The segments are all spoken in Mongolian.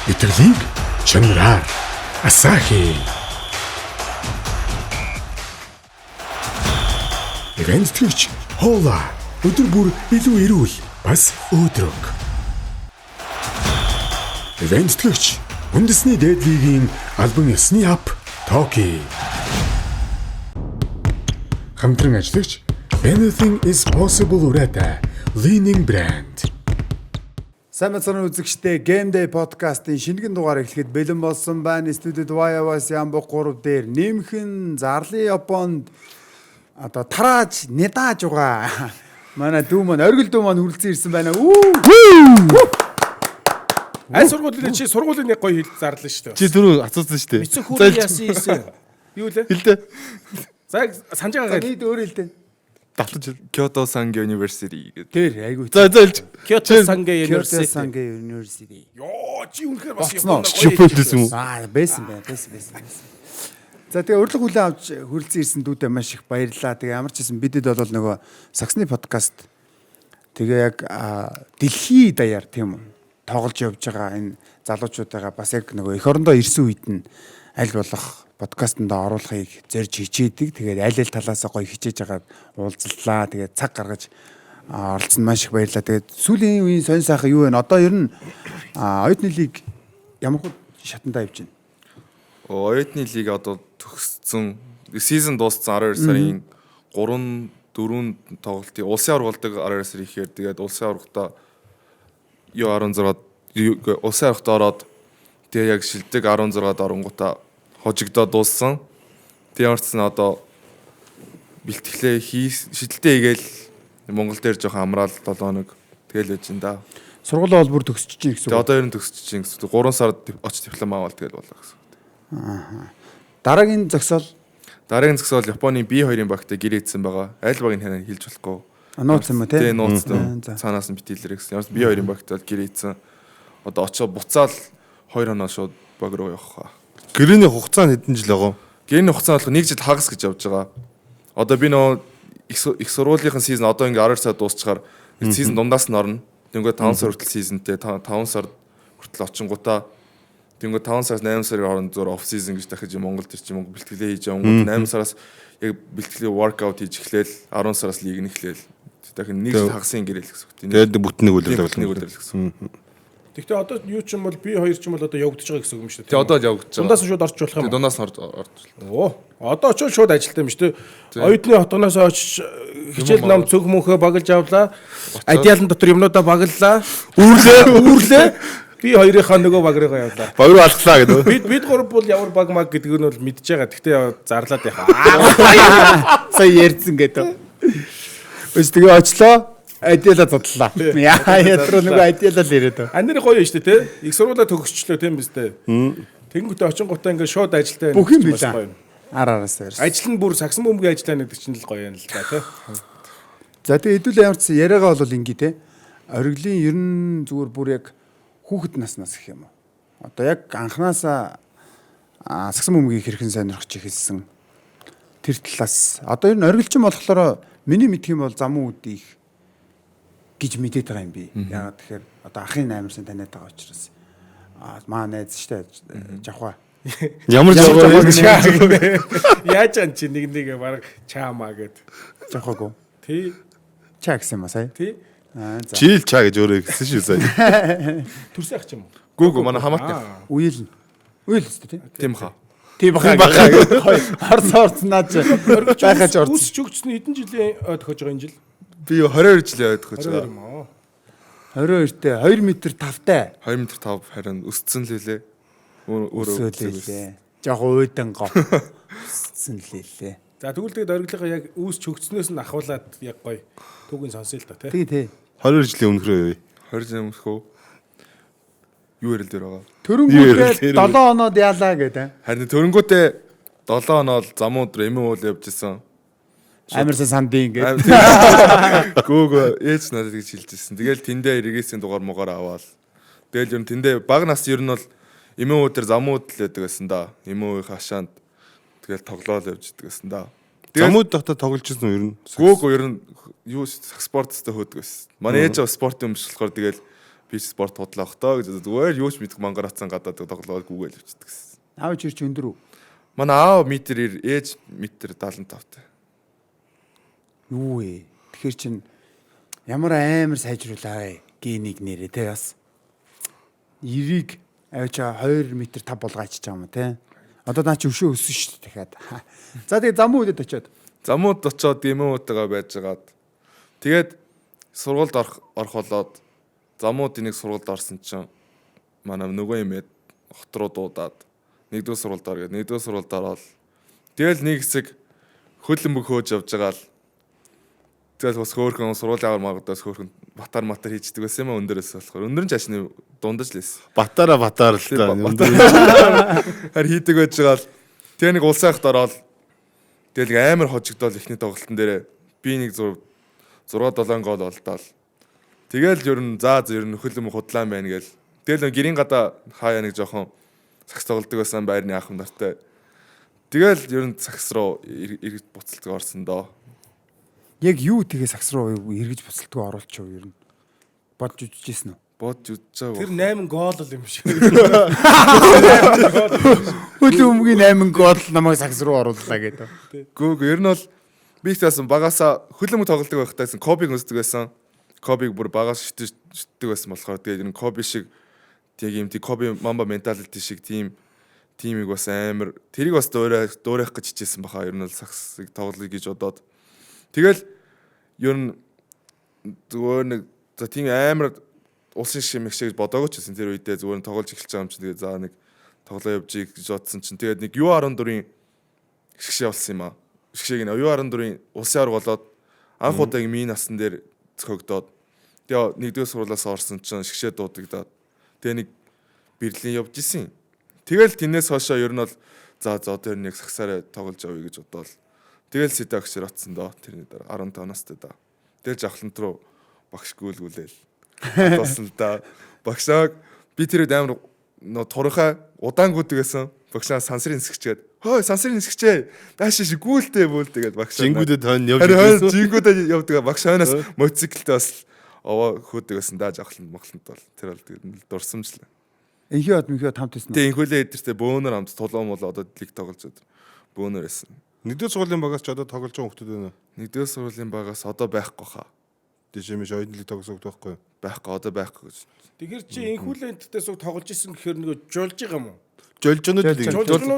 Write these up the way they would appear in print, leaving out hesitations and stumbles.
Итгэлийг чанараар Asahi. Эвентрич Хола өдөр бүр илүү эрүүл бас өөдрөг. Эвентрич үндэсний дээд лигийн албан ёсны ап Токи. Хамтран ажиллагч Anything is possible ураатай Leaning brand. Сайн мэцэн үзэгчдээ Game Day podcast-ийн шинэхэн дугаар эхлэхэд бэлэн болсон байна. Студид Ваяwas Ямбо 3 дээр нэмхэн зарлын Японд одоо тарааж недааж байгаа. Манай дүү маань оргил дүү маань хүлцэн ирсэн байна. Ай сургуулийн чи сургуулийн нэг гоё хэл зарлаа шүү дээ. Чи түрүү асуусан шүү дээ. Бицэн хүүрийн яасан ийсэн. Юу лээ? Хэлдэ. За санаж байгаа Нийт өөр хэлдэг. 70 жил. Kyoto Sange University гэдэг. Тэр айгуу. За хэлж. Kyoto Sange Kyoto University. Sange University. Ёо, чи үнэхээр бас Боцноо. Чипэлсэн юм уу? Байсан. За тэгээ урилга хүлээн авч хүлцэн ирсэн дүүдэд маш их баярлалаа. Тэгээ ямар ч гэсэн бидэд бол нөгөө саксны подкаст тэгээ яг дэлхий даяар тийм үү тоглож явж байгаа энэ залуучуудаа бас яг нөгөө эх орондоо ирсэн үед нь аль болох подкастэнд оруулахыг зорж хичээдэг. Тэгээд аль талаасаа гоё хичээж агаад уулзлаа. Тэгээд цаг гаргаж оролцсон маш их баярлалаа. Тэгээд сүүлийн үеийн сонь сайхан юу вэ? Одоо ер нь оюутны лиг ямар хөө шатандаа явж байна? Оюутны лиг одоо төгссөн. Сизон дууссан 12 сарын 3-4 тоглолтын улсын аваргалдаг 12 сар ихээр тэгээд улсын аваргатаа U16 улсын аваргатаа ороод тэгээ яг шилдэг 16-д оронгуудаа хожигдоод дууссан. Тэгээ ямарчсан одоо бэлтгэлээ шидэлтэй хийгээл Монгол дээр жоохон амраал 7 хоног тэгэл яж ин да. Сургуулийн бол бүр төгсөж чинь гэсэн үг. Тэгээ одоо ер нь төгсөж чинь гэсэн. 3 сард оч диплом аваад тэгэл болоо гэсэн. Дараагийн зогсоол Японы B2-ын багтаа гэрээдсэн байгаа. Аль багийг хянаа хэлж болохгүй. нууц юм уу те? Тэгээ нууцтай. Цаанаас нь битээлэр гэсэн. Ямар B2-ын багтаа гэрээдсэн. Одоо очоо буцаал 2 хоноо шууд баг руу явах. Гэрээний хугацаа нь хэдэн жил байгаа? Гэрээний хугацаа болох 1 жил хагас гэж явж байгаа. Одоо би нөө их сургуулийнхын сизон одоо ингээ 12 сар дуусчаар сизон дундаас нь орно. Тэнгүү 5 сар хүртэл сизонтэй 5 сар хүртэл очингуудаа тэнгүү 5 сараас 8 сарын хооронд зур оф сизон гэж дахиж Монголд ирчих Монгол бэлтгэлээ хийж явангууд 8 сараас яг бэлтгэлээ воркаут хийж эхлээл 10 сараас лиг нь эхлээл дахин 1 жил хагасын гэрэл гэсэн үг. Тэгээд бүтнийг үлэрлээ. гэсэн. Гэхдээ одоо юу ч юм бол B2 ч юм бол одоо явагдаж байгаа гэсэн үг юм шүү дээ. Тэгээ одоо л явагдаж байгаа. Дундаас нь шууд орж болох юм. Дундаас нь орж. Оо, одоо очил шууд ажилтаа юм шүү дээ. Оюутны хотгоноос очиж хичээл ном цөг мөнхөө багалж авлаа. Адиалан дотор юмнуудаа багаллаа. Үүрлээ. B2-ийнхаа нөгөө баг руугаа явлаа. Баг руу алхлаа гэдэг. Бид гурав бол ямар баг маг гэдгийг нь бол мэдж байгаа. Гэхдээ зарлаад яхаа. сая ярьсан гэдэг. Өс тэгээ очлоо. Адиала задлаа. Яатруу нөгөө адиала л ирээд. Анир гоё юм шүү дээ, те. Их сургуулаа төгсчлөө тийм биз дээ. Тэнгүүтээ очингуудаа ингээд шууд ажилтаа Бүх юм билээ. Араас ярьсан. Ажил нь бүр сагсан бөмбөгийн ажиллаа гэдэг чинь л гоё юм л да, те. За тэгээ хэдүүл ямар ч яриагаа бол ингээ те. Ориглын ер нь зүгээр бүр яг хүүхэд наснаас гэх юм уу. Одоо яг анханасаа сагсан бөмбөгийг хэрхэн сонирхож эхэлсэн. Тэр талаас одоо ер нь оргилчин болохоор миний мэдх юм бол замун үдих гэж мэдээд байгаа юм би. Яагаад тэгэхээр одоо ахын амарсан таниад байгаа учраас маа найз штэ жавхаа. Ямар жаваа Яаж ан чи нэг баг чаамаа гэд. Жавхаагүй. Тий. Чаа гэсэн юм аа сая. Тий. За. Чийл чаа гэж өөрөө хэлсэн шүү сая. Төрсөн ах ч юм уу? Гүүг манай хамаатай. Үйл өстө тий. Тийм хаа. Тийм бахаа. Орцнаад байхаж орц. Үсч өгчсөн хэдэн жилийн тохиож байгаа энэ жил? Би 22 жил яваад төгсөж байгаа. 22-тэй 2 м 5-тай. 2 м 5 харин өсцөн лээ. Өсөөлээ. Жог уйдан гоо. Өсцөн лээ. За тэгвэл тэгээд ориглынхаа яг үүсч өгчснөөс нь ахуулаад яг гоё түүгийн сонсъё л та тий. Тий. 22 жилийн өмнөхрөө юу? 20 жил өмнөхөө юу ярил дээр байгаа. Төрөнгүүтээ 7 оноод яалаа гэдэг. Харин төрөнгүүтээ 7 оноод замууд эмээ уул явж исэн. Амарсан сандын ингээд. Гүүг ээж надад гэж хэлжсэн. Тэгэл тэндээ эргээсийн дугаар муугаар аваад. Тэгэл ер нь тэндээ баг нас ер нь бол эмээ уу дээр замууд л байдаг гэсэн да. Эмээ уугийн хашаанд тэгэл тоглоол явж идэг гэсэн да. Замууд дотор тоглож ирсэн юм ер нь. Гүүг ер нь юу спорттой хөөдөг байсан. Манай ээж спортын өмчлөхөөр тэгэл Beach Sport худлаах тоо гэж зүгээр юу ч мэдэх мангар атсан гадаад тоглоод гүгээл явчихдаг гэсэн. Аав чирч өндөр үү? Манай аав метр ээж метр 75 таа. Юу вэ? Тэгэхээр чин ямар амар сайжруулаа генийг нэрээ те бас. 90-ийг авчаа 2 м 5 болгоач байгаа юм те. Одоо наа чи өшөө өссөн шүү дээ дахиад. За тэгээ замун үдэд очиод. Замууд очоод эмүүтэйгээ байжгаад тэгээд сургуульд орох болоод замууд энийг сургуульд орсон чинь манай нөгөө юмэд хот руу дуудаад нэгдүгээр сургуульд ор гэдэг нэгдүгээр сургуульд ороод тэгэл нэг хэсэг хөлбөмбөг хөөж явж байгаа л тэгэл бас хөөхөн сургуулийн аваар магадаас хөөхөн батар матар хийждэг байсан юм өндөрөөс болохоор өндөр нь чашны дундаж л байсан. Батара л та. Хар хийдэг байж байгаа л тэгээ нэг улсын ахт ороод тэгэл амар хожигдоод ихний тоглолтын дээр би нэг 6 7 гол олдоол. Тэгэл ер нь ер нь хөлөм худлаан байна гээл. Тэгэл гэрийн гадаа хаяа нэг жоохон сакс тоглодог байсан байрны ахын нартай. Тэгэл ер нь сакс руу эргэж буцалтыг орсон доо. Яг юу тэгээ сакс руу эргэж буцалтгүй оруулчих юу ер нь. Бодж үзчихсэн үү? Бодж үзэж байгаа. Тэр 8 гол л юм шиг. Хөлөмгийн 8 гол намайг сакс руу орууллаа гэдэг. Гүг ер нь бол би ихсэн багасаа хөлөмөг тоглодог байхтайсан копиг үздэг байсан. Кобиг бүр багаас шүтдэг байсан болохоор тэгээд энэ коби шиг тэг юм тий коби мамба менталити шиг тимийг бас амар тэрийг бас дуурайх гэж хичээсэн баха. Ер нь бол саксыг тоглоё гэж бодоод тэгэл ер нь зүгээр нэг за тийм амар улсын шимэг шиг бодоагүй ч гэсэн тэр үедээ зүгээр нь тоглож эхэлж байгаа юм чинь тэгээд за нэг тоглоо явж гэж бодсон чинь тэгээд нэг U14-ийн гişгшээ болсон юм аа. Гişгшээг нь U14-ийн улсын аварга болоод анх удааг минь насан дээр цогдоод тэгээ нэгдүгээр сургуулиас орсон чинь шгшээ дуудагдаад тэгээ нэг Берлин явж исэн. Тэгэл тэнээс хойшоо ер нь бол за одоо нэг сагсаараа тоглож авъя гэж бодоод тэгэл сэдэ агшир атсан доо тэрний дараа 15 настай да. Тэгэл жавхлант руу багш гүйлгүүлээл атсан л да. Багшааг би тэр амар турхаа удаангууддаг байсан. Багшаа сансрын нисгчгээд хой сансрын нисгчээ дааш шиг гүйлтэй бөөлтэй гэд багшаа Жингүүдэд хойно явж байсан. Жингүүдэд явдаг багш хойноос мотоциклтэй бас овоо хөөдөг байсан даа жавхлант мохлонт бол тэр бол тэгээд дурсамжлаа. Инхиод хамт байсан. Тэгээ инхүүлээ эдэртэй бөөнөр хамт тулуун бол одоо лиг тоглож байдаг. Бөөнөр байсан. Нэгдүгээр сургуулийн багаас ч одоо тоглож байгаа хүмүүс байна уу? Нэгдүгээр сургуулийн багаас одоо байхгүй хаа. Дэжимэж оюутны лиг тоглох байхгүй юу? Байхгүй одоо байхгүй гэж. Тэгэхээр чи инхүүлээ энтертэй суг тоглож исэн гэхээр нөгөө жуулж байгаа юм уу? Жолжонод лиг.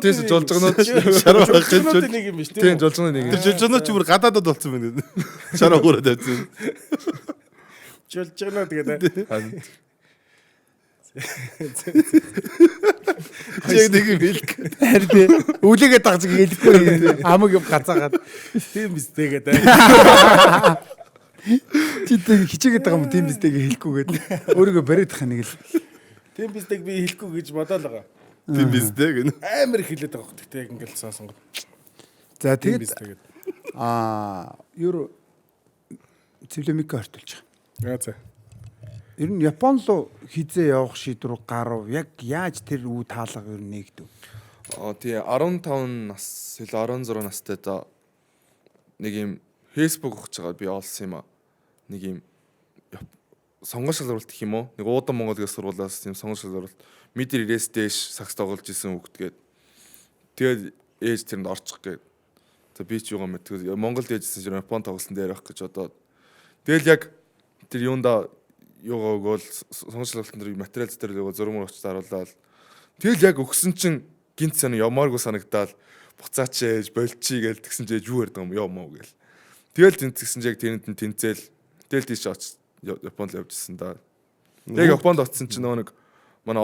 Тийш жолжгонод Шарвахын нэг юм биш тийм тийм үү? жолжгонод нэг. Тэр жолжонод ч бүр гадаадад болсон байна. Шараа хүрээд авсан. Жуулж байгаа тэгээд Яг нэг юм хэлэх. Харин тий. Үлээгээ дагж хэлэхгүй хамаг юм гацаагаад. тийм биз тэгээд. Чи тэг хичээгээд байгаа юм тийм бистэйг хэлэхгүйгээд өөрийгөө бариадах нэг л. Тийм биздeg би хэлэхгүй гэж бодоол байгаа. Тийм биз дээ гэнэ. Амар их хэлээд байгаа хөөх тэг ингээл сонсонгод. За Тийм тэгээд биз тэгээд. Евро цивлэмик ортолж байгаа. За. Ер нь Япон руу хизээ явах шийдвэр гарав. Яг яаж тэр үе таалга ер нь нэгдэв? Тий 15 нас хэл 16 настай да нэг юм Facebook ухаж байгаа би олсон юм аа. Нэг юм сонгон шалралт гэх юм уу? Нэг уудан Монголын сургуулиас тийм сонгон шалралт мэдэр ирээс дээш сакс тоглож исэн хүүхдгээд тэгээд ээж тэрэнд орчих гээд за би ч юугаа мэдгүй Монголд ээжсэн чинь Япон тоглосон дээр байх гэж бодоод тэгэл яг тэр юунда юугаа өгөөл сонгон шалралтын дээр материал дээр зурмөр очиж харуулаад тэгэл яг өгсөн чинь гинт сан ямааргүй санагдаал буцаач ээж болчий гээл тэгсэн чинь юу ярьдаг юм явмаа гээл тэгэл тэнцсэн чинь яг тэрэнд нь тэнцэл тэгэл тийш очиж Японд явжсэн да. Яг Японд очсон чинь нөгөө нэг манай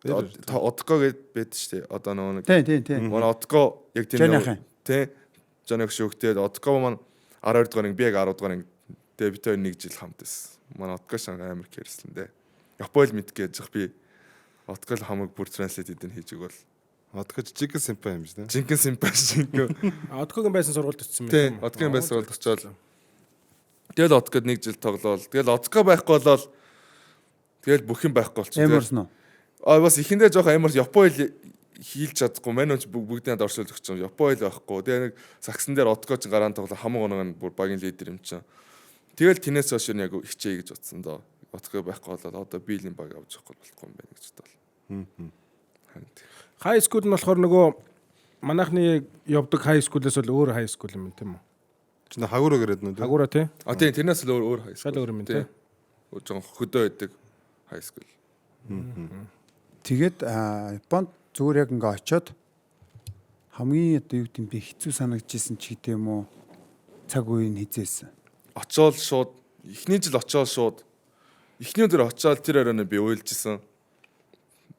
Отко гэд байд штэ. Одоо нөгөө нэг Тийм. манай Отко яг тийм тий. Жанах шүүгтэй Отко маань 12 дугаар нэг би яг 10 дугаар нэг дебют нэг жил хамт байсан. Манай Отко шан амар кэрслэн дээ. Япол мэдг гэж би Отко хамаг бүр транслейт эдэн хийж өгвөл. Отко жижиг симпай юм шүү дээ. Жинхэнэ симпай шингөө. Откогийн байсан сургуульд очсон Тий, Откогийн байсан сургуульд очиод тэгэл Откод нэг жил тоглоол. Тэгэл Отко байхгүй болол тэгэл бүх юм байхгүй болчихсон. Ямарсан уу? Бас ихэндээ жоох амар Япон хэл хийлж чадахгүй. Манай ч бүгдийн доршуулж өгч байгаа. Япон хэл байхгүй. Тэгээ нэг саксан дээр Отко ч гараан тоглоо хамаг оног бүр багийн лидер юм чинь. Тэгэл тэнээс хойш яг хичээе гэж бодсон доо. Боцгой байхгүй болоод одоо биелийн баг авч явах болохгүй юм байна гэж бодлоо. Хай скул нь болохоор нөгөө манайхны явдаг хай скулээс бол өөр хай скул юм тийм үү? Чи хагуура гэрэд нүд. Хагуура тий. А тийм тэрнээс л өөр хай Шал өөр юм тий. Жон хөдөө байдаг хай скул. Тэгээд Японд зүгээр яг ингээ очиод хамгийн одоо юу гэдэм бэ хэцүү санагдчихсэн ч гэдэм үү цаг үеийг хизээсэн. Очоод шууд эхний жил очоод шууд эхний өдөр очоод тэр оройн би уйлжсэн.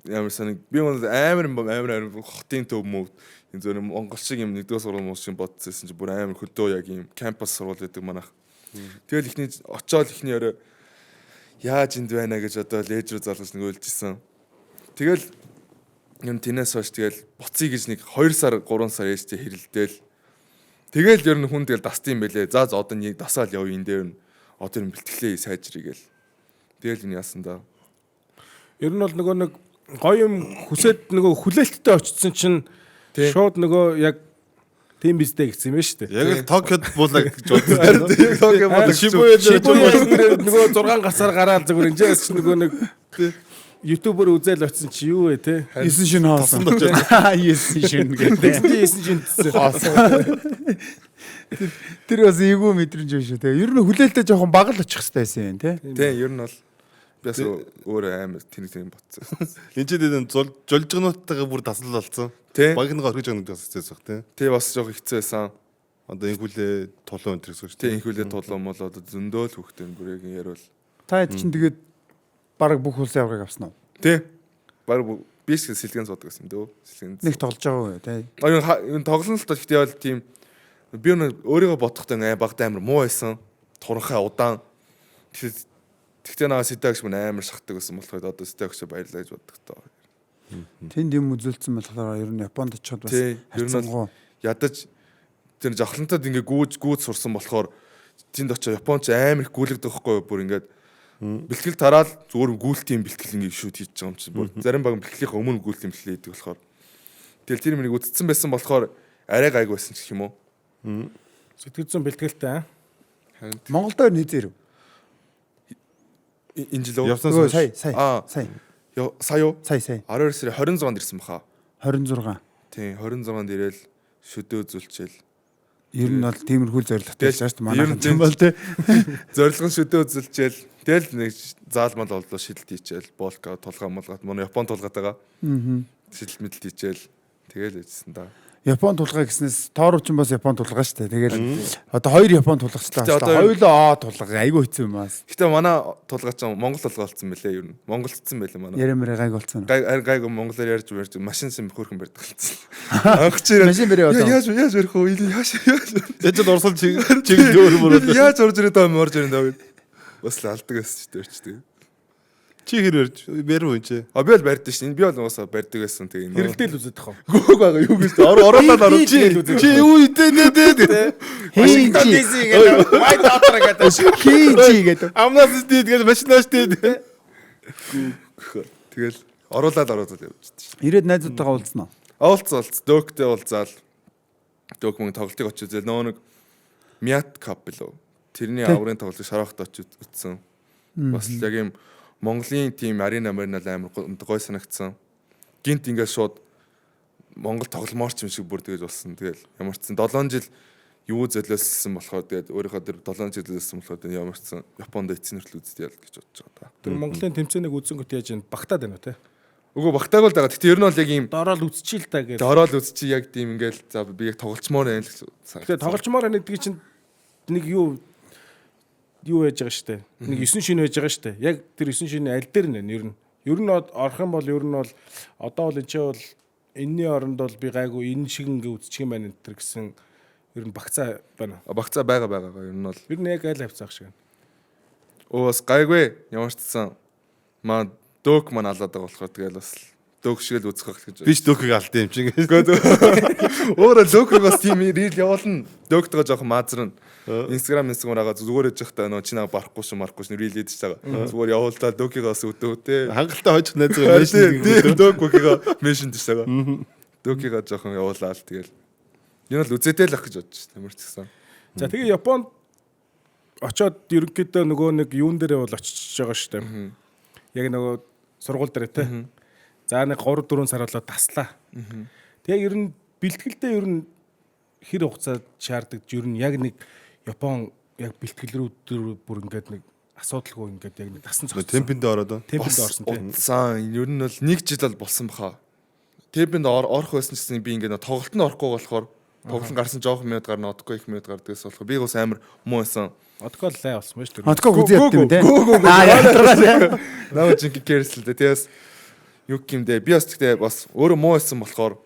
Ямар санаг би амар хотын төв мөв энэ зөв Монгол шиг юм нэгдүгээр сургууль муу шиг бодсон чи бүр амар хөдөө яг юм кампус сургууль гэдэг манайх. Тэгэл эхний очоод эхний орой яаж энд байна гэж одоо леж рүү залгаж нэг уйлжсэн. Тэгэл юм тэнэс хойш тэгэл буцъя гэж нэг 2 сар 3 сар ээжтэй хэрэлдээл. Тэгэл ер нь хүн тэгэл дасд юм бэлээ. За одоо нэг дасаал яв энэ дээр нь одоо юм бэлтгэлээ сайжрыг гэл. Тэгэл энэ яасан да. Ер нь бол нөгөө нэг гоё юм хүсээд нөгөө хүлээлттэй очсон чинь шууд нөгөө яг тийм биздэй гэсэн юм байна шүү дээ. Яг л Токиод буулаа гэж бодсон. Токио болог Шибуяд нөгөө 6 гасаар гараад зүгээр энэс чинь нөгөө нэг ютубер үзэл очсон чи юу вэ те? 9 шин хоосон. 9 шин гэдэг. 9 шин тсэн. Тэр бас эйгүү мэдрэмж биш шүү те. Ер нь хүлээлттэй жоохон баг л очих хэрэгтэй байсан юм те. Тийм ер нь бол бас өөр амар тийм бодсон. Энд ч дэдэн жолжгнуудтайгаа бүр тасал болсон. Баг нэг орхиж байгаа нэг хэцээс баг тий. Тий бас жоох хэцүү байсан. Одоо инхүүлээ тулуун энэ гэсэн шүү дээ. Тий инхүүлээ тулуун бол одоо зөндөөл хөхтэй бүрийг ярил. Та хэд чинь тэгээд баг бүх улсын аврагыг авсан уу? Тий. Баг биш сэлгэн суудаг гэсэн дөө. Сэлгэн. Нэг тоглож байгаа уу тий. Энэ тоглолтод ихтэй бол тийм би өөрийгөө бодохдоо багтаа амар муу байсан. Туранхай удаан. Тэгтээ наваа сэтагч мөн амар шахдаг гэсэн болохоор одоо сэтагч баярлаа гэж боддог тоо. Тэнд юм үзүүлсэн болохоор ер нь Японд очиход бас харцангуй ядаж тэр жавхлантад ингээ гүйж сурсан болохоор тэнд очиж Японч амар их гүйлгдэг байхгүй бүр ингээд бэлтгэл тараад зүгээр гүйлтийн бэлтгэл ингээ шүүд хийж байгаа юм чинь бүр зарим баг бэлтгэлийн өмнө гүйлтийн бэлтгэл хийдэг болохоор тэгэл тэр минийг үтцсэн байсан болохоор арай гайг байсан ч юм уу. Сэтгэл зүйн бэлтгэлтэй аа. Монголд өөр нэзэр. Энэ жил сая. Сая юу? Сая. 12 сарын 26-нд ирсэн баха. 26. Тийм 26-нд ирээл шөдөө үзүүлчихэл. Ер нь бол тиймэрхүү зорилготой байж шүү дээ. Манайхан юм бол те. Зорилго нь шөдөө үзүүлчихэл. Тэгэл нэг заалмал боллоо шидэлт хийчихэл. Болка тулгаа малгат манай Япон тулгаатайгаа. Шидэлт мэдлэлт хийчихэл. Тэгэл ээжсэн да. Япон тулгаа гэснээс тоор ч бас Япон тулгаа шүү дээ. Тэгэл одоо 2 Япон тулгачтай байна. Хоёулаа тулгаа айгүй хэцүү юмаас. Гэтэ манай тулгаач Монгол тулгаа болсон мөлий ер нь. Монголцсон байлээ манай. Ярэмэр гайг болсон. Гайг монголоор ярьж машин sim хөөрхөн барьдаг болсон. Анх чи машин барь одоо. Яаж ярих вэ? Яаж. Дэжид орсон чиг дөөр мөрөө. Яаж орж ирээд байгаа юм орж ирээд байгаа. Бас л алдаг байсан ч дээ. Чи хэр барь уу чи? А би бол барьдаг шин. Би бол уусаа барьдаг байсан тэгээ. Хэрэгтэл үзээд тахав. Гүг байгаа юу гэж. Ороолаад орж чи юу идэнэ. Хин чи гэдэг. White Daughter гэдэг. Хин чи гэдэг. Амнаас дийдгээл машинаас дийд. Тэгэл оруулаад явчихсан шин. Ирээд найзуудтайгаа уулзсан уу? Уулзсан. Дөөгтэй уулзаал. Дөг мөн тоглолтыг очиж үзэл нөө нэг Miat Cup лөө. Тэрний аврын тоглолтыг шарахт очиж үзсэн. Бас яг юм Монголын тим арена амар гой санагдсан. Гинт ингээд шууд Монгол тогломоорч юм шиг бүр тэгэж болсон. Тэгэл ямар ч 7 жил юу зөлөөссөн болохоор тэгээд өөрийнхөө тэр 7 жил зөлөөссөн болохоор ямар ч Японд эцсийн хүртэл үзтээ ял гэж бодож байгаа. Тэр Монголын тэмцээнийг үзэнгүүт яаж юм багтаад байна уу те? Үгүй багтааг л байгаа. Гэтэ ер нь бол яг юм дорол үзчихил та гэж. Дорол үзчих яг тийм ингээл за би яг тоглолцмоор байна л гэж. Тэгээ тоглолцмоор байна гэдгийг чинь нэг юу яаж байгаа штэ. Нэг 9 шин байж байгаа штэ. Яг тэр 9 шин аль дээр нэ ер нь. Ер нь орох юм бол ер нь бол одоо бол энэ ч бол энэний оронд бол би гайгүй энэ шиг ингээ үзчих юм байна энэ төр гэсэн ер нь багцаа байна. Багцаа байгаа ер нь бол. Ер нь яг айл хавцаах шиг байна. Оос гайгүй ямар ч гэсэн маа дөг мань алаад байгаа болохоор тэгэл бас дөг шиг л үзэх гэж. Биш дөөгийг алдсан юм чинь. Өөрөө дөг бас тийм рил явуулна. Дөгтэйгээ жоохон маазрна. Instagram-аагаа зүгээр яж захтаа нөө чи наа барахгүй ш рил хийж байгаа. Зүгээр явуултаа дөгийг бас өдөө те. Хангалттай хойч найз байгаа мэшин дөг мэшин тийш байгаа. Дөгийг жоохон явуулаа л тэгэл. Энэ л үзээтэй л ах гэж бодож ш. Ямар ч гэсэн. За тэгээ Японд очоод ерөнхийдөө нөгөө нэг юун дээрээ бол очиж байгаа шүү дээ. Яг нөгөө сургууль дээр те. За нэг 3 4 сар болоод таслаа. Тэгээ ер нь бэлтгэлдээ ер нь хэр хугацаа шаарддаг ер нь яг нэг Япон яг бэлтгэлрүүд бүр ингээд нэг асуудалгүй ингээд яг нэг тассан цогцсон. Темпэнд ороод. Темпэнд орсон тийм. Болсон. Ер нь бол 1 жил бол болсон баха. Темпэнд орох байсан гэсэн би ингээд тоглолтод орохгүй болохоор тоглолт гарсан жоох минут гарна, одохгүй их минут гардагс болохоор би бас амар муу байсан. Одохгүй л лай болсон байж тэр. Одохгүй үзээд юм те. Наа жинки кэрсэл дээ. Тэгээс юу гэмдэ би бас тэгтээ бас өөрөө муу байсан болохоор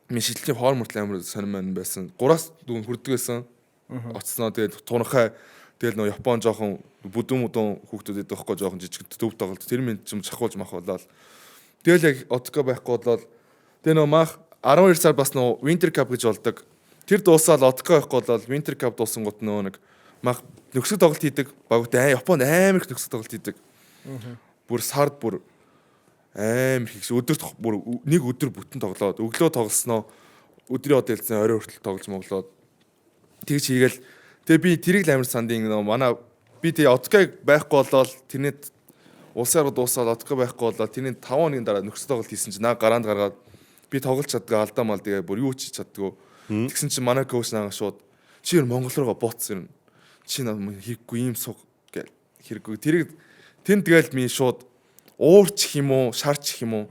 ми шилжлийн хоол мөртлөө амар сонирман байсан. 3-аас 4 хүрдэг байсан. Оцсноо тэгээд тунхай тэгэл нөө Япон жоохон бүдүүн хүүхдүүдэд байхгүй жоохон жижиг төв тоглолт тэр минь ч чахуулж махуулаад тэгэл яг одохгүй байхгүй болоод тэгээ нөө мах 12 сар бас нөө Winter Cup гэж болдог. Тэр дуусаад одохгүй байхгүй болоод Winter Cup дуусан гот нөө нэг мах нөхцөл тоглолт хийдэг. Багтаа Японд амар их нөхцөл тоглолт хийдэг. Бүр сард бүр амар их өдөрт бүр нэг өдөр бүтэн тоглоод өглөө тоглосноо өдрийн од хэлсэн орой хүртэл тоглож моглоод тэгж хийгээл тэгээ би тэрийг л амар сандын нөө манай би тэгээ одкаг байхгүй болоод тэрний улсаар дуусаад одкаг байхгүй болоод тэрний 5 хоногийн дараа нөхцөл тоглолт хийсэн чинь наа гараанд гаргаад би тоглож чаддгаа алдаа мал тэгээ бүр юу ч хийж чаддгүй тэгсэн чинь манай коуч наа шууд чи Монгол руугаа бууцсан чи наа хэрэггүй юм суг гэл хэрэггүй тэрийг тэн тэгэл ми шууд уурч их юм уу шарч их юм уу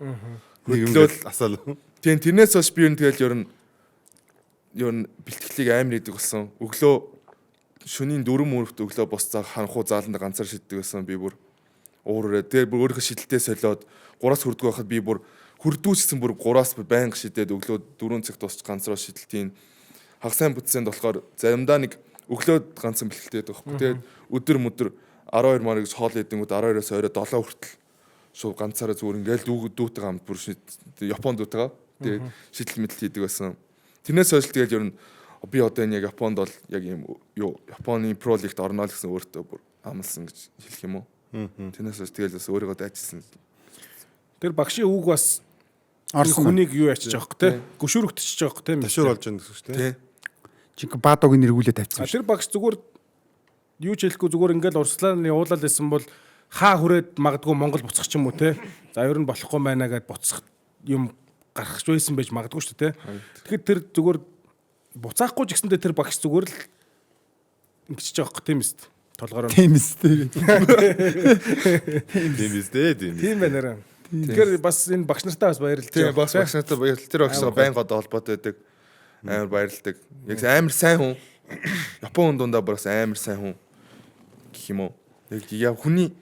Хөдлөөл асаал. тийм тэрнээс хойш би тэгэл ер нь бэлтгэлийг амар хийдэг болсон. Өглөө шөнийн 4 мөрөгт өглөө бос цаг ханхуу зааланда ганцаар шиддэг байсан би бүр уураа. Тэгээ бүр өөрийнхөө шидэлтэй солиод 3-аас хүрдэг байхад би бүр хүрдүүчсэн бүр 3-аас байнга шидээд өглөө 4 цагт тусч ганцраа шидэлтийн хагас сайн бүтсэнд болохоор заримдаа нэг өглөө ганцхан бэлтгэлтэй байдаг байхгүй. Тэгээд өдөр мөдөр 12 мар гэж хоол идэнгүүд 12-оос орой 7 хүртэл шууд ганцаараа зүгээр ингээл дүүтэй хамт бүр Японд дүүтэйгаа тэгээд шидэл мэтэл хийдэг байсан. Тэрнээс хойш тэгэл ер нь би одоо энэ яг Японд бол яг юм юу Японы Pro League-т орно л гэсэн өөртөө бүр амлсан гэж хэлэх юм уу. Тэрнээс хойш тэгэл бас өөрийгөө дайчилсан. Тэр багшийн үг бас Орсон хүнийг юу ячиж байгаа хөөх те. Гүшүүрэгтчихэж байгаа хөөх те. Ташуур болж байгаа гэсэн шүү дээ. Жинхэнэ баадагийн нэргүүлээ тавьчихсан. Тэр багш зүгээр юу ч хэлэхгүй зүгээр ингээл урслааны уулал байсан бол хаа хүрээд магадгүй Монгол буцах ч юм уу те. За ер нь болохгүй байна гэд буцах юм гарах байсан байж магадгүй шүү дээ. Тэгэхээр тэр зүгээр буцаахгүй ч гэсэндээ тэр багш зүгээр л ингэчихэж байгаа хөөх тийм ээ. Толгороо. Тийм ээ. Тийм байна нэрэ. Тэгэхээр бас энэ багш нартаа бас баярлалаа. Тийм бас багш нартай баярлалаа. Тэр багшаа байнга одоо холбоотой байдаг. Амар баярлалдаг. Яг амар сайн хүн. Япон дундаа бас амар сайн хүн гэх юм уу. Яг хүний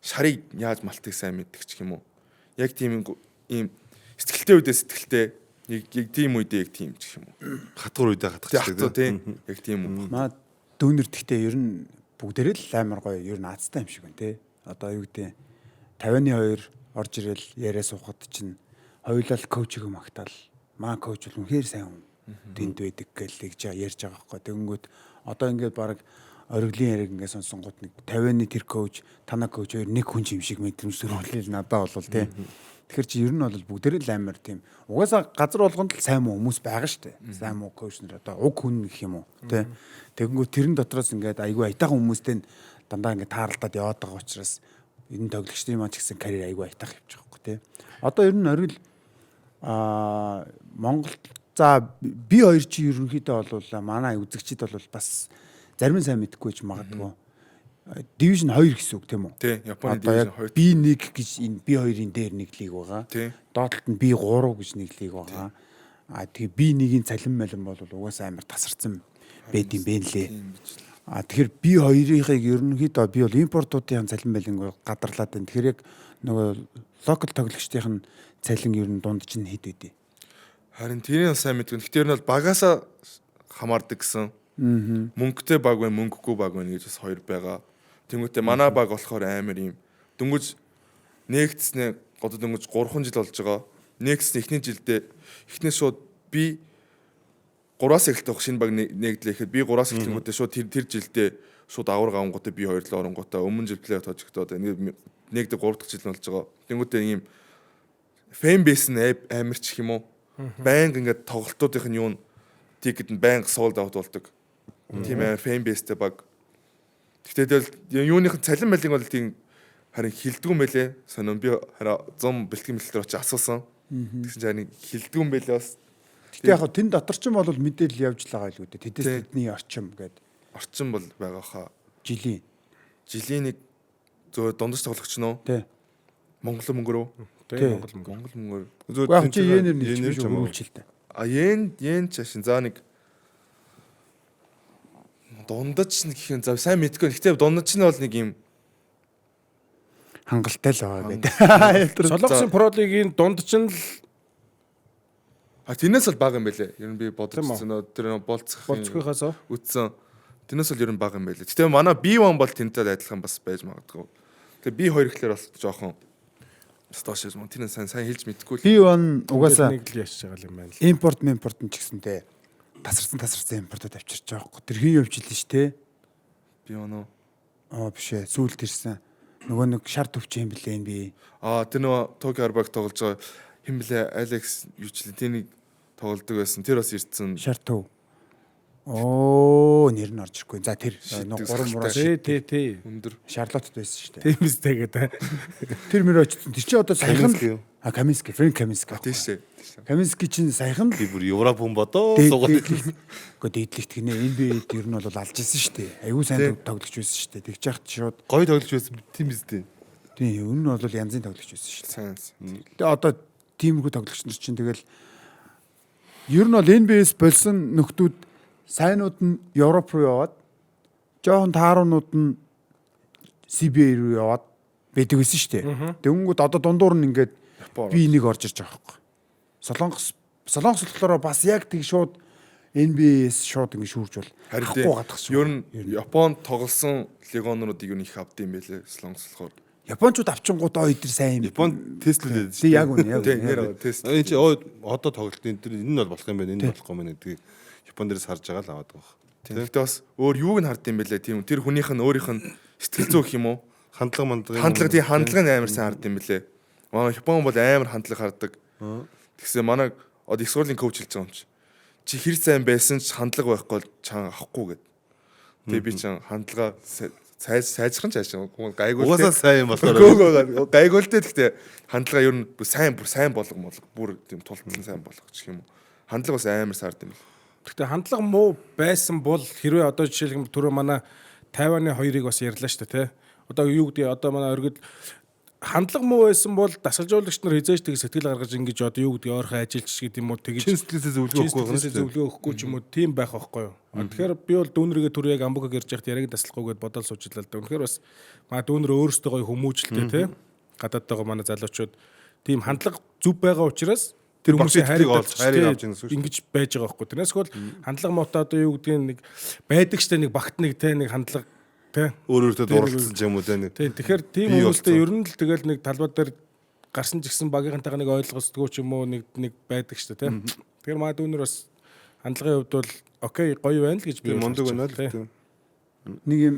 шарыг яаж малтыг сайн мэддэг ч юм уу. Яг тийм ийм сэтгэлтэй үедээ сэтгэлтэй яг тийм үедээ яг тийм ч юм уу. Хатгуур үедээ хатгах тийм. Яг тийм үү. Маа дүүнер гэхдээ ер нь бүгдээрээ л амар гоё ер нь аацтай юм шиг байна те. Одоо юу гэдэг 52 орж ирэл яриа суухад чинь хоёулаа коучийг магтаал. Маа коуч бол үнэхээр сайн хүн. Тэнд байдаг гэж ярьж байгаа байхгүй. Тэгэнгүүт одоо ингээд баг ориглын яриг ингээд сонсонгууд нэг 50-ны тэр коуч, танаа коуч хоёр нэг хүн юм шиг мэдрэмж төрүүлэл надад болвол тий. Тэгэхээр чи ер нь бол бүгдээрээ л амар тийм. Угаасаа газар болгонд л сайн муу хүмүүс байгаа штэ. Сайн муу коуч нар одоо уг хүн гэх юм уу тий. Тэгэнгүүт тэрэн дотроос ингээд айгүй аятайхан хүмүүстэй дандаа ингээд тааралдаад яваад байгаа учраас энэ тоглогчдын маань ч гэсэн карьер айгүй аятайх явчих واخгүй тий. Одоо ер нь орил Монгол за би хоёр чи ерөнхийдөө бол манай үзэгчид бол бас зарим нь сайн мэдэхгүй ч магадгүй. Division 2 гэсэн үг тийм үү? Тий, Японы Division 2. B1 гэж энэ B2-ын дээр нэг лиг байгаа. Доотлолт нь B3 гэж нэг лиг байгаа. Тэгээ B1-ийн цалин малин бол угаасаа амар тасарсан байд юм бэ нэлээ. Тэгэхээр B2-ыг ерөнхийдөө би бол импортуудын цалин малин гадарлаад байна. Тэгэхээр яг нөгөө локал тоглогчдын цалин ер нь дунд чинь хэд вэ? Харин тэрийг сайн мэдгүй. Гэхдээ нь бол багаасаа хамаардаг гэсэн. Мөнгөтэй баг байна, мөнгөгүй баг байна гэж бас хоёр байгаа. Тэнгүүтээ манай баг болохоор амар юм. Дөнгөж нэгдснээ одоо дөнгөж 3 жил болж байгаа. Нэгдсэн эхний жилдээ эхнээс шууд би 3-аас эхэлдэг шинэ баг нэгдлээ гэхэд би 3-аас эхлэнгүүтээ шууд тэр жилдээ шууд авар гавангуудаа би 2 л оронгуудаа өмнө жил плей тоожгдоод нэгдэг 3 дахь жил болж байгаа. Тэнгүүтээ ийм фэн бейс нь амар ч юм уу. Байнга ингээд тоглолтуудын нь юу тикет нь байнга sold out болдог. Тийм амар фэн бейстэй баг. Тэгтээ юуных нь цалин малын бол тийм харин хилдэггүй мэлээ. Сонин би хараа 100 бэлтгэн мэлтэр очиж асуусан. Тэгсэн чинь харин хилдэггүй мэлээ бас. Гэтэ яг тэн дотор ч юм бол мэдээлэл явж л байгаа л үү дээ. Тэдээс тэдний орчим гэдэг. Орчин бол байгаа хаа. Жилийн Нэг зөө дундаж тоглогч нөө. тий. Монгол мөнгөрөө. Монгол мөнгөөр. Яг чи йенэр нэг ч хөрвүүлчихэлтэй. Йен чашин за нэг дундаж нэг гэх юм за сайн мэдгүй. Гэхдээ дундаж нь бол нэг юм Хангалттай л байгаа гэдэг. Солонгосын пролигийн дунд чинь л тэрнээс бол бага юм байлээ. Ер нь би бодчихсон нөө тэр болцохоохоос үтсэн. Тэрнээс бол ер нь бага юм байлээ. Гэхдээ манай B1 бол тэнтэй адилхан бас байж магадгүй. Тэгээ B2 гэхлээр бас жоохон стошиз мөн тэрнээ сайн хэлж мэдэхгүй л. B1 угаасаа нэг л яшиж байгаа юм байна л. импорт нь ч гэсэнтэй тасарсан импортод авчирч байгаа хөөх. Тэр хин явж илэн штэ. B1 Биш ээ. Сүүлд ирсэн. Нөгөө нэг шар төвч юм блэ энэ би. Тэр нөгөө Tokyo Arbag тоглож байгаа хэн блэ Алекс юучлээ тэнийг тоглодог байсан. Тэр бас ирсэн. Шар төв. Нэр нь орж ирэхгүй. За тэр нөгөө 3 мураас Тий. Өндөр. Шарлотт байсан штэ. Тийм үстэй гэдэг. Тэр мөр очсон. Тэр чи одоо саяхан Камински, Фрэнк Камински. Тийш. Камински чинь саяхан Би бүр Европ хүн бодоо сугаад. Гэхдээ дийдлэгт гинэ NBA-д ер нь бол алж ирсэн шүү дээ. Аюу сайн тоглож байсан шүү дээ. Тэгж яхад шууд гоё тоглож байсан тийм биз дээ. тийм ер нь бол янзын тоглож байсан шүү дээ. Сайн. Тэгээ одоо тиймэрхүү тоглогч нар чинь тэгэл ер нь бол NBA-с болсон нөхдүүд сайнууд нь Европ руу яваад жоохон таарууд нь CBA руу яваад байдаг байсан шүү дээ. Тэнгүүд одоо дундуур нь ингээд би нэг орж ирж байгаа байхгүй. Солонгос болохоор бас яг тэг шууд NBA-с шууд ингэ шүүрж бол харин ер нь Японд тоглосон легионеруудыг юу их авд юм бэлээ Солонгос болохоор. Япончууд авчингуудаа өдөр сайн юм. Японд тестлээд тий яг үнэ яг. Тийм тест. Энэ чи одоо тоглолтын энэ нь бол болох юм байна. Энэ болохгүй юм гэдгийг Японд дээрс харж байгаа л аваад байгаа. Тэгэхдээ бас өөр юуг нь хард юм бэлээ тийм тэр хүнийх нь өөрийнх нь сэтгэл зүйх юм уу? Хандлага нь амар сайн хард юм бэлээ. Манай Япон бол амар хандлага хардаг. Тэгсэн манай их сургуулийн коуч хэлж байгаа юм чи хэр сайн байсан ч хандлага байхгүй бол чан авахгүй гэд. Тэгээ би чан хандлага сайжрах нь цааш гайгүй. Угаасаа сайн юм болохоор. Гайгүй л дээ гэхдээ хандлага ер нь сайн болгоно бүр тийм тултсан сайн болгочих юм уу. Хандлага бас амар сард юм. Гэхдээ хандлага муу байсан бол хэрвээ одоо жишээлбэл түрүү манай Тайваны хоёрыг бас ярьлаа шүү дээ, тий. Одоо юу гэдэг одоо манай оргил хандлага муу байсан бол дасгалжуулагч нар хизээж тэг сэтгэл гаргаж ингэж одоо юу гэдэг ойрхон ажилч гэдэг юм уу тэгэж Сэтгэлээсээ зөвлөгөө өгөхгүй ч юм уу тийм байх байхгүй юу. Тэгэхээр би бол дүүнэргээ түр яг амбуг ярьж яхад яриг таслахгүйгээд бодол суучлаа л да. Үнэхээр бас маа дүүнэр өөрөөсөө гоё хүмүүжлэлтэй тий. Гадаад байгаа манай залуучууд тийм хандлага зөв байгаа учраас тэр хүмүүсийн хайрыг авч ингэж байж байгаа байхгүй. Тэрнээс хөл хандлага мотоо одоо юу гэдгийг нэг байдаг штэ нэг багт нэг тий нэг хандлага өөрөөрөө дурлалсан ч юм уу те. Тэгэхээр тийм хүмүүстэй ер нь л тэгэл нэг талбай дээр гарсан ч гэсэн багийнхантайгаа нэг ойлгосдгоо ч юм уу нэг байдаг шүү дээ тийм. Тэгэхээр маа дүүнэр бас хандлагын хувьд бол окей гоё байна л гэж би мундаг байна л тийм. Нэг юм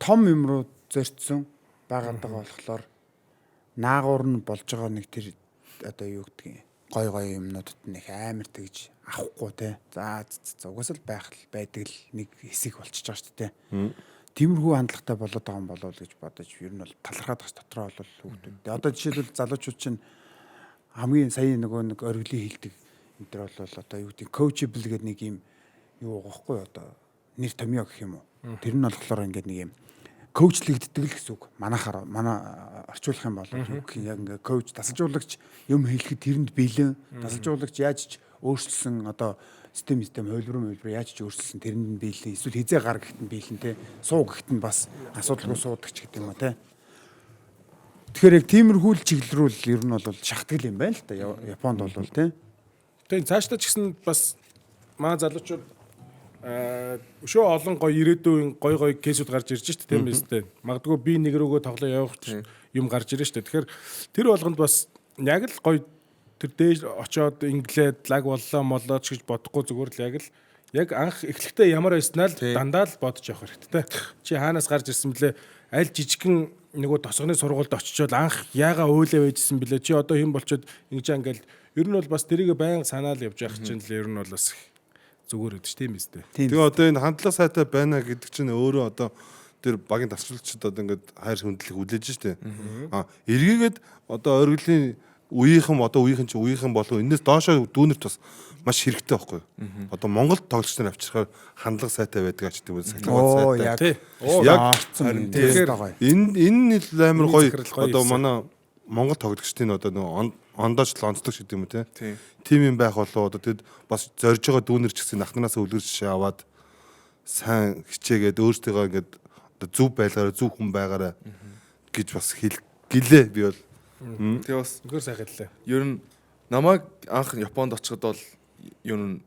том юм руу зорьцсон байгаад байгаа болохоор наагур нь болж байгаа нэг тэр одоо юу гэдгийг гоё юмнуудад нэг амар тэгж авахгүй те. За угаасаа л байдаг л нэг хэсэг болчихж байгаа шүү дээ. Тиймэрхүү хандлагатай болоод байгаа юм болов гэж бодож ер нь бол талархаад бас дотроо бол хүүхдүүд. Одоо жишээлбэл залуучууд чинь хамгийн сая нэг оргилын хилдэг энэ төр бол одоо юу гэдэг coachable гэдэг нэг юм юу байгаа хгүй одоо нэр томьёо гэх юм уу. Тэр нь болохоор ингээд нэг юм коучлэгддэг л гэсэн үг. Манай орчуулах юм бол яг ингээд коуч тасалжуулагч юм хэлэхэд тэрэнд бэлэн тасалжуулагч яаж ч өөрчлөсөн одоо систем хөлбөр яаж ч өөрчлөсөн тэрэнд нь биелэн эсвэл хизээ гар гэхэд нь биелэн те суу гэхэд нь бас асуудалгүй суудаг ч гэдэг юм а те. Тэгэхээр яг тиймэрхүү чиглэлрүүл ер нь бол шахтгал юм байна л да Японд бол те. Тэгээ цаашдаа ч гэсэн бас маа залуучууд өшөө олон гоё ирээдүйн гоё кейсүүд гарч ирж штэ тийм биз дээ. Магадгүй би нэг рүүгөө тоглоо явах юм гарч ирж штэ. Тэгэхээр тэр болгонд бас яг л гоё тэр дээж очоод инглээд лаг боллоо молооч гэж бодохгүй зүгээр л яг анх эхлэхдээ ямар байснаа л дандаа л бодож явах хэрэгтэй. Чи хаанаас гарч ирсэн блэ? Аль жижигхэн нөгөө тосгоны сургуульд очичоод анх яага уйлаа байжсэн блэ? Чи одоо хэн болчоод ингэж ингээл ер нь бол бас тэрийг байнга санаал явж явах чинь л ер нь бол бас зүгээр өгдөж тийм биз дээ. Тэгээ одоо энэ хандлага сайтай байна гэдэг чинь өөрөө одоо тэр багийн дасгалчид одоо ингээд хайр хөндлөх хүлээж штэ. Эргээгээд одоо оргилын үеийнхэн болон энэс доошоо дүүнерт бас маш хэрэгтэй байхгүй. Одоо Монгол тоглогч нар авчрахаар хандлага сайтай байдаг ч гэдэг үү. Оо сайтай. яг Тэгэхээр энэ амар гоё одоо манай Монгол тоглогчдын одоо нэг ондооч онцлог гэдэг юм те. Тим юм байх болоо одоо тэд бас зорж байгаа дүүнер ч гэсэн нахнаасаа үлгэр жишээ аваад сайн хичээгээд өөртөө ингээд одоо зөв байлгаараа зөв хүн байгаараа гэж бас гэлээ би бол. Тэгээ бас Үнээр сайхан хэллээ. ер нь намайг анх Японд очиход бол ер нь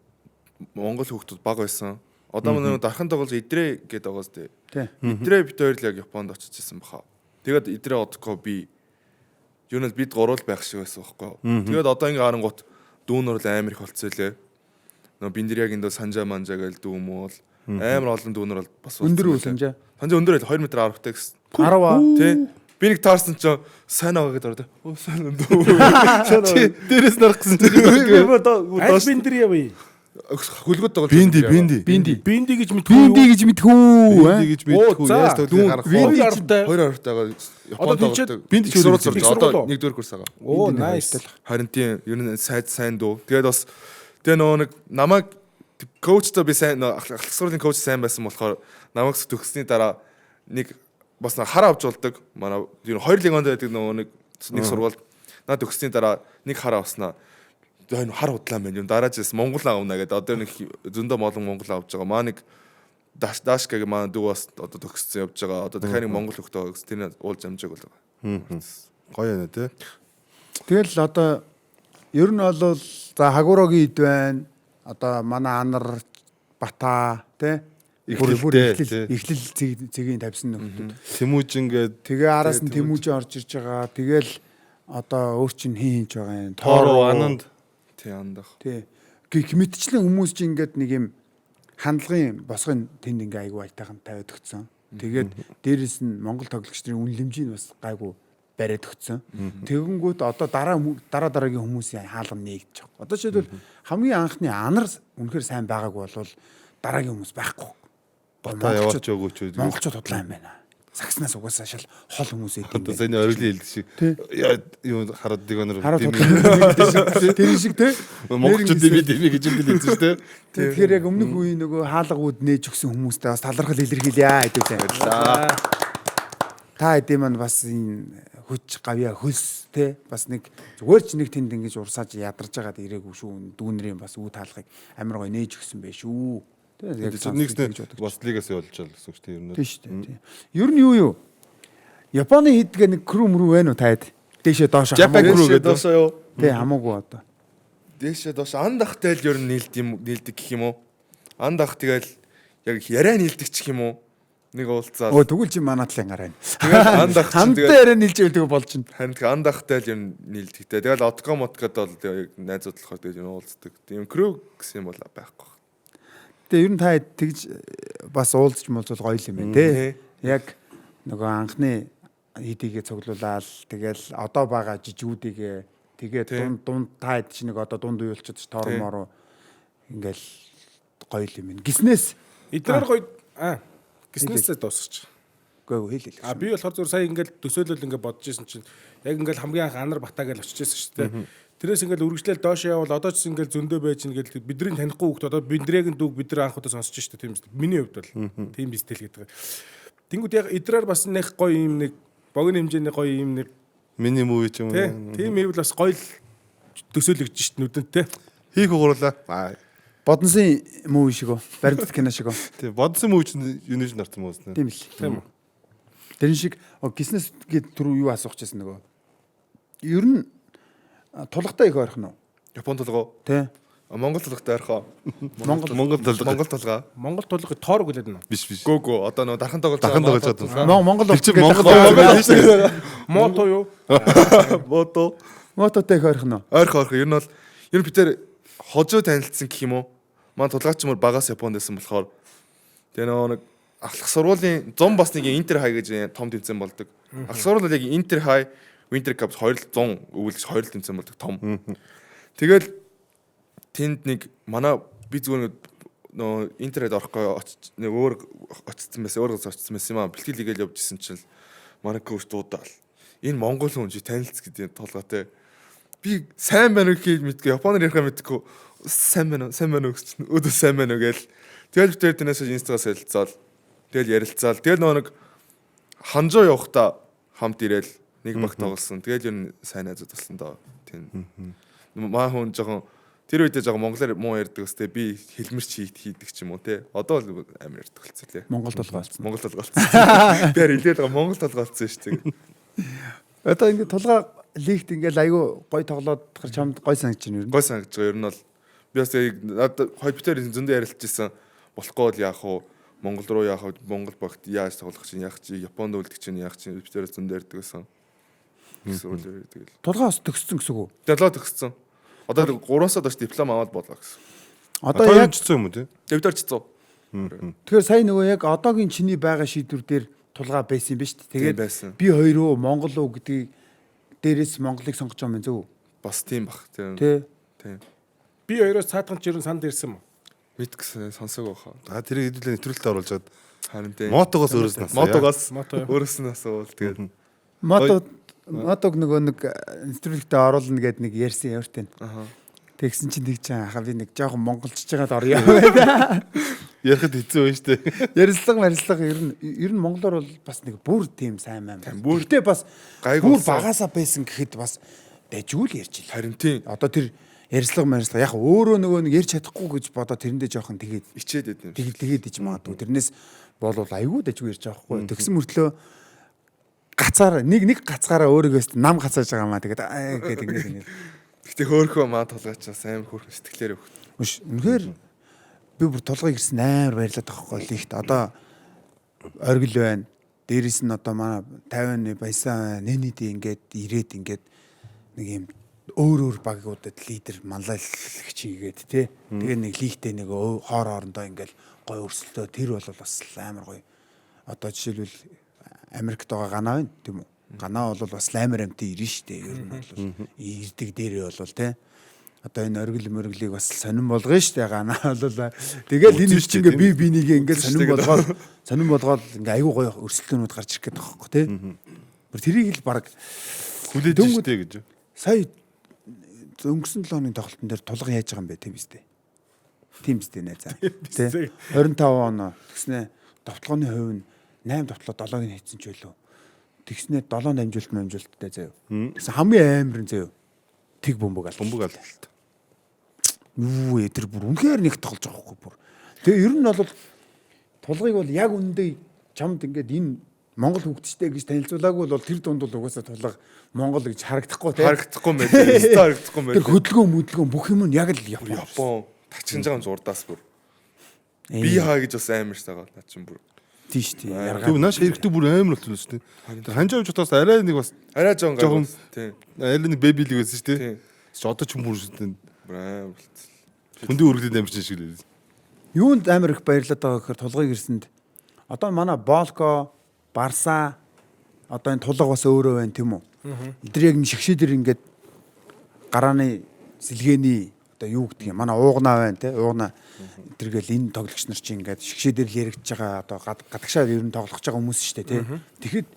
Монгол хүүхдүүд бага байсан. Одоо манай дархан тоглож идрээ гэдэг байгаас тээ. Идрээ бид хоёр л яг Японд очиж ирсэн баха. Тэгээд идрээ одохгүй би ер нь бид гурвал байх шиг байсан байхгүй. Тэгээд одоо ингээ харангуут дүүнөр л амар их болцсон лээ. Нөө биндриагийн дөө санжаа манжаа гээл дүүм бол амар олон дүүнөр бол бас өндөр үү санжаа. Санжаа өндөр л 2 м 10 та гэсэн. 10 тий. Би нэг таарсан ч сайн аа гэдээ ордог. Оо сайн дүү. Дээрээс нарах гэсэн чинь Аль биндри яв вэ? хөлгөд байгаа. Бинди гэж мэдгүй. Бинди гэж мэдхүү. Бинди гэж мэдхгүй. Яаж төлөв гарах вэ? Хоёр ортойгоо Японд тоглодог. Бинди ч сурвалж одоо 1-р курс байгаа. Оо nice. Харин тийм ер нь сайн дүү. Тэгээд бас тэгээ нөгөө нэг намайг коучтой би сайн ахлах сургуулийн коуч сайн байсан болохоор намайг төгссөний дараа нэг бас хар авч болдог. Манай ер нь 2 лигонд байдаг нөгөө нэг сургуульд наад төгссөний дараа нэг хар авснаа. Энэ хар худлаа мэн юм дараажээс Монгол авна гэдэг одоо нэг зөндөө молон Монгол авч байгаа. Маа нэг дашкаг маа дүү бас одоо төгссөн явж байгаа. Одоо дахиад нэг Монгол хөлтөө тэр уулж амжааг бол байгаа. Гоё нэ тэ. Тэгэл одоо ер нь бол за Хагурогийн ид байна. Одоо манай Анар Бата тэ эхлэл цэгийн тавьсан нөхдөд. Тэмүүжин гээд Тэгээ араас нь Тэмүүжин орж ирж байгаа. Тэгэл одоо өөр чинь хийж байгаа юм. Торо ананд тий андах. Тий. Мэтчлэн хүмүүс чинь ингээд нэг юм хандлагын босгын тэнд ингээ айгу айтайхан тавиад өгсөн. Тэгээд дээрэс нь Монгол тоглогчдын үнэлэмжийг бас гайгүй бариад өгсөн. Тэгэнгүүт одоо дараагийн хүмүүсийн хаалга нээгдэж байгаа. Одоо жишээлбэл хамгийн анхны Анар үнэхээр сайн байгаагүй бол дараагийн хүмүүс байхгүй. Бата яваач өгөөч. Монголчууд худлаа юм байна. Сакснаас угаасаа шал хол хүмүүс идэв. Одоо саяны оргилын хэлдэг шиг. Юу хараад дигонор тэр шиг те. Монголчуудын бид эми гэж хэлсэн шүү дээ. Тэгэхээр яг өмнөх үеийн нөгөө хаалгууд нээж өгсөн хүмүүстээ бас талархал илэрхийлье хэдүүлээ. Та хэдийн маань бас энэ хүч гавья хөлс те бас нэг зүгээр ч нэг тэнд ингэж урсааж ядарч байгаад ирээгүй шүү. Дүүнэрийн бас үе таалгыг амар гоё нээж өгсөн байх шүү. Тэгээд нэгснээ бас лигаас явуулж байгаа гэсэн үг тийм тийм шүү дээ. Ер нь юу Японы хийдгээ нэг крүү мөрөө байна уу таад? Дээшээ доошоо хамаагүй доошоо юу? Тий хамаагүй одоо. Дээшээ доошоо андахтай л ер нь нийлдэг гэх юм уу? Андах тэгэл яг яриа нийлдэг ч гэх юм уу? Нэг уулзаад. Өө тэгвэл чи манай талын гараа. Тэгээд андах чинь хамтдаа яриа нийлж ивэл тэгээ болж чинь. Харин тэгээ андахтай л ер нь нийлдэгтэй. Тэгэл откомоткод бол яг найзууд болохоор тэгээ уулздаг. Тийм крүү гэсэн юм бол байхгүй. Тэгээ ер нь та тэгж бас уулзч муулзал гоё юм байна те. Яг нөгөө анхны хийдийгээ цуглуулаад тэгэл одоо байгаа жижигүүдийгээ тэгээд дунд та хэд чи нэг одоо дунд уйлчод тоормороо ингээл гоё юм байна. Гиснээс Идрээр гоё гиснээсээ дуусчих. Үгүй хэлээ. Би болохоор зөв сая ингээл төсөөлөл ингээд бодож исэн чинь яг ингээл хамгийн анх Анар Батаа гэж очиж исэн шүү дээ. Тэрээс ингээл үргэлжлэл доош явал одоо ч ингээл зөндөө байж ингээл бидний танихгүй хүүхд одоо биндрэгийн дүүг бид нар анхудаа сонсож шүү дээ. Тийм үстэй. Миний хувьд бол тийм бистэл гэдэг. Тэнгүүд яг Идрээр бас нэг гоё юм нэг богино хэмжээний гоё юм нэг миний муви ч юм уу. Тийм ивэл бас гоё төсөөлөгдөж шүү дээ нүдэнд те. Хийх угруулаа. Бодонсын муу шиг үү? Баримтат кино шиг үү? Тийм бодсон муу чинь юу нэж нарсан мөн үснэ. Тийм л. Тийм үү. Тэрэн шиг гиснес гээд түрүү юу асуух гэсэн нөгөө. Ер нь тулгатай их ойрох нь уу? Япон толгоо. Тий. Монгол толготой ойрхоо. Монгол толгоо. Монгол толгой тоорог үлээд нь. Биш. Гөө одоо нөгөө дархан тоглож байгаа. Монгол Мото юу? Мототой их ойрох нь уу? Ойрхоо. Ер нь бол ер нь бид тэр хожуу танилцсан гэх юм уу? Манай тулгаач мөр багаас Японд байсан болохоор тэгээ нөгөө нэг ахлах сургуулийн зам бас нэг Интер хай гэж том тэмцээн болдог. Ахлах сургууль бол яг Интер хай, Winter Cup 200 өвлөж 2 тэмцээн болдог том. Тэгэл тэнд нэг манай би зүгээр нөө интернет орохгүй нэг өөр очсон байсан өөр газар очсон байсан юм аа. Бэлтгэл хийгээл явж исэн чинь манай коуч дуудаал. Энэ монгол хүн чи танилцс гэдэг толгойтой. Би сайн байна уу гэж мэдгүй. Японоор ярих мэдгүй. Сайн байна гэж өдөө сайн байна уу гээл. Тэгэл битэр тэрнээс инстагаас хэлцаал. Тэгэл ярилцаал. Тэгэл нэг ханжуу явахдаа хамт ирээл нэг баг тоглосон. Тэгэл ер нь сайн найзууд болсон доо. Тийм. Маа хүн жоохон тэр үедээ жоохон монголоор муу ярьдаг өстэй би хэлмэрч хийдэг ч юм уу те. Одоо л амар ярьдаг болцсон лээ. Монгол толгой болсон. Монгол толгой болцсон. Би хэлээд байгаа Монгол толгой болцсон шүү дээ. Одоо ингээд толгой лигт ингээд айгүй гой тоглоод тахар чамд гой санагч юм ер нь. Гой санагдаж байгаа. Ер нь бол би бас надад хойбитэр зөндөө ярилцчихсан. Болохгүй л яах вэ? Монгол руу яах вэ? Монгол багт яаж тоглох чинь яах чи? Японд үлдэх чинь яах чи? Битэр зөндөө ярьдаг байсан. Эсвэл тэгэл. Толгой бас төгссөн гэсэн үг үү? Диплом төгссөн. Одоо 3-аас доош диплом аваад болоо гэсэн. Одоо яг чицсэн юм уу те? Дэвтэр чицүү. тэгэхээр сая нөгөө яг одоогийн чиний байгаа шийдвэр дээр тулгаа байсан юм ба шүү дээ. байсан. Тэгээд би хоёр уу Монгол уу гэдгийг дээрээс Монголыг сонгож байгаа юм зөв үү? Бас тийм бах. Тэ. Тийм. Би хоёроос цаатхан ч ер нь санд ирсэн юм. Мэдгсэн сонсог байхаа. Тэр хэдүүлээ нэвтрүүлэлтэд оруулж чад. Харин тийм. Мотогоос өөрөөс нь асуу. Өөрөөс нь асуувал тэгээд Мотог нөгөө нэг нэвтрүүлэгтээ оруулна гэд нэг ярьсан явартай. Тэгсэн чинь нэг чам хаа би нэг жоохон монголчж байгаад орё. Ярихад хэцүү байна штэ. Ярилцлага ер нь монголоор бол бас нэг бүр тийм сайн маань. Бүртээ бас гайгүй бүр багасаа байсан гэхэд бас дайжгүй л ярьж ил. харин тийм. Одоо тэр ярилцлага яг өөрөө нөгөө нэг ярьж чадахгүй гэж бодоо тэрэндээ жоохон тэгээд Ичээд байд юм. тэгээд иж магадгүй. Тэрнээс болвол айгүй дайжгүй ярьж байгаа хгүй. Тэгсэн мөртлөө гацаар нэг гацгаараа өөрийгөөс нам гацааж байгаа маа тэгээд гээд ингэ. Гэтэ хөөхөө маа толгойчаас амар хөөрхөн сэтгэлээр өгч. Үш үнэхээр би бүр толгой ирсэн амар баярлаад байгаа хгүй лигт. Одоо оргил байна. Дээрээс нь одоо манай 50-ны баясаа нэнэд ингээд ирээд ингээд нэг юм өөр багуудад лидер манлайлагч хийгээд тий. Тэгээ нэг лигтээ нэг хоорондоо ингээд гой өрсөлдөө тэр бол бас амар гоё. Одоо жишээлбэл Америкт байгаа Гана байна тийм үү? Гана бол бас амар амтын ирнэ шүү дээ. Ер нь бол ирдэг дээрээ бол тий. Одоо энэ оргил мөрглийг бас сонирн болгоно шүү дээ. Гана бол тэгэл энэ чинь ингээ би бинийг ингээ сонирн болгоод ингээ айгүй гоё өрсөлдөөнүүд гарч ирэх гээд байгаа хөөхгүй тий. Бүр тэрийг л баг Хүлээж штэ гэж. сая өнгөрсөн 7 оны тоглолтын дээр тулга яаж байгаа юм бэ тийм үстэй. Тийм үстэй найзаа. Тэ 25 оноо тэгснэ довтлооны хувь нь 8 довтлоо 7-ыг хийсэн ч байлоо. Тэгснэ 7 амжилттай заяа. Тэгсэн хамгийн амар нь заяа. Тэг бөмбөг алт. Юу ээ тэр бүр үнэхээр нэг тоглож байгаа хгүй бүр. Тэгээ ер нь бол тулгыг бол яг үндэ чамд ингээд энэ Монгол хөгжтэй гэж танилцуулаагүй бол тэр дунд бол угаасаа тулга Монгол гэж харагдахгүй тийм. Харагдахгүй юм байна. Харагдахгүй юм байна. Тэр хөдөлгөөн бүх юм нь яг л Япон тачиж байгаа зурдаас бүр. Би хаа гэж бас амар шагаа наа чинь бүр. тийш тий. Тэг нааш хэрэгтэй бүр амар болчихлоо шүү дээ. Тэр ханжаа авч удаас арай нэг бас арай жоохон тийм. арай нэг бэбилэг байсан шүү дээ. Одоо ч юм бүр шүү дээ. Амар болчихсон. Хүндээ үргэлжлээд амжиж шиг л. Юунд амар их баярлаад байгаа гэхээр тулгыг ирсэнд одоо манай Болко, Барса одоо энэ тулга бас өөрөө байна тийм үү? Эдгээр яг шигшээдэр ингээд гарааны сэлгээний одоо юу гэдэг юм манай уугнаа байна тий уугнаа тэргээл энэ тоглогч нар чинь ингээд шигшээдэр л яригдж байгаа одоо гадагшаа ер нь тоглож байгаа хүмүүс шүү дээ тий. Тэгэхэд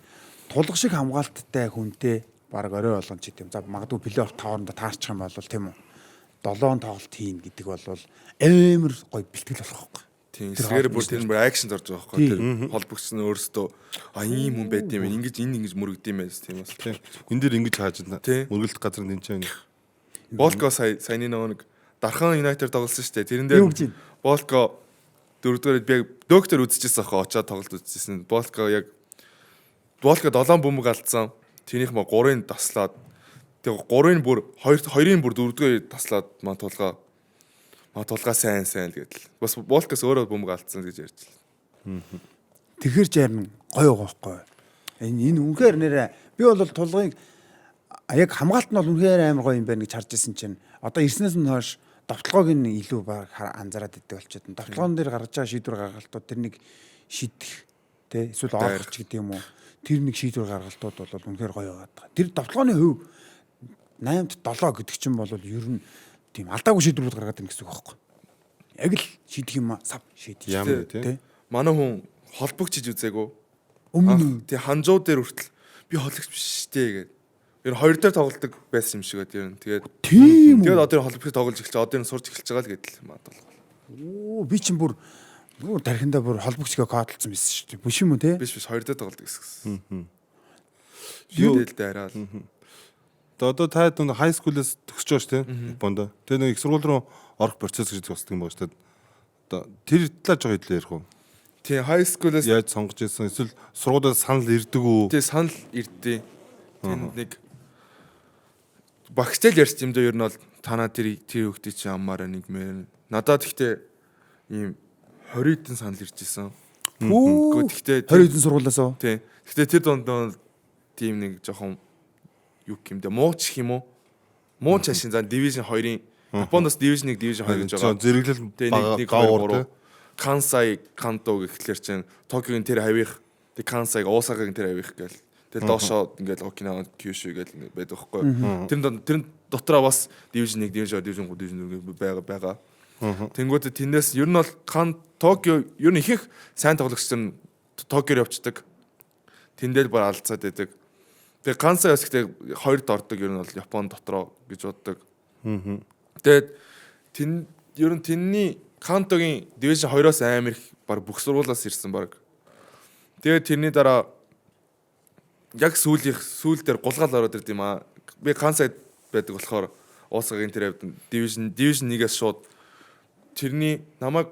тулга шиг хамгаалттай хүнтэй баг орой болгон ч гэдэм. За магадгүй плей-офф таваранда таарчих юм бол тийм үү? 7 тоглолт хийн гэдэг бол амар гоё бэлтгэл болох байхгүй. Тийм эсрэгээр бүр тэр бүр акшнд орж байгаа байхгүй. Тэр холбогч нь өөрөөсөө ийм хүн байд юм ингэж мөрөгд юм байс тийм бас. Энэ дээр ингэж хааж мөргөлт газар энэ чинь. Болко саяны нэг Дархан Юнайтед тоглосон шүү дээ. Тэрэн дээр Болко 4-р би доктор үзчихсэн хаа очоод тоглолт үзчихсэн. Болко 7 бөмбөг алдсан. Тэрнийх мө 3-ыг таслаад тэгээ 3-ыг бүр 2-ыг бүр 4-р таслаад маа тулгаа сайн л гэдэл. Бас Болкоос өөрөө бөмбөг алдсан гэж ярьж байна. Тэгэхэр жаарна гоё гохгүй. Энэ үнэхээр нэрэ би бол тулгыг яг хамгаалт нь бол үнэхээр амар гоё юм байна гэж харж ирсэн чинь одоо ирснээс нь хойш давталгоог нь илүү баг анзаараад идэх болчиход. Давталгоон дээр гаргаж байгаа шийдвэр гаргалтууд тэр нэг шийдэх тий эсвэл оорч гэдэг юм уу. Тэр нэг шийдвэр гаргалтууд бол үнэхээр гоё байгаа. Тэр давталгооны хувь 8-7 гэдэг чинь бол ер нь тийм алдаагүй шийдвэрүүд гаргаад ирнэ гэсэн үг байхгүй. яг л шийдэх юм сав шийдэж. Ямар тий. Манай хүн холбогчиж үзээгөө. Өмнө Тий ханжуу дээр хүртэл би холбогч биш дээ гэдэг. Ер нь хоёр дээр тоглолдог байсан юм шиг байд ер нь. Тэгээд тийм үү. тэгээд одоо холбогч тоглож эхэлж одоо энэ сурж эхэлж байгаа л гэдэл мадал. Оо би чинь бүр тархиндаа бүр холбогчгээ кодлцсон байсан шүү дээ. Биш юм уу те? Биш хоёр дээр тоглолдог гэсэн. Юу- Юу дээлтэй арай. Одоо та дунд хай скулээс төгсөж байгаа шүү тий. Бондо. Тэгээ нэг их сургууль руу орох процесс гэж зогсдог юм байна шүү дээ. Одоо тэр талаар жоо хэлээ ярих уу? Тий high school-ээс Яаж сонгож ирсэн? Эсвэл сургуулиас санал ирдэг үү? тий санал ирдээ. Тэнд нэг багцтай л ярьж юм даа ер нь бол танаа тэр хөлтөй чи аммаараа нэгмээр. Надад ихтэй ийм 20 хэдэн санал ирж исэн. Оо. Гэхдээ 20 хэдэн сургуулиас уу? тий. Гэхдээ тэр донд тийм нэг жоохон юу юм дэ мууч гэх юм уу? Мууч шашин зан division 2-ын Японоос division 1, division 2 гэж байгаа. Зэрэглэл Тэгээ нэг гавар Кансай Канто гэхлээр чинь Токиогийн тэр хавих тэг Кансайг Осакагийн тэр хавих гээл тэгэл доошоо ингээл Окинава Кюшю гээл байдаг байхгүй. Тэр дотроо бас division 1, division 2, division 3, division 4 байгаа. Тэнгүүтээ тэндээс ер нь бол Токио ер нь их сайн тоглогч нь Токиор явцдаг. Тэндэл бар алцаад байдаг. Тэгээ Кансай бас ихтэй хоёрд ордог ер нь бол Япон дотроо гэж боддог. Тэгээд ер нь тэрний Кантогийн division 2-оос амар их баг бүх сургуулиас ирсэн баг. Тэгээд тэрний дараа яг сүүл дээр гулгаал ороод ирд юм аа. Би Кансайд байдаг болохоор Осагагийн тэр division 1-ээс шууд тэрний намайг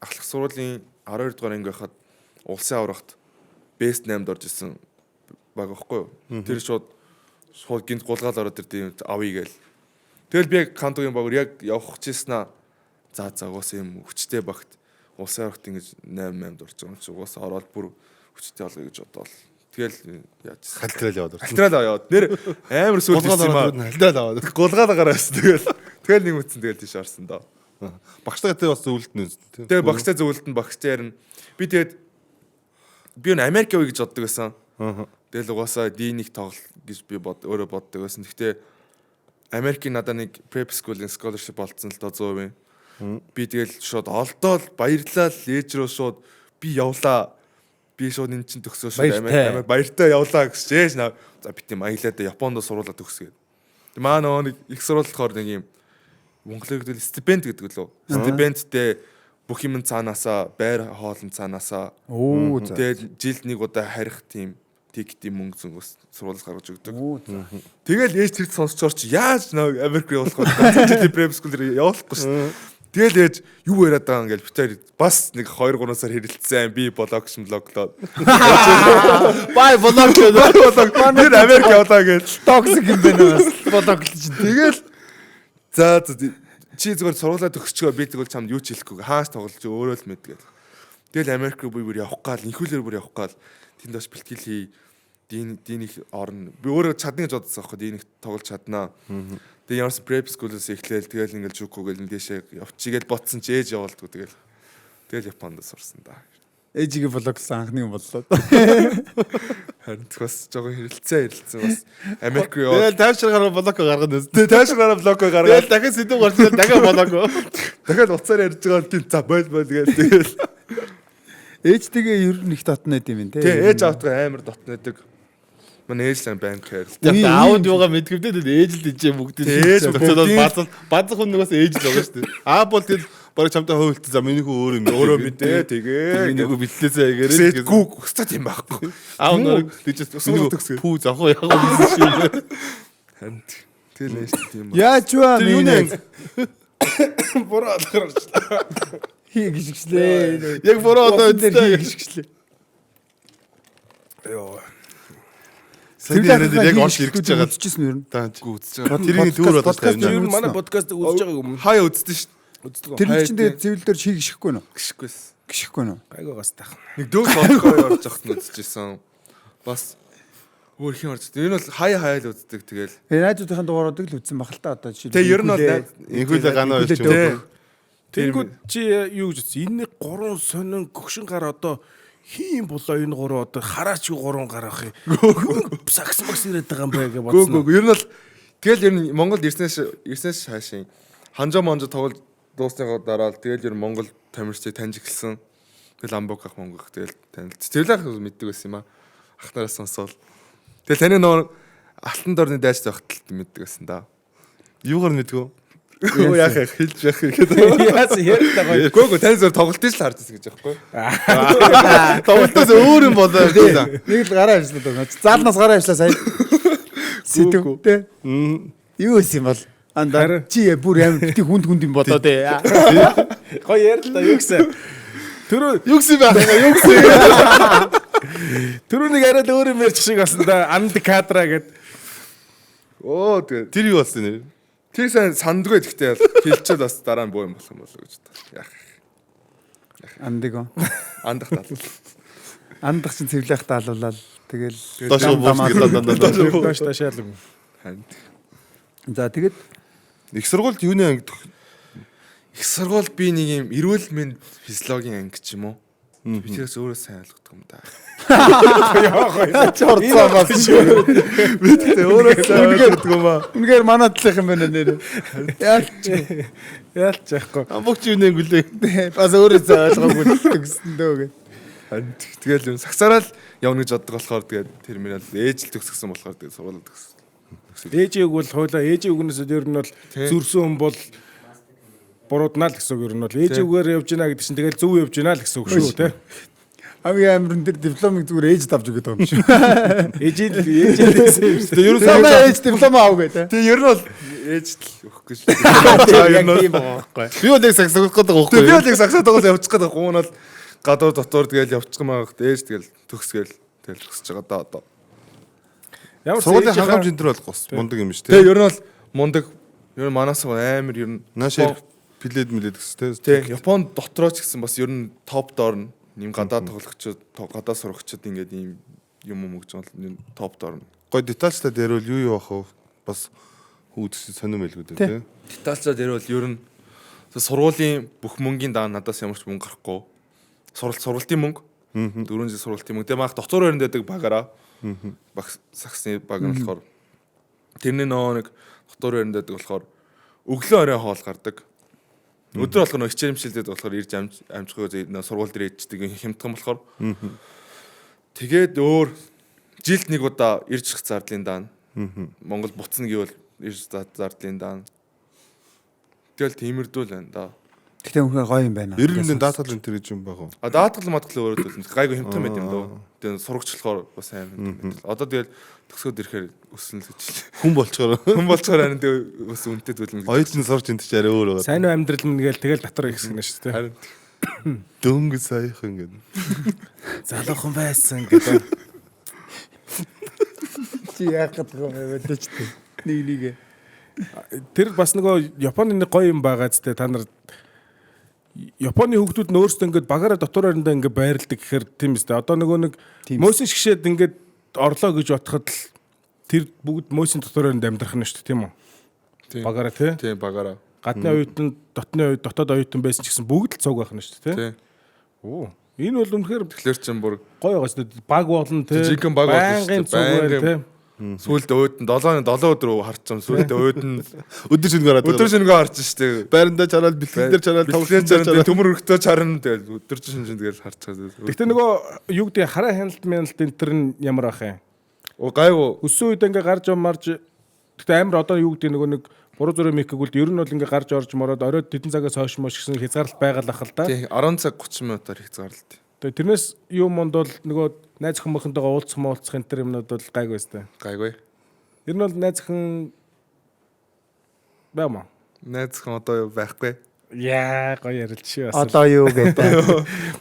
ахлах сургуулийн 12 дугаар анги байхад улсын аврагт best 8-д орж исэн баг байхгүй юу? Тэр шууд гинт гулгаал ороод ирд юм авъя гээл. Тэгэл би Кантогийн багур яг явах гэжсэн аа. За уус юм хүчтэй багт улсын аврагт ингэж 8-8-д орж байгаа юм чи уус ороод бүр хүчтэй болгоё гэж бодоол. Тэгэл яаж Халтрал яваад. халтрал аваад нэр амар сүүл ирсэн юм аа. Халтрал аваад. Гулгаад гараас тэгэл нэг үтсэн тэгэл тийш орсон доо. Багштайгатай бас зөвлөлтнө тий. Тэгээ багцтай зөвлөлтөнд багцтай ярина. Би тэгээд би н Америк явъя гэж боддог байсан. Тэгэл угаасаа D1 тоглох гэж би өөрөө боддог байсан. Гэхдээ Америкийн надад нэг prep school-ийн scholarship олцсон л доо 100%. Би тэгэл шууд олдоол баярлалаа ээж рүү шууд би явлаа. Би шууд эн чин төгсөө шууд Америк баяртай явлаа гэжээж наа. За би тийм аялаад Японд сургуулаа төгсгээд. Тэг маа нөгөө нэг их сургууль болохоор нэг юм Монголыг гэдэг стипенд гэдэг лөө. Стипендтэй бүх юм цаанаасаа байр хоолн цаанаасаа. Оо за. Тэгээд жилд нэг удаа харих тийм тикти мөнгө зөнгөөс сургуулиас гаргаж өгдөг. Тэгэл ээж тэр сонсчоор чи яаж нэг Америк явуулах вэ? Жилийн prep school дээр явуулахгүй шүү. Тэгэл ээж юу яриад байгаа юм гээл битээр бас нэг 2-3 сар хэрэлцсэн би блогшн блоглоод. Бай блог Тэр Америк явлаа гээл. токсик юм байна бас. Блог чинь. Тэгэл за чи зүгээр сургуулаа төгсчгөө би тэгвэл чамд юу ч хэлэхгүй хааш тоглож өөрөө л мэдгээд. Тэгэл Америк руу би бүр явах гал инхүүлэр бүр явах гал тэнд бас бэлтгэл хий диних орно. Би өөрөө чадна гэж бодсон аахгүй диних тоглож чаднаа. Тэгээ ямарс prep school-аас эхлээл тэгэл ингээл жукку гэл нэшээ явчихгээл ботсон ч ээж явуулдаг тэгэл Японд сурсан да. Ээжигээ блогсан анхны юм боллоо. Харин бас жоохон хэрэлцсэн бас Америк руу яваад Тэгэл тайвширгаар блок гаргана үст. тэгээ таашгараа блог гаргаад Тэгэл дахин сэдв гарчаад дахин блок. дахиад уцаар ярьж байгаа тийм за бойл гээл тэгэл Ээжтэйгээ ер нь их татна гэдэм юм те. тэгээ ээж аавтайгаа амар дотнодог. Манай ээж лан банк хайр. Яг аауд юугаа мэдгэвдээ ээж л дэжээ бүгдээ. Ээж бүгдээ. базах хүн нэгээс ээж л байгаа шүү дээ. Аа бол тэгэл бараг чамтай хөвөлт за миний хүү өөрөө мэдээ тэгээ миний хүү бэлтээсээ ягээрээ гүү хөстөд юм байхгүй. аав нэг дэжээс төгсгөө. пүү завхаа яг юм. Харин тэгэл ээж тийм ба. Яаж вэ? Тэр юу нэ? Бороо гарчлаа. Хий гიშгчлээ. Яг бороо одоо хий гიშгчлээ. Йоо. Сайн яриад яг орж ирэх гэж байгаа. Үзчихсэн юу юм? Тааж Үзэж байгаа. тэрийн төр болоод подкаст тавина. Ер нь манай подкаст үзэж байгаа юм. Хаяа үздэг шүү дээ. Тэр чинь тэгээд цэвэр дээр хий гიშхгүй нөө. Гიშгүйс. Гიშхгүй нөө. Гайгаагаас таах. Нэг дөг бодгоо орж явахт нь үзчихсэн. Бас өөр хин орж. Энэ бол хаяа л үздэг тэгэл. Найзуудын дугааруудыг л үзсэн бахал та одоо жишээ. Тэгээ ер нь бол Инхүүлээ ганаа Инхүүлээ ирч юм. Тэнгүүд чи юу гэж үзсэн? Энэ 3 сонин гөгшин гар одоо хийм болоо энэ 3 одоо хараач 3 гар ах юм. Сакс макс ирээд байгаа юм байна гэж бодсон. Гүү ер нь бол тэгэл ер нь Монгол ирснээс хаашийн ханжаа монжо тоглож дуусныхаа дараа л тэгэл ер нь Монгол тамирчдыг таньж эхэлсэн. Тэгэл амбук ах монгох тэгэл танилцсан. Тэр л ах мэддэг байсан юм аа. Ах нараас сонсоол. Тэгэл таны нөр алтан дорны дайч зогтолт мэддэг байсан да. Юугаар мэдгөө? Юу яах вэ? Хэлж яах гэдэг. Яасан ярьтаа гоё. Гүг тань зөв тоглолтын л харж байсан гэж аахгүй. Тоглолтоос өөр юм болоо. Нэг л гараа ажиллаад байна. Заалнаас гараа ажиллаа сая. Сэтгүү те. Юу исэн юм бол андаа чи бүр амар бити хүнд юм болоо те. Гоё ярьтаа юу гэсэн. Түрүү Юу гэсэн байх юм? Юу гэсэн? түрүү нэг арай л өөр юм ярьчих шиг болсон да. Анд кадра гэд. Оо тэгээ. Тэр юу болсон нэр? Тэр сайн сандгүй гэхдээ хэлчихэд бас дараа нь боо юм болох юм болоо гэж бодлоо. Яах. Андиго. Андах тал. Андах чинь цэвлэх таалуулаад тэгэл Доош буусныг Доош ташаалаг. За тэгэд Их сургуульд юуны анги Их сургууль би нэг юм эрүүл мэнд физиологийн анги ч юм уу. Би тэрээс өөрөө сайн ойлгодог юм да. чорцоо бас шүү. Бид тэ өөрөө ойлгодог юм аа. Үнэхээр манай талынх юм байна нэр. Яалч яахгүй. амбогч юуны анги үлээ. Бас өөрөө ойлгоогүй гэсэн дөө гэд. Тэгэл юм сагсараа л явна гэж боддог болохоор тэгээд терминал ээж л төгсгсөн болохоор тэгээд сургууль төгссөн. Ээжийг бол хойлоо ээжийн үгнээс ер нь бол зүрсэн хүн бол бурууднаа л гэсэн үг ер нь бол ээжигээр явж гинэ гэдэг чинь тэгэл зөв явж гинэ л гэсэн үг шүү те. Хамгийн амар энэ дипломыг зүгээр ээж давж өгöd байгаа юм шүү. Ээжийн гэсэн юм шүү. Ер нь сайн ээж диплом аав гэдэг. Тэгээд ер нь бол ээж л өгөх гэж. Яг тийм байхгүй. Би бол яг сагсах гэдэг байгаа Би байхгүй. бол яг сагсаад байгаа явчих гэдэг гуунал гадуур дотор тэгэл явчих юм аа гэхдээ ээж тэгэл төгсгээл тэгэл төгсөж байгаа да одоо. Ямар Сургуулийн хангамж энэ төр бол гос мундаг юм шүү Тэгээ те. ер нь бол мундаг ер нь манаас амар ер нь Наашаа плед мэлээд гэсэн тий те. Японд дотроо ч гэсэн бас ер нь топ доор нь нэм гадаад тоглогчид гадаад сурагчид ингээд ийм юм өгч байгаа юм топ доор нь. Гой детальчлаад ярил юу юу ах вэ? Бас хүүдс сонирм байлгүй те. Детальчаад ярил ер нь сургуулийн бүх мөнгөний даа надаас ямар ч мөнгө гарахгүй. Сургалтын мөнгө. 4 жил сургалтын мөнгө. Тэгээ маах доцоор өрөнд дэдэг багаараа. Баг саксны баг нь болохоор тэрний нөө нэг доцоор өрөнд дэдэг болохоор өглөө орой хоол гардаг. Өдөр болгоно хичээлмшилдэд болохоор ирж амжихгүй сургууль дээр ээждэг хямдхан болохоор. Тэгээд өөр жилд нэг удаа ирж их зардлын даана. Монгол буцна гэвэл ирж зардлын даана. Тэгэл тиймэрдүүл байна да. Гэтэ үнэхээр гоё юм байна. Эргэн даатгал энэ төр гэж юм баг уу? А даатгал матгал өөрөө төлөв. Гайгүй хямдхан байт юм дөө. Тэгээд сурагчлахаар бас амар юм. Одоо тэгэл төгсөөд ирэхээр өснө л гэж. Хүн болчоор. Хүн болцохоор харин тэг бас үнэтэй төлөв. Оюутны сурч энэ ч арай өөр байгаа. сайн уу амьдрал мэн гээл тэгэл дотор ихсгэнэ шүү дээ. Харин Дөнгө саяхан гэдэг. Залуухан байсан гэдэг. Чи яах гэдэг юм бэ ч тийм. Нэг. Тэр бас нөгөө Японы нэг гоё юм байгаа зү та нар Японы хүүхдүүд нь өөрсдөө ингээд багаараа дотор орондоо ингээд байрладаг гэхээр тийм үстэй. Одоо нөгөө нэг мөсийн шгшээд ингээд орлоо гэж бодоход л тэр бүгд мөсийн дотор оронд амьдрах нь шүү дээ тийм үү? Багаараа тий. тийм багаараа. Гадны оюутан, дотоод оюутан байсан ч гэсэн бүгд л цуг байх нь шүү дээ тий. Тий. Оо. Энэ бол үнэхээр Тэгэхээр ч юм бүр гоё байгаа шүү дээ. Баг болно тий. Жинхэнэ баг болно шүү дээ. Цуг байна тий. Сүүлд өөдөн 7 өдөр харчихсан. Сүүлд өөдөн Өдөр шинээр гараад. өдөр шингээ харж штэ. байрандаа чараад бэлтгэл дээр чараад Тоглолтын чараад төмөр өргөтөө чарна тэгэл өдөр шинжин тэгэл харчихсан. Гэхдээ нөгөө юу гэдэг хараа хяналт мяналт энэ төр нь ямар ах юм? Оо гайгүй. Өссөн үед ингээ гарч марж гэхдээ амар одоо юу гэдэг нөгөө нэг буруу зүрх микгүүл ер нь бол ингээ гарч орж мороод оройд тэдэн цагаас хойш мош гэсэн хязгаарлалт байгаад ах л да. Тий 10 цаг 30 минутаар хязгаарлалт. Тэгээ тэрнээс юм монд бол нөгөө найз хүмүүнтэйгээ уулзах энэ төр юмнууд бол гайгүй өстэй. Гайгүй. Ер нь бол найз хүн баймаа. Найз хүн одоо байхгүй. Яа гоё ярилж шүү. Одоо юу гэдэг.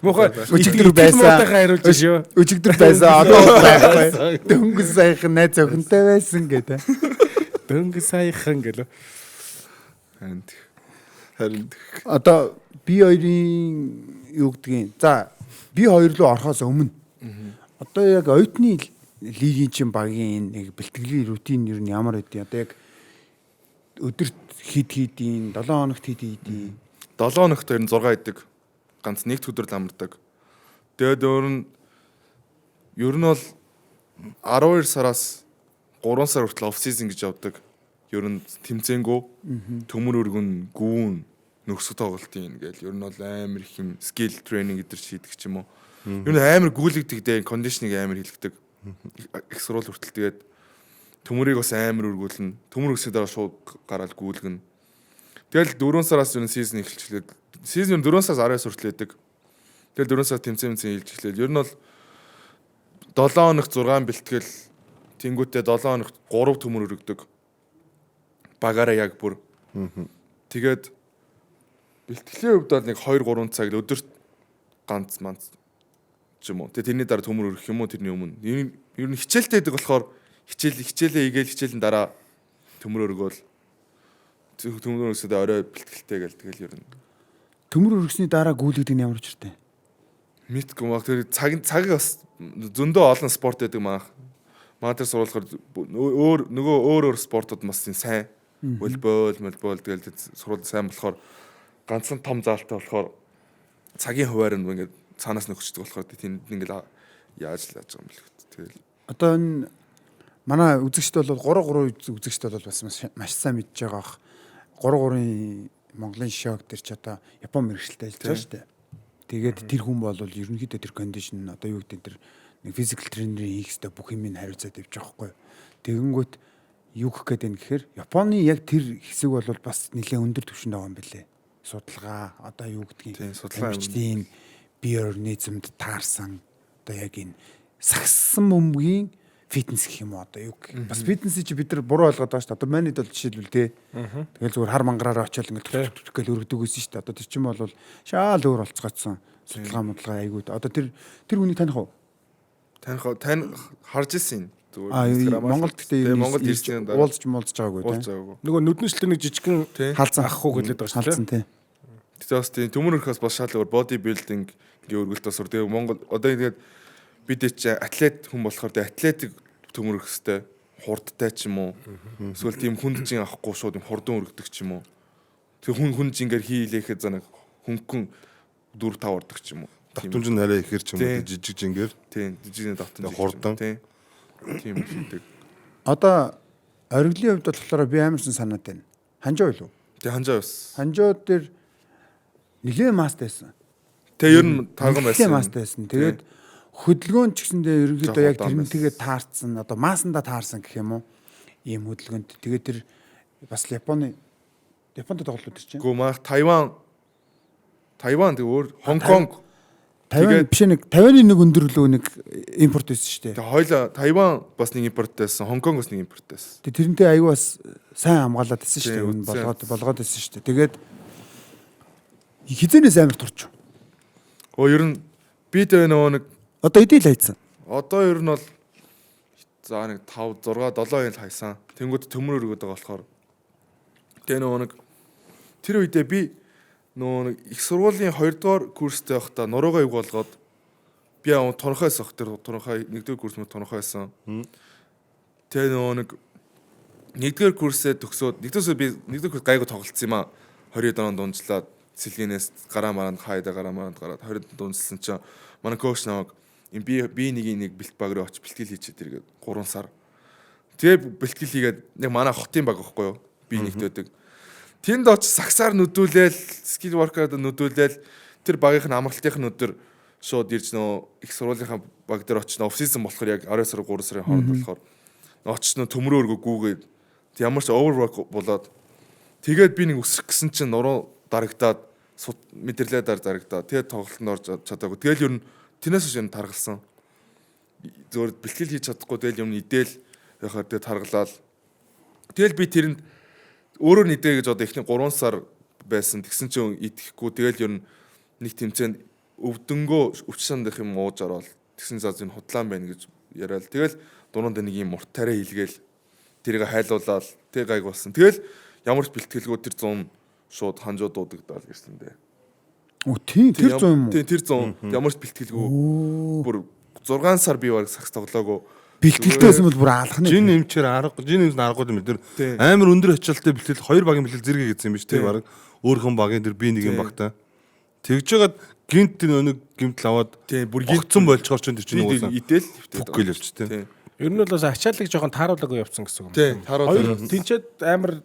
Муухай Өчигдөр байсан. хариулж шүү. Өчигдөр байсан. Одоо байхгүй. Дөнгөж саяхан найз охинтой байсан гэдэг. Дөнгө саяхан гэлөө. Харин Одоо би хоёрын юу гэдгийг. За би хоёр руу орохоос өмнө. Одоо яг оюутны лигийн чин багийн нэг бэлтгэлийн рутин ер нь ямар байдیں۔ Одоо яг өдөрт хийдийн 7 хоногт хийдийн 7 хоногт 26 идэг. Ганц нэгд өдөр л амардаг. Тэгээд ер нь бол 12 сараас 3 сар хүртэл оф сизон гэж явдаг. Ер нь тэмцээнгүй төмөр өргөн гүүн нөхсөг тоглолтын ингээл ер нь бол амар их юм skill training гэдэр шийдэг ч юм уу. Ер нь амар гүйлгдэг дээ кондишныг амар хилэгдэг. Их сурвал хүртэл тэгээд төмөрийг бас амар өргүүлнэ. Төмөр өсөд дараа шууд гараад гүйлгэнэ. Тэгэл 4 сараас ер нь сизон эхэлчихлээ. Сизон 4 сараас 10-аас хүртэл байдаг. Тэгэл 4 сар тэмцээн хэлчихлээ. Ер нь бол 7 хоног 6 бэлтгэл тэнгүүтээ 7 хоног 3 төмөр өргөдөг. Багаараа яг бүр. Тэгээд бэлтгэлийн хувьд бол нэг 2-3 цаг л өдөрт ганц манц ч юм уу. Тэгээд тэрний дараа төмөр өргөх юм уу тэрний өмнө. Ер нь хичээлтэй байдаг болохоор хичээлээ игээл хичээлийн дараа төмөр өргөөл. Төмөр өргөсөд орой бэлтгэлтэй гээл тэгэл ер нь. Төмөр өргөсний дараа гүйлгдэг нь ямар учиртай? Мэдгүй маа тэр цагийг бас зөндөө олон спорт байдаг маа. Маадэр сурвалахаар өөр спортууд бас сайн волейбол тэгэл сурвал сайн болохоор ганцхан том заалтай болохоор цагийн хуваар нь ингээд цаанаас нөхчдөг болохоор тэнд ингээд яаж л яаж байгаа юм бэл. Тэгэл Одоо энэ манай үзэгчд бол 3 үзэгчд бол бас маш сайн мэдж байгаа бах. 3-3-ын Монголын шок дээр ч одоо Япон мэрэгчлээ ажиллаж байгаа шүү дээ. Тэгээд тэр хүн бол ерөнхийдөө тэр кондишн одоо юу гэдэг тэр нэг физикал тренерийн хийх ёстой бүх юм хариуцаад явж байгаа хгүй. Тэгэнгүүт юу гэх гээд байна гэхээр Японы яг тэр хэсэг бол бас нэлээд өндөр түвшинд байгаа юм билэ. Судалгаа одоо юу гэдгийг судалгаачдын биоорганизмд таарсан одоо яг энэ сагсан бөмбөгийн фитнес гэх юм уу одоо юу гэх. Бас фитнесийг чи бид нар буруу ойлгоод байгаа шүү дээ. Одоо манайд бол жишээлбэл тий. Тэгэл зүгээр хар мангараараа очиод ингээд гэл өргөдөг гэсэн шүү дээ. Одоо тэр чинь бол шаал өөр болцгоцсон судалгаа айгуу. Одоо тэр хүнийг таних уу? Тань харж ирсэн зүгээр. Монголд гэдэг Монголд ирсэн уулзж байгаагүй тий. Нөгөө нүднэслэр нэг жижигхэн Халзан авахгүй гэлээд байгаа шүү халзан тий. Тэгээ бас тийм төмөр өрхөөс бас шал өөр боди билдинг гээ өргөлтөө сур. Тэгээ Монгол одоо ингээд бид ч атлет хүн болохоор тэгээ атлетик төмөр өрхөстэй хурдтай ч юм уу. Эсвэл тийм хүнжин авахгүй шууд юм хурдан өргөдөг ч юм уу. Тэгээ хүнжингээр хийлээхэд занаг хөнгөн 4-5 ордог ч юм уу. Давтамж нь арай ихэр ч юм уу жижиг жингээр. Тийм жижиг давтамж хурдан. Тийм хийдэг. Одоо ориглын хувьд болохоор би амарсан санаад байна. Ханжаа юу? Тэгээ ханжаа бас. Ханжаа дээр нэлээд маст байсан. Тэгээ ер нь тарган байсан. Маст байсан. Тэгээд хөдөлгөөн ч гэсэндээ ерөнхийдөө яг тэрнтэйгээ таарсан. Одоо маасандаа таарсан гэх юм уу? Ийм хөдөлгөөнт. Тэгээд тэр бас Японд тоглолт ирж байна. Гү мах Тайван тэг өөр Хонконг Тайван биш нэг 51 өндөрлөө нэг импорт байсан шүү дээ. Тэгээ хоёлаа Тайван бас нэг импорт байсан, Хонконг бас нэг импорт байсан. Тэгээ тэрнтэй аягүй бас сайн хамгаалаад байсан шүү дээ. Болгоод байсан шүү дээ. Тэгээд хизэнээс амар турч. Ер нь би тэ нөгөө нэг Одоо эдийн л хайцсан. одоо ер нь бол за нэг 5 6 7 ил хайсан. Тэнгүүд төмөр өргөд байгаа болохоор тэгээ нөгөө нэг тэр үедээ би нөгөө нэг их сургуулийн 2 дугаар курстэй байхдаа нуруугаа юг болгоод би тонхоос ах тэр тонхоо 1-р курс мө тонхоосон. Тэгээ нөгөө нэг 1-р курсээ төгсөөд 1-р курс гайгүй тоглолцсон юм а. 20 доноо дунджлаад сэлгэнээс гараа маранд гараад 20 дунджлсан чинь манай коуч намайг би нэг бэлт баг руу очиж бэлтгэл хийчихэд иргээд 3 сар. Тэгээ бэлтгэл хийгээд яг манай хотын баг байхгүй юу? Би нэгт байдаг. Тэнд очиж сагсаар нүдүүлээл, скил воркерд нүдүүлээл тэр багийнх нь амралтынх нь өдөр шууд ирж нөө их сургуулийнхаа баг дээр очиж офсисэн болохоор яг 12 сар 3 сарын хооронд болохоор очиж нөө төмрөө өргө гүүгээд ямар ч overwork болоод тэгээд би нэг өсөх гэсэн чинь нуруу дарагдаад мэдэрлээ дарагдаад тэгээд тоглолтод орж чадаагүй. Тэгэл ер нь тэрнээс ч юм таргалсан. Зөвөр бэлтгэл хийж чадахгүй тэгэл юм идэл яхаар тэгээд таргалаад. Тэгэл би тэрэнд өөрөө нэгдээ гэж одоо эхний 3 сар байсан. Тэгсэн чинь идэхгүй тэгэл ер нь нэг тэмцээнд өвдөнгөө өвчсөндөх юм ууж ороод тэгсэн заз энэ худлаан байна гэж яриад. Тэгэл дуруунд нэг юм урттараа хийлгээл тэрийг хайлуулаад тэг гайг болсон. Тэгэл ямар ч бэлтгэлгүй тэр 100 шууд ханжуу дуудагдаад гэрсэн дээ. Оо тийм тэр 100 юм уу? Тийм тэр 100 ямар ч бэлтгэлгүй. Бүр 6 сар би баг сакс тоглоагүй. Бэлтгэлтэйсэн бол бүр аалах нь. Жин нэмчээр жин нэмс аргагүй юм дээр амар өндөр ачаалттай бэлтгэл 2 багийн бэлтгэл зэрэг хийсэн юм биш тийм баг. Өөрхөн багийн тэр би нэг юм багтаа. Тэгж жагаад гинт нэг гимтэл аваад тийм бүр гогцсон болчоор ч тэр чинь уусаа идэл бүкгэл явж тийм. Ер нь бол бас ачааллыг жоохон тааруулаагүй явцсан гэсэн үг юм. Тийм тааруулаад тэнцээд амар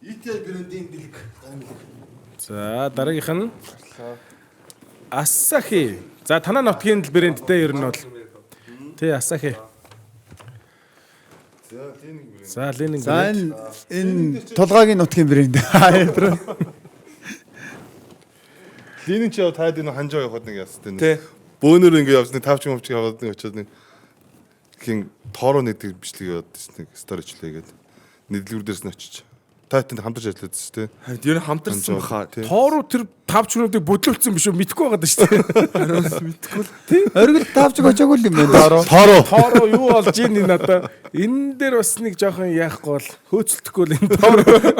ETI брендийн дэлг. За дараагийнх нь Asahi. За танаа нутгийн брэндтэй ер нь бол тий Asahi. За Ленинг. За энэ тулгаагийн нутгийн брэнд. Ленин ч яа таад энэ ханжаа явахад нэг ястай нэг. Бөөнөр ингэ явсан нэг тавч мовч яваад нэг очиод нэг хин тоороо нэг бичлэг яваад нэг сторичлээ гээд нэрлэгүүр дээрс нь очиж. Таатанд хамтарч ажиллаад шүү дээ. Харин ер нь хамтарсан баха тий. Тоороо тэр тавчнуудыг бодлуулсан биш үү мэдэхгүй байгаа даа шүү дээ. Хариус мэдгүй л. Оргил тавч очоогүй юм байна. Тоороо юу болж ийн энэ одоо энэ дээр бас нэг жоохон яахгүй бол хөөцөлдөхгүй л энэ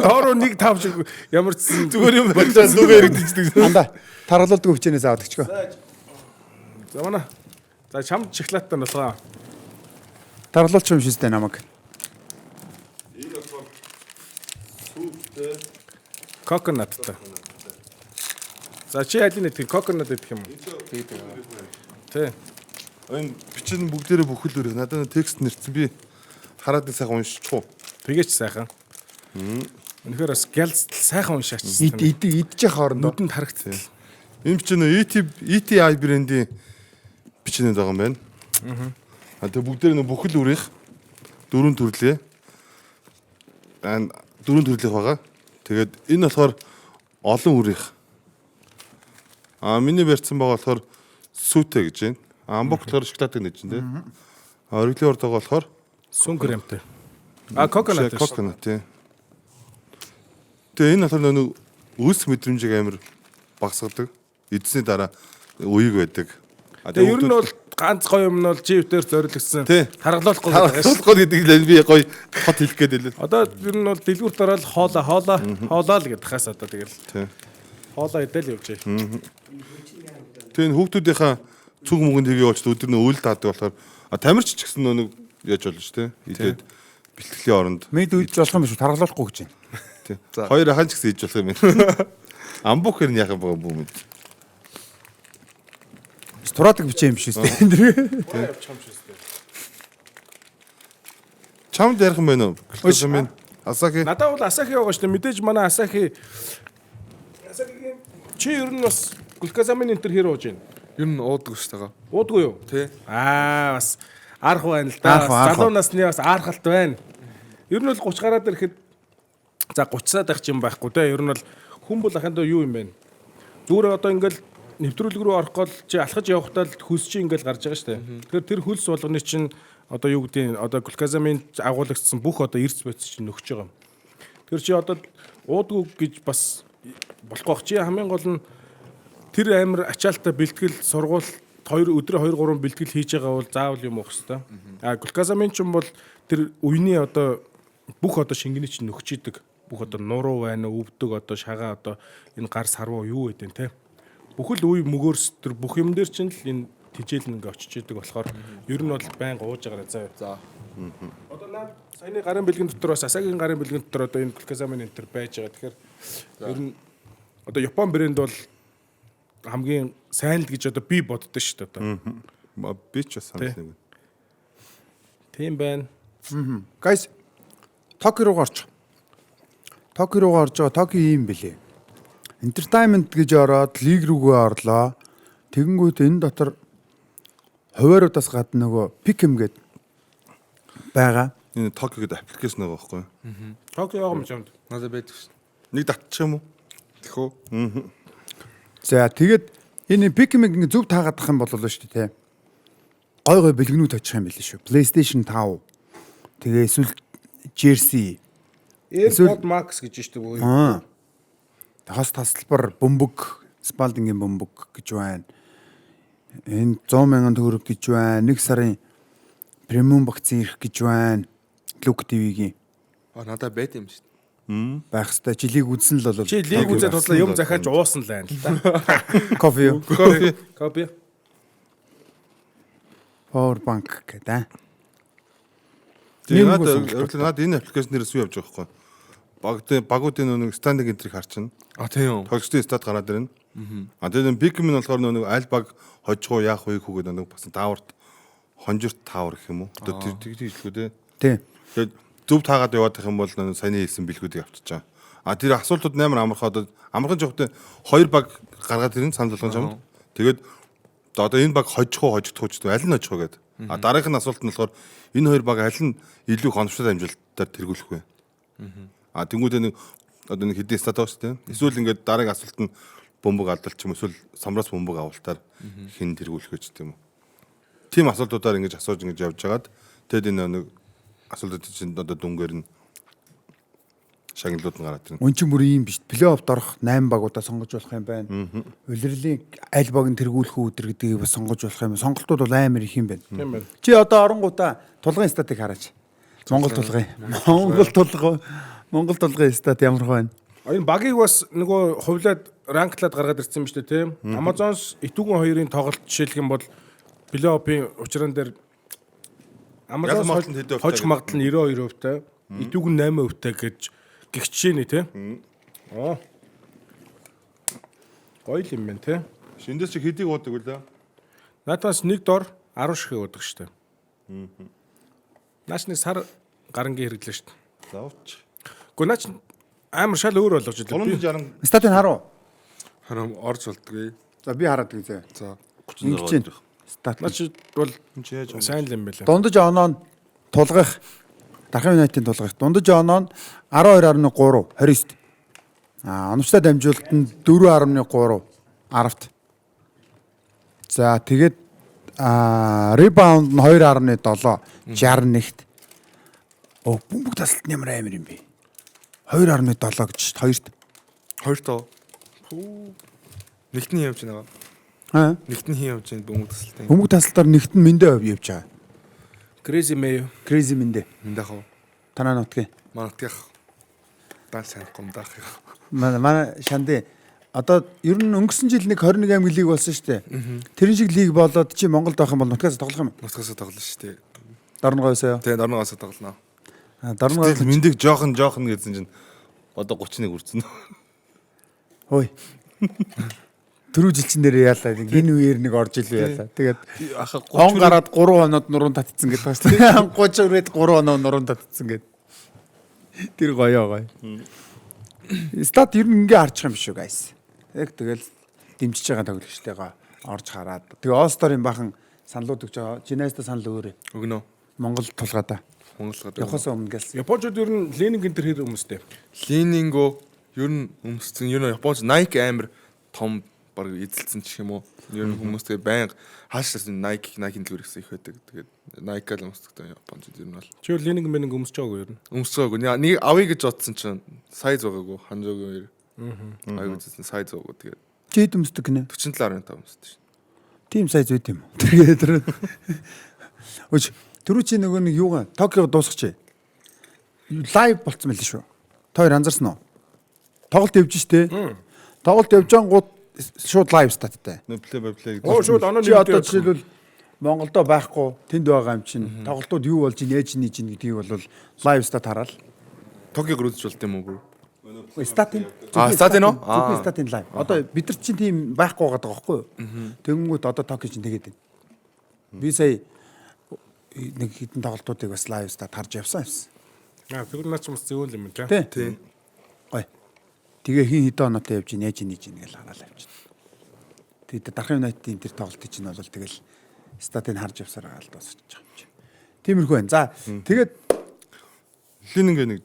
тоороо нэг тавч ямар ч зүгээр юм Бачаас нүгээр идчихдэг. Анда таргалуулдаг хүчнээс аваад өчгөө. За манай. За чамд шоколадтай носгоо. Таргалуулч юм шистэй намайг. Coconut-тай. За чи аль нэг coconut гэдэг юм уу? Тий. Энэ бичэн бүгдээрээ бүхэл өрөө. Надад текст нэрсэн би хараад нэг сайхан уншчихв. Тэгээч сайхан. Үнэхээр бас гялз сайхан уншаач. Идчих хоорондоо. Нүдэнд харагдсан. Энэ бичэн ETI брендийн бичнэд байгаа юм байна. Тэгээ бүгдээр нь бүхэл үрийнх дөрөв төрлөө. Дөрөв төрлөх байгаа. Тэгээд энэ болохоор олон үрийнх. Миний барьсан байгаа болохоор сүтэ гэж байна. Амбок болохоор шоколадыг нэж дээ. Оргилын урд байгаа болохоор Сүн кремтэй. Coconut. Coconut тий. Тэгээ энэ болохоор нэг өс мэдрэмжийг амар багасгадаг. Эдсний дараа үеиг байдаг. Тэгээ ер нь бол ганц гоё юм нь бол живтээр зориулсан. Харгалуулахгүй байгаа шүү. Харгалуулахгүй гэдэг л би гоё хот хэлэх гээд байлаа. Одоо ер нь бол дэлгүүрт ороод хоолоо л гэдэг хаас одоо тэгэл. Хоолоо идэл явж бай. Тэгээ энэ хүүхдүүдийнхаа цүг мөнгөнд хийгээ болч өдөр нь өөл таадаг болохоор тамирч ч гэсэн нэг яаж болно шүү дээ. Идээд бэлтгэлийн оронд. Мэд үйдж болох юм биш үү? Таргалуулахгүй гэж байна. Хоёр ахын ч гэсэн хийж болох юм байна. Амбук хэрн яах юм бэ бүүмэд. Тураадаг бичээ юм шүү дээ. Чамд ярих юм байна уу? Asahi. Надад бол Asahi байгаа шүү дээ. Мэдээж манай Asahi чи ер нь бас глюкозамин энтер хэр ууж байна? Ер нь уудаг шүү дээ. Уудгүй юу? Тий. Бас арах байна л да. Залуу насны бас архалт байна. Ер нь бол 30 гараад ирэхэд за 30-аад байх юм байхгүй те. Ер нь бол хүн бол ахандаа юу юм бэ? Зүгээр одоо ингээл нэвтрүүлэг рүү орох гол чи алхаж явахдаа л хөлс чи ингээл гарч байгаа шүү дээ. Тэгэхээр тэр хөлс болгоны чинь одоо юу гэдгийг одоо глюкозамин агуулгдсан бүх одоо эрс бодис чинь нөхж байгаа юм. Тэр чи одоо уудгүй гэж бас болохгүй. Чи хамгийн гол нь тэр амир ачаалтаа бэлтгэл сургууль өдрөө 2 3 бэлтгэл хийж байгаа бол заавал юм уах хэвээр. Глюкозамин ч юм бол тэр үений одоо бүх одоо шингэний чинь нөхж идэг. Бүх одоо нуруу байна, өвдөг одоо шагаа одоо энэ гар сарвуу юу гэдэг те. Бүхэл үе мөгөөрс тэр бүх юм дээр чинь л энэ тижээл ингээ очиж идэг болохоор ер нь бол байнга ууж байгаа заа. Одоо наад саяны гарын бэлгэн дотор бас Asahi-гийн гарын бэлгэн дотор одоо энэ глюкозамин энтер байж байгаа. Тэгэхээр ер нь одоо Япон брэнд бол хамгийн сайн л гэж одоо би боддоо шүү дээ одоо. Би ч бас санал нэг. Тийм байна. Guys, Токио руу орч. Токио руу орж байгаа. Токио юм бэлээ. Entertainment гэж ороод лиг рүүгээ орлоо. Тэгэнгүүт энэ дотор хувааруудаас гадна нөгөө Pick'em гэдэг байгаа. Энэ Tokyo гэдэг аппликейшн байгаа байхгүй юу? Токио байгаа юм чамд. Надад байдаг шүү. Нэг татчих юм уу? Тэхүү. За тэгээд энэ Pick'em-ийг зөв таагаад ах юм болов шүү дээ. Гой гой бэлгэнүүд очих юм байл шүү. PlayStation 5. Тэгээ эсвэл Jersey. AirPod Max гэж шүү дээ. Хос тасалбар бөмбөг, Spalding-ийн бөмбөг гэж байна. Энэ 100,000 төгрөг гэж байна. 1 сарын премиум багц ирэх гэж байна. Look TV-гийн. Надад байт юм шүү. Байх хэвээр жилиг үзсэн л болов. Чи лиг үзээд туслаа юм захиач уусан л байна л да. Кофе. Кофе. Power bank гэдэг. Тэгээд надад энэ аппликейшнээс юу явж байгаа байхгүй юу? Багуудын нэг стандинг энтрийг харчихна. Тийм. Тогтчдын стат гараад ирнэ. Тэгээд Pick'em нь болохоор нэг аль баг хожих уу яах вэ хүүгээд нэг бас тааварт хонжирт таавар гэх юм уу? Одоо тэр хэлэхгүй дээ. Тийм. Тэгээд зөв таагаад яваад их юм бол саяны хэлсэн бэлгүүдийг авчиж байгаа. Тэр асуултууд амар амархан одоо амархан жоохтой 2 баг гаргаад ирэн санал болгож юм. Тэгээд одоо энэ баг хожих уу хожигдох уу ч гэдэг аль нь хожих уу гэдэг. Дараагийнх нь асуулт нь болохоор энэ 2 баг аль нь илүү хонцтой амжилтаар тэргүүлэх вэ? Тэнгүүдээ нэг одоо нэг хэдийн стат байгаа шүү дээ. Эсвэл ингээд дараагийн асуулт нь бөмбөг алдалт ч юм эсвэл самраас бөмбөг авалтаар хэн тэргүүлэх вэ ч гэдэг юм уу. Тим асуултуудаар ингэж асууж ингэж явж байгаад тэгэд энэ нэг асуултууд чинь одоо дүнгээр нь шагналууд нь гараад ирнэ. Үн чинь бүр ийм биш. Плей-оффд орох 8 багуудаа сонгож болох юм байна. Улирлын аль баг нь тэргүүлэх өдөр гэдгийг бас сонгож болох юм. Сонголтууд бол амар их юм байна. Тийм байна. Чи одоо оронгуудаа тулгын статыг хараач. Монгол тулгын стат ямар байна? Энэ багийг бас нөгөө хувлаад ранклаад гаргаад ирсэн юм шүү дээ, тийм. Amazon-с Итүгэн хоёрын тоглолт жишээлх юм бол плей-оффын учран дээр Amazon-с хожих магадлал нь 92%-тай, Итүгэн 8%-тай гэж гихчээнэ, тийм. Гоё юм байна, тийм. Шиндээс чи хэдийг уудаг вэ? Наатаас нэг дор 10 ширхэг уудаг шүү дээ. Наач нэг сар гарангийн хэрэглээ шүү дээ. Завч. Гэхдээ наач амар шал өөр болгож ирлээ. 360 Статыг харуу. Харам орж болдгоо. За би хараад үзье. За. Ингэж чинь стат. Наач бол чи яаж сайн л юм байлаа. Дундаж оноо нь тулгах Дархан Юнайтийн тулгах дундаж оноо нь 12.3 29. Оновчтой дамжуулалт нь 4.3 10-т. За тэгээд ребаунд нь 2.7 61-т. Бөмбөг тасалт нь ямар амар юм бэ? 2.7 гэж 2-т. 2 тоо. Нэгт нь явж байгаа. Нэгт нь хин явж байгаа бөмбөг тасалтай. Бөмбөг тасалтаар нэгт нь мэндэ явж байгаа. Crazy Mayo. Crazy мэндэ. Эндах уу. Танаа нутгийн. Манатгах. Дан сайн гомдах. Манай Шанди одоо ер нь өнгөрсөн жил нэг 21 аймаг лиг болсон шүү дээ. Тэрэн шиг лиг болоод чи Монголд байх юм бол нутгаас тоглох юм. Нутгаас тоглоно шүү дээ. Дорногоосоо. Тэгээ Дорногоос тоглоно. Дорногоос мэндийг жоохон гэсэн чинь одоо 31 хүрсэн. Хөөе. Түрүү жилчин дээр яалаа. Энэ үеэр нэг орж ил яалаа. Тэгээд он гараад 3 хоноод нуруунд татцсан гэдэг байна шүү дээ. 30 үрээд 3 хоноо нуруунд татцсан гэдэг. Тэр гоё. Стат ер нь ингээ харчих юм шүү guys. Яг тэгэл дэмжиж байгаа тоглогчтойгоо орж хараад. Тэгээ All-Star-ын бахан саналууд өгч байгаа. Жинайста санал өөрөө. Өгнө. Монгол тулгаадаа. Монголд Явахаас өмнө гэлс. Японууд ер нь Ленинг энэ төр хэр хүмүүстэй. Лининго ер нь өмсцэн ер нь Японч Nike амир том баг эзэлсэн ч юм уу. Ер нь хүмүүстэй байнга хаашаас Nike-ийн дэлгүүр ихсэн их байдаг. Тэгээд Nike л өмсдөг Японууд ер нь бол. Чи Ленинг мэнинг өмсөж байгаагүй ер нь. Өмсгөөгүй. Нэг авъя гэж бодсон чинь сайз байгаагүй. Ханжоогүй. Аягүй зэсэн сайз байгаагүй. Тэгээд Чи хэд өмсдөг гинэ? 47.5 өмсдөг шин. Тим сайз үйт юм. Тэгээд Өч түрүү чи нөгөө нэг юугаа Токио дуусгач. Лайв болцсон байл шүү. Та хоёр анзаарсан уу? Тоглолт явж штэ. Тоглолт явж ангууд шууд лайв статтай. Плей Шууд оноо Чи одоо жишээлбэл Монголдо байхгүй тэнд байгаа юм чинь тоглолтууд юу болж нээж нээж гэдгийг бол лайв стат хараал. Токиог рүү үзүүлт юм уу? Статын. Статын уу? Зөвхөн статын лайв. Одоо бид нар чинь тийм байхгүй байгаа байхгүй юу? Тэгэнгүүт одоо Токио чинь тэгээд байна. Би сая нэг хитэн тоглолтуудыг бас лайв стат харж явсан юмсан. Тэр наач бас зөвөн юм байна. Тий. Гой. Тэгээ хин хэдэн оноотой явж нээж гэж хараал явж. Тэгээд Дархан Юнайтийн тэр тоглолтыг чинь бол тэгэл статыг харж явсаар байгаа л дуусчих юм чи. Тиймэрхүү байна. За тэгээд Лининг нэг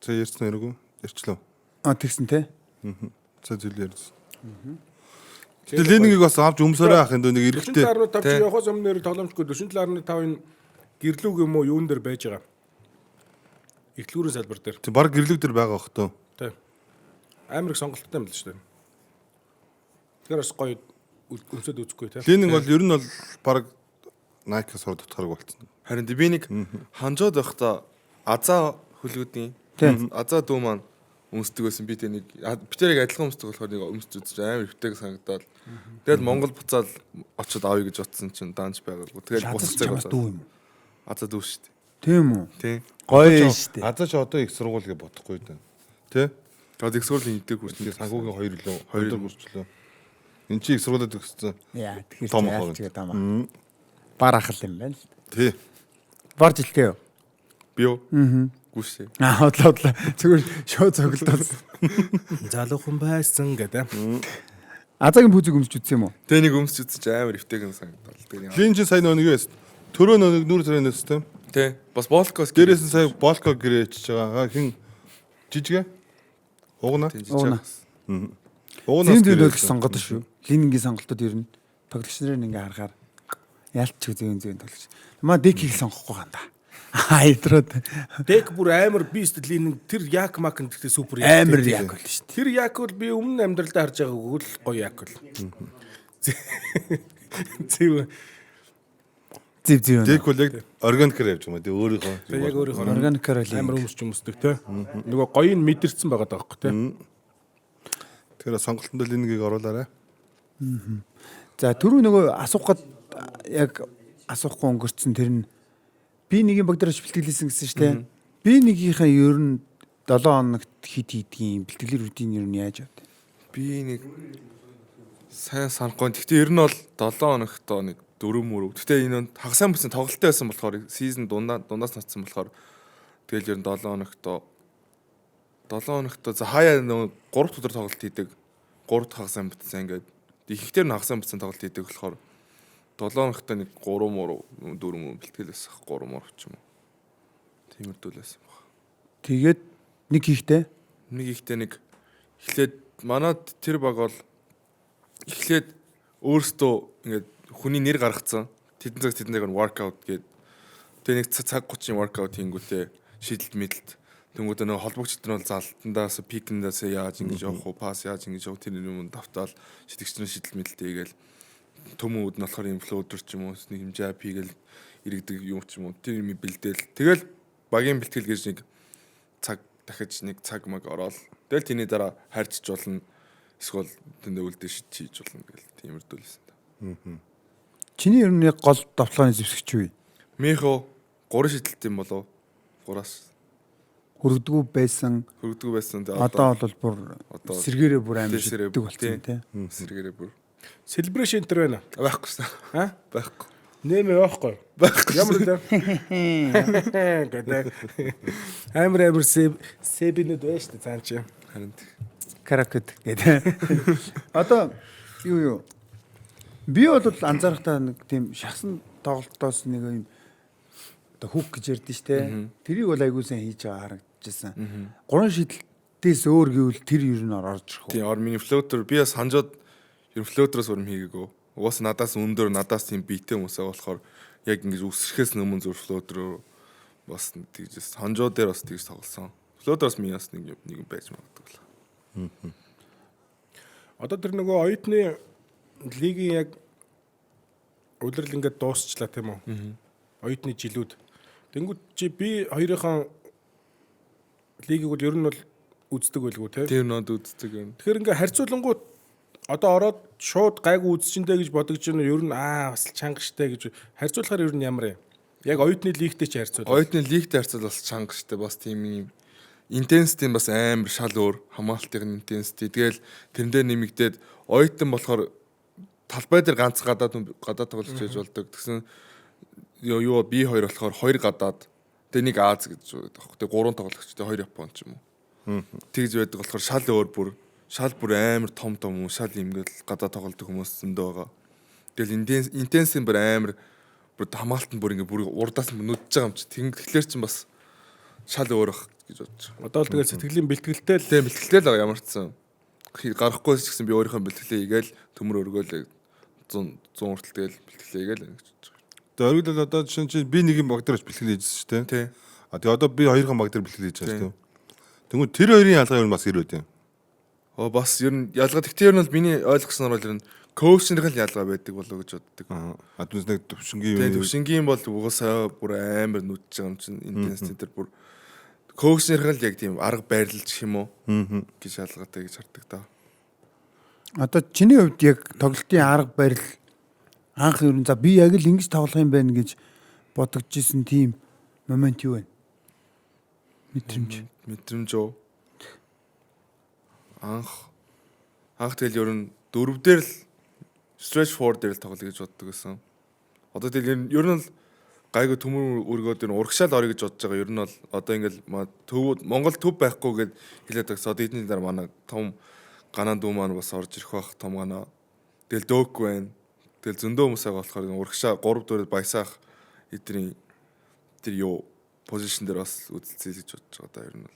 за ярьсан хэрэггүй ярьчлаа. тэгсэн те. За зүйл ярьсан. Тэгээд Линингийг бас авч өмсөөрэй ах энэ нэг эрэхтэй. 47.5 чи явахаас өмнө тоглоомчгүй 47.5-ын гэрлүүг юм уу юун дээр байж байгаа. Эхлүүрийн салбар дээр. Тэг баг гэрлэг дээр байгаа бох тоо. Тий. Амар их сонголттой юм л шүү дээ. Тэгэхээр бас гоё өмсөд үзэхгүй тий. Лининг бол ер нь бол баг Nike-с хор дотхорог болцсон. Харин би нэг ханжоод байхдаа азаа хөлгүүдийн азаа дүү маань өмсдөг байсан би тэг нэг битэрийг адилхан өмсдөг болохоор нэг өмсч үзэж амар ихтэйг санагдаад тэгээд Монгол буцаад очиод авъя гэж утсан чинь данж байгаагүй тэгээд буцацдаг дүү юм. азаа дүү шүү дээ. Тийм үү? Тий. Гоё шүү дээ. Азаа ч одоо их сургууль гэж бодохгүй дээ. Тэ? Тэгээд их сургуулийн эдэг хүртэл санхүүгийн 2 лөө 2 дор хүрчлөө. Энд чи их сургуулиуд өгсөн. Яа тэгэхээр Том яалч гэдэг юм аа. Бар ахал юм байна л. Тий. Бар жилтэй юу? би юу? Гүшээ. Бодлоо. Зүгээр шууд цоглолтол. Залуухан байсан гэдэг. Азагийн пүүзийг өмсч үзсэн юм уу? Тэ нэг өмсч үзэж амар өвтэйгэн санагдал. Тэгээ. Лин чин сайн нэг юу яст. Төрөө нэг нүр зэрэг нэстэй. Тэ. Бас Болкос Гэрээс нь сая Болко гэрээч байгаа. Хин жижигэ. Угна. Угна. Угнаас Зин гэрээч. зөвлөх сонгоод шүү. Линингийн сонголтод ер нь тоглогч нарын ингээ харахаар яалтч зүүн тоглогч. Маа декийг сонгохгүй ганда. Хайдрууд Дек бүр амар бист лин тэр як макн гэхдээ супер амар яг бол шүү. Тэр яг бол би өмнө амьдралдаа харж байгааг л гоё яг бол. Зөв. Зив. Дек бол яг органикээр явж байгаа юм. Өөрийнхөө. Яг өөрийнхөө Органикаар л амар өмсч өмсдөг те. Нөгөө гоё нь мэдэрсэн байгаа даахгүй те. Тэгэхээр сонголтонд л энэгийг оруулаарай. За түрүү нөгөө асуухад яг асуухгүй өнгөрцөн тэр нь би нэгийн богдорч бэлтгэлээсэн гэсэн шүү дээ. Би нэгийнхээ ер нь 7 хоногт хит хийдгийн бэлтгэлийн рутин ер нь яаж авдаг? би нэг сайн санахгүй. Гэхдээ ер нь бол 7 хоногтоо нэг 4 мөрөв. Гэхдээ энэ хагас сайн бүсэн тоглолттой байсан болохоор сизон дундаас нацсан болохоор тэгэл ер нь 7 хоногтоо за хаяа нэг 3 өдөр тоглолт хийдэг. 3 дахь хагас сайн бүтсэн ингээд ихэнхдээ нь хагас сайн бүтсэн тоглолт хийдэг болохоор 7 хоногтоо нэг 3 мөрөв 4 мөрөв бэлтгэлээс 3 мөрөв ч юм уу. Тиймэрдүүлсэн баг. Тэгээд нэг хийхтэй Нэг ихтэй нэг эхлээд манад тэр баг бол эхлээд өөртөө ингээд хүний нэр гаргацсан. Тэдэн цагаар workout гээд тэгээ нэг цаг 30-ын workout хийнгүүтээ шийдэлт мэдлэлт. Тэнгүүдээ нэг холбогчд нь бол залтандаас пикэндээс яаж ингэж явах уу, пас яаж ингэж явах тэр юм давтаал шидэгчнэр шийдэлт мэдлэлт хийгээл төмүүд нь болохоор инфлоудер ч юм уу нэг хэмжээ пигээл иргэдэг юм ч юм уу тэр юм бэлдээл. Тэгэл багийн бэлтгэл гэж нэг цаг дахиж нэг цаг маг ороод тэгэл тэрний дараа харьцаж болно. Эсвэл тэндээ үлдээ хийж болно гэл тиймэрдүүлсэн та. чиний ер нь яг гол давталгааны зэвсэгч юу вэ? Михо 3 шидэлт юм болов 3-аас Хөргдгүү байсан. хөргдөг байсан. Одоо бол бүр одоо сэргээрээ бүр амар сэргээрээ шиддэг болсон тий. Сэргээрээ бүр Celebration тэр байна. байхгүй сан. Аа? Байхгүй. Нэмээ байхгүй. Ямар л гэдэг. Амар себинэд байж та цаан чи. Харин Каракет гэдэг. Одоо юу би бол анзаарахтаа нэг тийм шахсан тоглолтоос нэг юм одоо хүүк гэж ярьдэн штэ. Тэрийг бол айгуусан хийж байгаа харагдчихсан. 3 шидэлтээс өөр гэвэл тэр ер нь орж ирэх үү? тийм миний флоутер би бас ханжууд ер флоутероос урам хийгээгүй. Угаас надаас өндөр надаас тийм биетэй хүмүүсээ болохоор яг ингэж үсрэхээс өмнө зөв флоутер бас тэгжээс ханжуу дээр бас тэгж тоглосон. Флоутероос миний бас нэг юм байж магадгүй л. Одоо тэр нөгөө оюутны лигийн яг удирдал ингээд дуусчлаа тийм үү? Оюутны жилүүд. Тэнгүүд чи би хоёрынхан лигийг бол ер нь бол үздэг байлгүй тийм. Тэр нод үздэг юм. Тэгэхээр ингээд харьцуулангууд одоо ороод шууд гайгүй үзчихэндээ гэж бодож байна. Ер нь бас чанга штэ гэж харьцуулахаар ер нь ямар юм? Яг оюутны лигтэй ч харьцуул. Оюутны лигтэй харьцуул бас чанга штэ бас тийм юм интенсити бас амар шал өөр хамгаалтын интенсити. Тэгэл тэрэндээ нэмэгдээд оюутан болохоор талбай дээр ганц гадаад тоглож байж болдог. Тэгсэн юу би хоёр болохоор хоёр гадаад тэгээ нэг Аз гэж байгаа. Тэгээ гурван тоглогчтой хоёр Япон ч юм уу. Тэгж байдаг болохоор шал өөр бүр амар том юм шал имгээл гадаа тоглодог хүмүүс зөндөө байгаа. Тэгэл интенсив бүр амар бүр хамгаалт нь бүр ингээ бүр урдаас нүдж байгаа юм чи. Тэгэхээр чин бас шал өөр бах гэж бодож байгаа. Одоо л тэгэл сэтгэлийн бэлтгэлтэй л Тэгээ бэлтгэлтэй л байгаа ямар ч сан. Гарахгүй ч гэсэн би өөрийнхөө бэлтгэлээ хийгээл төмөр өргөөл 100 хүртэл тэгэл бэлтгэлээ хийгээл гэж бодож байгаа. Тэгээ оргил одоо жишээ нь би нэг юм баг дээр бэлтгэл хийжсэн шүү дээ. Тий. А тэгээ одоо би хоёрхан баг дээр бэлтгэл хийж байгаа шүү дээ. Тэнгүү тэр хоёрын ялгаа юу бас ирээд юм. Бас ер нь ялгаа тэгтээ ер нь бол миний ойлгосноор бол ер нь коучнэрийн ялгаа байдаг болоо гэж боддог. А түнс нэг төвшингийн Тэгээ төвшингийн бол угаасаа бүр амар нүдж байгаа юм чинь интенсити тэр бүр коучнэрийн л яг тийм арга байрлал гэх юм уу гэж шалгаатай гэж хардаг та. Одоо чиний хувьд яг тоглолтын арга барил анх ер нь за би яг л ингэж тоглох юм байна гэж бодож исэн тийм момент юу вэ? Мэдрэмж үү? Анх тэгэл ер нь дөрөв дээр л stretch forward дээр л тоглоё гэж боддог байсан. Одоо тэгэл ер нь л гайгүй төмөр өргөөд энэ урагшаал орё гэж бодож байгаа. Ер нь бол одоо ингээл төвүүд Монгол төв байхгүй гэд хэлээд байгаа. Одоо эдний дараа манай том ганаа дүү маань бас орж ирэх бах том ганаа. Тэгэл дөök байна. Тэгэл зөндөө хүмүүс байгаа болохоор урагшаа 3 дөрөв баясаах эдний тэр юу позишн дээр бас үзэлцээ гэж бодож байгаа да ер нь бол.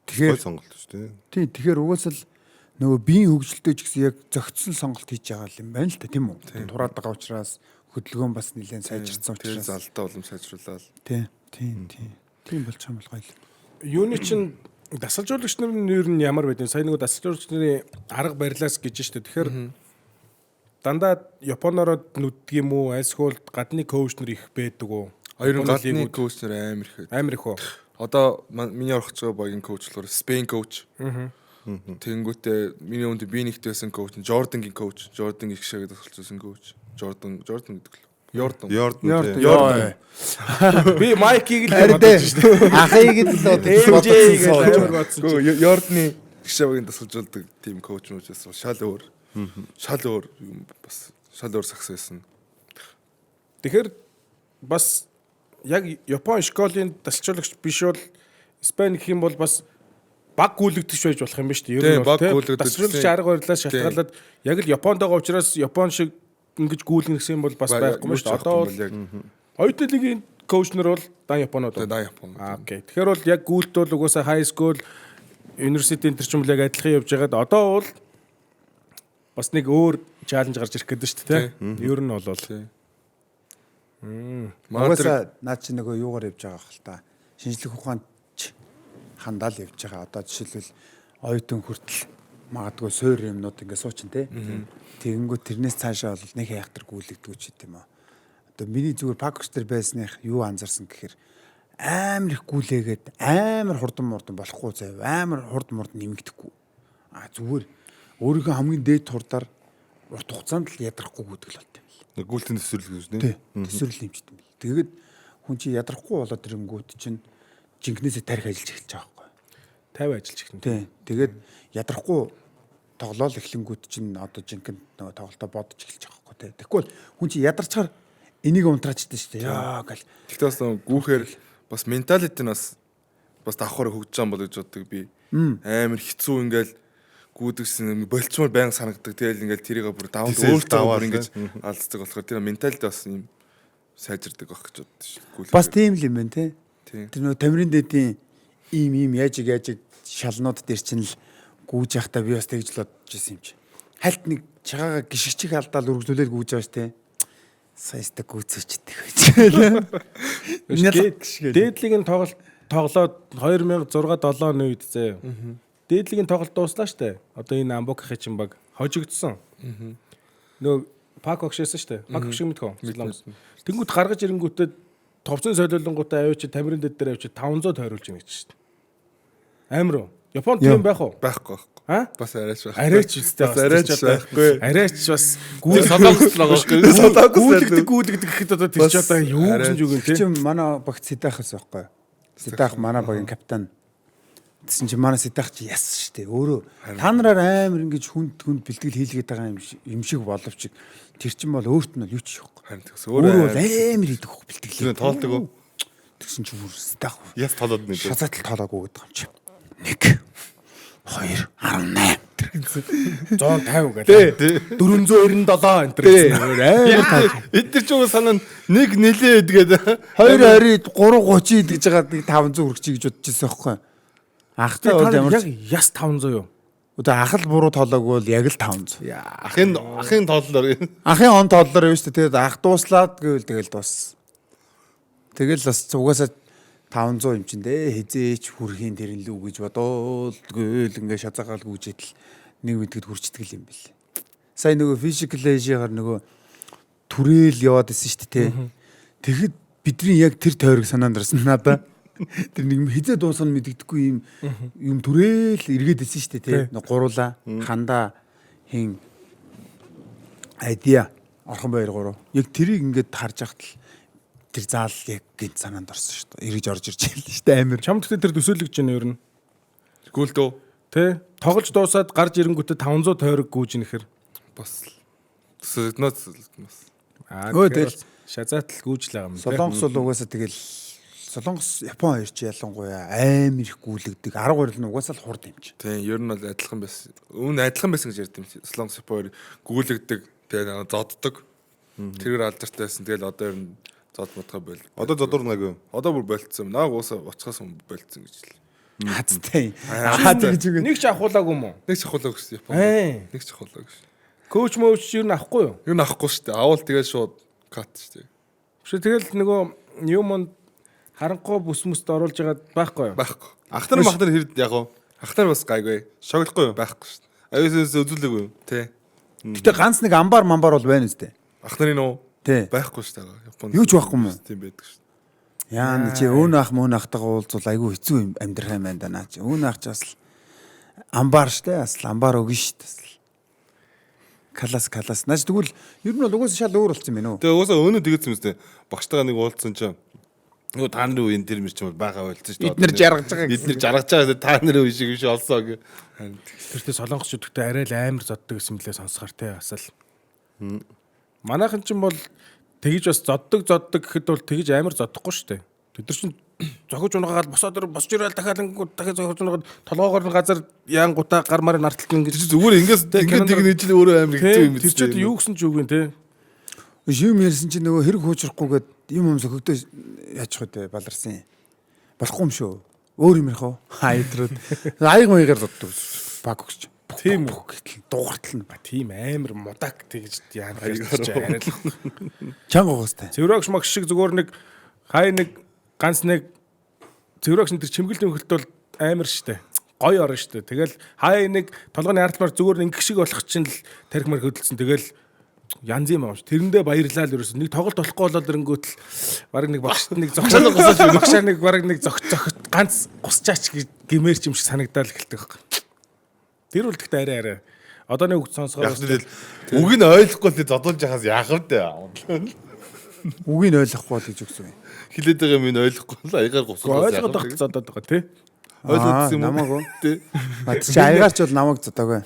Тэгэхээр сонголт шүү дээ. Тийм тэгэхээр угаасаа л нөгөө биеийн хөгжилтэй ч гэсэн яг зохицсон сонголт хийж байгаа юм байна л да тийм үү? Тураад байгаа учраас хөдөлгөөн бас нэлээд сайжирсан Тэр учраас. залтаа улам сайжруулаад. Тийм болж байгаа юм бол гоё л. Юуны чинь дасгалжуулагч нар нь ер нь ямар байдیں۔ Сайн нэг дасгалжуулагч нарын арга барилаас гэж штэ. Тэгэхээр дандаа Японороо нүддэг юм уу? Айлсхуул гадны коуч нар их байдаг уу? Хоёр гадны коуч нар амар их. Амар их уу? Одоо миний орох байгаа багийн коуч болохоор Spain коуч. Тэнгүүтээ миний өнд би нэгт байсан коуч, Jordan-гийн коуч, Jordan их шагаад тасгалжуулсан коуч. Jordan гэдэг л. Jordan. Би Майкийг л бодож штэ. Ахыг л бодсон. Jordan-ы их шагагийн тасгалжуулдаг тим коуч мөчөөс шал өөр юм бас шал өөр сакс байсан. Тэгэхээр бас яг Япон школийн дасгалжуулагч биш бол Испани гэх юм бол бас баг гүйлэгдэж байж болох юм ба шүү дээ. Ер нь баг гүйлэгдэж дасгалжуулагч арга барилаас шалтгаалаад яг л Японд байгаа учраас Япон шиг ингэж гүйлгэх гэсэн бол бас байхгүй юм шүү дээ. Одоо бол оюутны лигийн коуч нар бол дан Японод. Дан Япон. Окей. Тэгэхээр бол яг гүйлт бол угаасаа high school, university энэ төр ч юм яг адилхан явж байгаад одоо бол бас нэг өөр чаленж гарч ирэх гэдэг шүү дээ. Ер нь бол Угаасаа наад чи нөгөө юугаар явж байгаа хэл та. Шинжлэх ухаанд хандаал явж байгаа. Одоо жишээлбэл оюутан хүртэл магадгүй суур юмнууд ингээ суучин те. Тэгэнгүүт тэрнээс цаашаа бол нэг хайхтар гүйлэгдгүү ч гэдэм үү. Одоо миний зүгээр пакстер байсных юу анзаарсан гэхээр амар их гүлээгээд амар хурдан болохгүй заяа. Амар хурд нэмэгдэхгүй. Зүгээр өөрийнхөө хамгийн дээд хурдаар урт хугацаанд л ядрахгүй гүйдэг л болтой. Гүйлтийн төсвөрлөг гэж нэ. Төсвөрлөл хэмждэг юм. Тэгээд хүн чи ядрахгүй болоод ирэнгүүт чинь жинкнээсээ тарих ажиллаж эхэлж байгаа байхгүй. 50 ажиллаж эхэлнэ. Тийм. Тэгээд ядрахгүй тоглоол эхлэнгүүт чинь одоо жинкэн нөгөө тоглолтоо бодож эхэлж байгаа байхгүй тий. Тэгэхгүй хүн чи ядарчаар энийг унтраачдаг шүү дээ. Яа гэл. Тэгтээ бас гүүхээр бас менталити нь бас давхар хөгжиж байгаа бол гэж боддог би. Амар хэцүү ингээл гүйдэгсэн болцмоор байнга санагдаг. Тэгэл ингээл тэрийг бүр даваад өөртөө ингэж алддаг болохоор тэр менталити бас юм сайжирдаг байх гэж боддог шүү. Бас тийм л юм байна тий. Тийм. Тэр нөгөө тамирын дэдийн ийм яажиг шалнууд дээр чинь л гүүж явахдаа би бас тэгж л бодож ирсэн юм чи. Хальт нэг чагаага гიშгчих алдаал үргэлжлүүлээд гүүж байгаа ш тий. Саястаг гүйцээчдэг байж. Дээдлигийн тоглоод 2006-7 оны үед зөө. Дээдлигийн тоглолт дууслаа штэ. Одоо энэ Амбокхийн чинь баг хожигдсон. Нөө пак огшээсэн штэ. Пак огшиг мэдхөө. Тэнгүүд гаргаж ирэнгүүтээ товцон солиолонгуудаа авчи тамирын дэд дээр авчи 500 тойруулж ийн гэж штэ. Амар уу? Японд тийм байх уу? Байхгүй. Бас арайч байх. Арайч үстэй бас. Арайч байхгүй. Арайч бас гүйл солонгос л байгаа байхгүй. Гүйлэгдэг гэхэд одоо тэр ч одоо юу гэж юу гэн тий. Чи манай багт Сидахас байхгүй. Сидах манай багийн капитан. Тэсэн чи манай Сидах чи яс штэ. Өөрөө та нараар амар ингэж хүнд бэлтгэл хийлгээд байгаа юм шиг боловч тэр чин бол өөрт нь юу ч yok. Харин тэгс өөрөө амар хийдэг хөх бэлтгэлээ. Тоолдог уу? Тэгсэн чи бүр Сидах. Яс тоолоод нэг. Шазаатал тоолоогүй гэдэг юм чи. 1 2 18 150 гэдэг. 497 энэ гэсэн. Амар таа. Эдгээр ч юу санаа нэг нилээд гэдэг. 2 20 330 гэж байгаа нэг 500 хүрчих гэж бодож байсан байхгүй. Ахтай бол ямар яг яс 500 юу? Одоо ахал буруу тоолоогүй бол яг л 500. Ахын тооллоор. Ахын он тооллоор юу шүү дээ. Тэгээд ах дууслаад гэвэл тэгэл дууссан. Тэгэл бас угаасаа 500 юм чин дээ хизээч хүрхийн тэрэн лүү гэж бодоол тэгэл ингээ шазаагаал гүйжэтэл нэг мэдгэд хүрчдэг юм бэл. Сайн нөгөө physical age-аар нөгөө түрээл яваад исэн шүү дээ. Тэгэхэд бидний яг тэр тойрог санаанд орсон надаа. Тэр нэг хизээ дуусах нь мэддэггүй юм түрээл эргээд исэн шүү дээ. Гуруула хандаа хин айдиа орхон баяр гурав. Яг тэрийг ингээд харж ахтал тэр заал яг гинт санаанд орсон шүү дээ. Эргэж орж ирж байлаа шүү дээ амир. Чамд тэр төсөөлөгч нь ер нь. Гүйлдөө. Тэ? Тоглож дуусаад гарч ирэнгүүтээ 500 тойрог гүйж нэхэр. Бас төсөөлөгнөөс бас. Өө тэгэл Шазаатал гүйжлээ юм. Солонгос бол угаасаа тэгэл Солонгос Япон хоёр ч ялангуяа амар их гүйлгдэг. 12 нь угаасаа л хурд юм чи. Тийм, ер нь бол адилхан байсан. Өмнө адилхан байсан гэж ярьд юм. Солонгос Япон гүйлгдэг, тэгээ зоддог. Тэрээр алдартай байсан. Тэгэл одоо ер нь зод модхой боль. Одоо зодорнаг юу? Одоо бүр болцсон. Нааг уусаа оцхоос болцсон гэж л. Хацтай. Хаад гэж үгүй. Нэг ч авахуулаагүй юм уу? Нэг ч ахуулаагүй шүү Япон. Нэг ч ахуулаагүй шүү. Коуч мөөч юу н авахгүй юу? Юу н авахгүй шүү дээ. Авал тэгээ шууд кат шүү дээ. Биш тэгэл нөгөө юмд харанхуй бүс мөст оруулж байгаа байхгүй юу? Байхгүй. Ахтар хэрэг яг уу. Ахтар бас гайгүй. Шогдохгүй юу? Байхгүй шүү дээ. Аюусээс үзүүлээгүй юу? Тий. Гэтэ ганц нэг амбар бол байна үстэй. Ахнарын уу? Тий. Байхгүй шүү дээ. Японд. Юу ч байхгүй юм уу? Тийм байдаг шүү. Яа чи өөн ах мөн ахтайгаа уулзвал айгүй хэцүү юм амьдрах юм байна да наа чи. Өөн ах ч бас амбар штэ бас амбар өгнө штэ. Калас. Наач тэгвэл ер нь бол угаасаа шал өөр болсон юм байна уу? Тэгээ уусаа өнөө тэгсэн юм зү. Багштайгаа нэг уулзсан чинь нөгөө та нарын үеийн тэр мэр ч юм байгаа байлцсан шүү дээ. Бид нэр жаргаж байгаа. Бид нэр жаргаж байгаа та нарын үе шиг биш олсоо гэ. Тэртээ солонгосчуудтай арай л амар зоддог гэсэн мөлөө сонсохоор те бас л. Манайхан ч юм бол тэгж бас зоддог гэхэд бол тэгж амар зодохгүй шүү дээ. Тэд нар чинь зохиж унагаад босоод босч ирэл дахиад зохиж унагаад толгоогоор нь газар яангуудаа гар марын нарталт ингэж Зүгээр ингээд нэгжил өөрөө амар хэцүү юм тэр чинь юу гэсэн ч үгүй те. Юм ярьсан чинь нөгөө хэрэг хуучрахгүйгээд юм сөхөгдөө яачих вэ баларсан. Болохгүй юм шүү. Өөр юм ярих уу? Хайдрууд. Айгуугаар дутдаг. Баг өгч. Тийм үү гэтэл дууртал нь ба тийм амар мудаг тэгж яана гэж арай л. чанга гоостай. Цэврэгш магш шиг зүгээр нэг хай нэг ганц нэг цэврэгш тэр чимгэл нөхөлт бол амар штэ. Гой орно штэ. Тэгэл хай нэг толгойн ардлаар зүгээр ингэх шиг болох чинь л тарих мар хөдөлсөн. Тэгэл янз юм ааш. Тэрэндээ баярлаа л ерөөс нэг тоглолт болохгүй болоод ирэнгүүт л баг нэг багшд нэг зогсоод багшаа нэг баг нэг зогч ганц гусчаач гэмээр юм шиг санагдаад эхэлдэг байхгүй. Тэр үл гэхдээ арай. Одоо нэг үг сонсгоо. Үг нь ойлгохгүй л зодолж яхаас яах вэ? Үгийг ойлгохгүй л гэж өгсөн юм. Хилээд байгаа юм ойлгохгүй л аягаар гусгаас ойлгоод байх зодоод байгаа тий. Ойлгосон юм уу? Намаагүй. Тий. Чи аягаар ч бол намайг зодоогүй.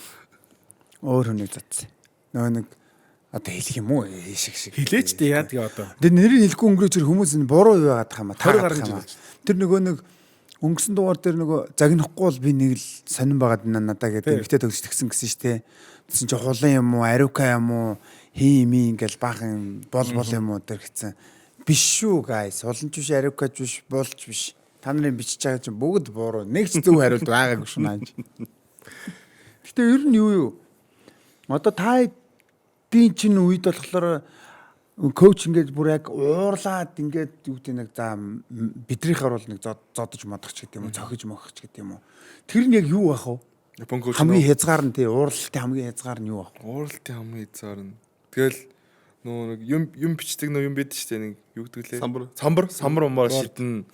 Өөр хүнийг зодсон. Нөгөө нэг одоо хэлэх юм уу шиг. Хилээч дээ яа тэгээ одоо. Тэр нэрийг хэлэхгүй өнгөрөөж тэр хүмүүс нь буруу юу яагаад хама Төр гаргаж ирж. Тэр нөгөө нэг өнгөрсөн дугаар дээр нөгөө загнахгүй бол би нэг л сонирн байгаад надаа гэдэг ихтэй төгсч тгсэн гэсэн штэ. Тэсэн чи хулан юм уу, ариука юм уу, хими ингээл баахан бол юм уу тэр гэсэн. Биш шүү guys. Уланч биш, ариукач биш, болж биш. Та нарын бичиж байгаа чинь бүгд буруу. Нэг ч зөв хариулт байгаагүй шүү нааж. Гэтэ ер нь юу? Одоо та дийн чинь үед болохоор коуч ингээд бүр яг уурлаад ингээд юу гэдэг нэг за бидрийнхаар бол нэг зодож модох ч гэдэг юм уу, цохиж мохох ч гэдэг юм уу. Тэр нь яг юу бах вэ? Япон коуч хамгийн хязгаар нь тий уурлалтын хамгийн хязгаар нь юу бах вэ? Ууралтын хамгийн хязгаар нь. Тэгэл нөө нэг юм бичдэг нөө юм бид штэ нэг юу гэдэг лээ. Самбар умаар шидэн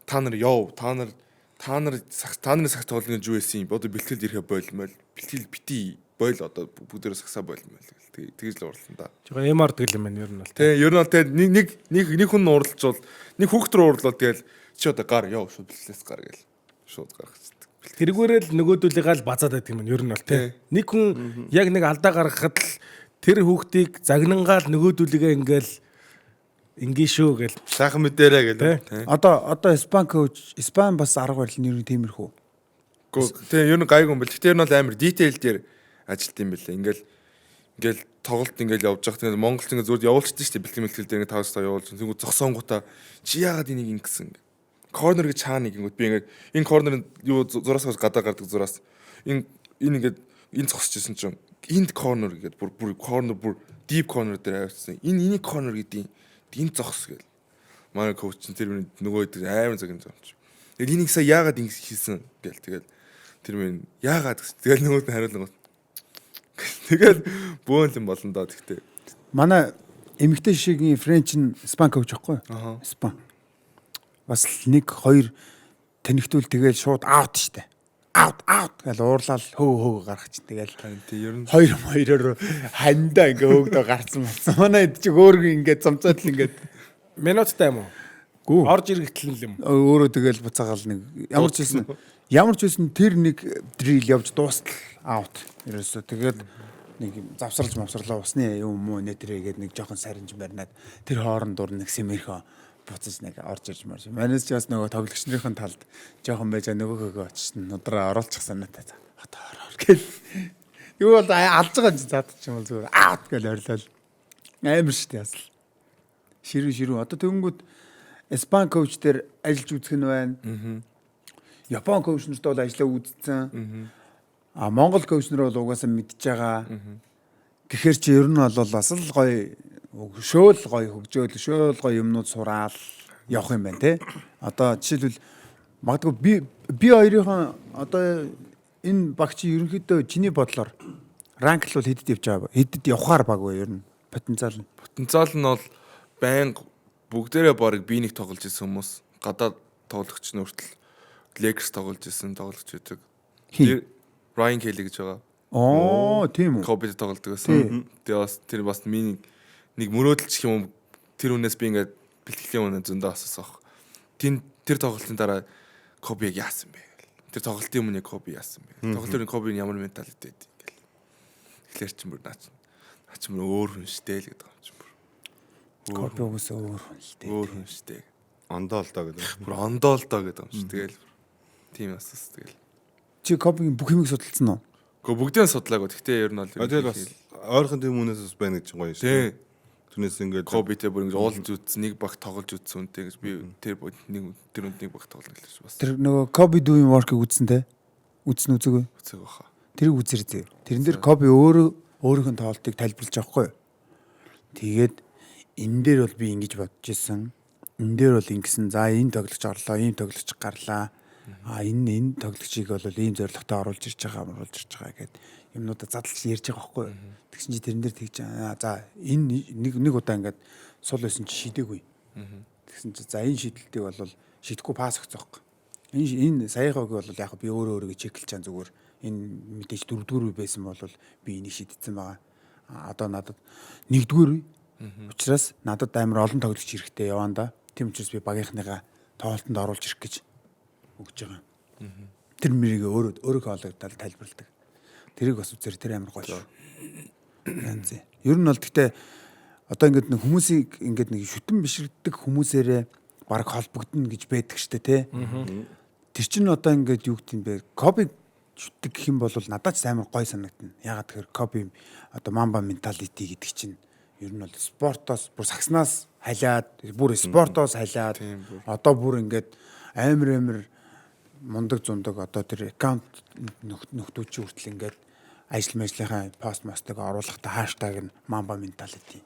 та нар яв та нарын сагс тоглоно гэж юу байсан юм. Одоо бэлтгэл ирэхэ бойлмол. Бэлтгэл бити бойл одоо бүгдээрээ сагсаа бойлмол. Тэгж л уурлаа да. Жоо MR тэгэл юм байна ер нь бол. Тий, ер нь бол тэгээ нэг хүн уурлалжвал нэг хүүхд рүү уурлал тэгэл чи одоо гар яв шууд бэлтлээс гар гээл шууд гаргачихдаг. Тэргээрэл нөгөөдөлийгээ л базаад байдаг юм ер нь бол тий. Нэг хүн яг нэг алдаа гаргахад л тэр хүүхдийг загнангаал нөгөөдөлийгээ ингээл ингийн шүү гэл сайхан мэдээрээ гээл. Одоо Испани бас арга барил нь ер нь тиймэрхүү. Тий, ер нь гайгүй юм бэл. Гэтэ ер нь бол амар detail дээр ажилт юм бэлээ. Ингээл тоглолт ингээл явж байгаа. Тэгээд Монголд ингээд зүгээр явуулчихсан шүү дээ. Бэлтгэл мэлтгэл дээр ингээд 5-6 явуулчихсан. Тэнгүүд зогсоонгуудаа чи яагаад энийг ингэсэн. Корнер гэж чаана гингүүд би ингээд энэ корнер юу зураас гадаа гардаг зураас энэ ингээд энэ зогсчихсан чинь энд корнер гэдэг бүр корнер бүр deep corner дээр авчихсан. Энийг корнер гэдэг энэ зогс гэл. Манай коуч тэр нөгөө амар цаг юм зовч. Тэгээд энийг сая яагаад ингэ хийсэн гэл. Тэгээд тэр минь яагаад гэж. Тэгээд нөгөөд нь хариулна. Тэгэл бөөн юм болно доо тэгтээ. Манай эмэгтэй шигийн Френч нь Испани коуч байхгүй юу? Испани. Бас 1-2 танигтуул тэгэл шууд аут штэ. Аут гэл уурлал хөө гаргач тэгэл. Тий, ер нь 2-2-оор хандаа ингээ хөөгдөө гарцсан болсон. Манай хэд ч өөргөө ингээ цамцаад л ингээ минуттай юм уу? гүү Орж иргэтлэн юм. өөрөө тэгэл буцаагаал нэг ямар ч байсан тэр нэг дрил явж дуустал аут. Ерөөсө тэгээд нэг завсарлаа усны юм уу нэтрээгээд нэг жоохон саринж барнаад тэр хооронд дур нэг сэмэрхөө буцаж нэг орж ирж марж. Манайс ч бас нөгөө тоглогч нарын талд жоохон байж нөгөөгөө очсон нудраа оруулчих санаатай. Одоо ороор гэл. Юу бол алж байгаа юм чи задчих юм бол зүгээр аат гэл орилол. Амар штэ ясл. Ширүү одоо тэгэнгүүт Испани коуч дээр ажиллаж үзэх нь байна. Япон коуч нартай бол ажиллаа үзсэн. Монгол коуч нар бол угаасаа мэдж байгаа. Гэхдээ чи ер нь бол бас л гоё шөөл гоё хөгжөөл шөөл гоё юмнууд сураал явах юм байна те. Одоо жишээлбэл магадгүй би хоёрын одоо энэ багчийн ерөнхийдөө чиний бодлоор ранк л хэдэд явж байгаа. Хэдэд явахаар баггүй ер нь потенциал нь. Потенциал нь бол байнга бүгдээрээ барыг би нэг тоглож исэн хүмүүс. Гадаад тоглогч нь хүртэл Lakers тоглож исэн тоглогч байдаг. Ryan Kelly гэж байгаа. Оо, тийм үү. Kobe тоглодог байсан. Тэгээ бас тэр бас миний нэг мөрөөдөлч юм тэр үнээс би ингээд бэлтгэлийн үнэ зөндөө асуусан баг. Тэр тоглолтын дараа Kobe яасан бэ гэл. Тэр тоглолтын өмнө Kobe яасан бэ. Тоглолтын Kobe-ийн ямар менталитет байдаг гэл. Тэгэхээр ч бүр наач мөр өөр хүн штэ л гэдэг юм чинь бүр. Kobe уус өөр хүн л дээ. Өөр хүн штэ. Ондоо л доо гэдэг. Бүр ондоо л доо гэдэг юм шиг. Тэгэл тийм асуус тэгэл. Чи Kobe-ийн бүх юмыг судалсан уу? Гэхдээ бүгдээ судлаагүй. Гэхдээ ер нь бол тэгэл бас ойрхон тийм үнээс бас байна гэж гоё шүү. Тий. Түүнээс ингээд Kobe-тэй бүр ингэж уулзж үзсэн, нэг баг тоглож үзсэн үнтэй гэж би тэр нэг баг тоглоно гэлээ бас. Тэр нөгөө Kobe doing work-ыг үзсэн те? Үзсэн үзээгүй? Үзэг баха. Тэрийг үзэр зэ. Тэрэн дээр Kobe өөрийнх нь тоглолтыг тайлбарлаж байгаа хгүй. Тэгээд энэ дээр бол би ингэж бодож исэн. Энэ дээр бол ингэсэн. За энэ тоглогч орлоо, ийм тоглогч гарлаа. Энэ тоглогчийг бол ийм зорилготой оруулж ирж байгаа гэд юмнуудаа задлж ярьж байгаа байхгүй. Тэгсэн чи тэрэн дээр тэгж за энэ нэг удаа ингээд сул байсан чи шидээгүй. Тэгсэн чи за энэ шийдэлтийг бол шийдэхгүй пас өгцөөх. Энэ саяхаг бол яг би өөрөө чеклж чан зүгээр энэ мэдээж дөрөвдүгээр үе байсан бол би энийг шийдсэн байгаа. Одоо надад нэгдүгээр үе. Учираас надад амар олон тоглогч хэрэгтэй яванда. Тийм учраас би багийнхныгаа тоглолтод оруулж ирэх гэж өгж байгаа. Тэр мэрийг өөрөөхөө олгодол тайлбарладаг. Тэрийг бас үзэр тэр амар гоё. Янз. Ер нь бол гэхдээ одоо ингээд нэг хүмүүсийг ингээд нэг шүтэн биширддэг хүмүүсээрээ баг холбогдно гэж байдаг штэ тий. Тэр чинь одоо ингээд юу гэдэг юм бэ? Kobe шүтдэг гэх юм бол надад ч амар гоё санагдана. Ягаад тэгэхээр Kobe одоо Mamba mentality гэдэг чинь ер нь бол спортоос бүр сагснаас халиад бүр спортоос халиад одоо бүр ингээд амар мундаг зундаг одоо тэр аккаунт нөхдөөч хүртэл ингээд ажил мэжлийнхаа пост мостыг оруулахдаа хаштаг нь Mamba mentality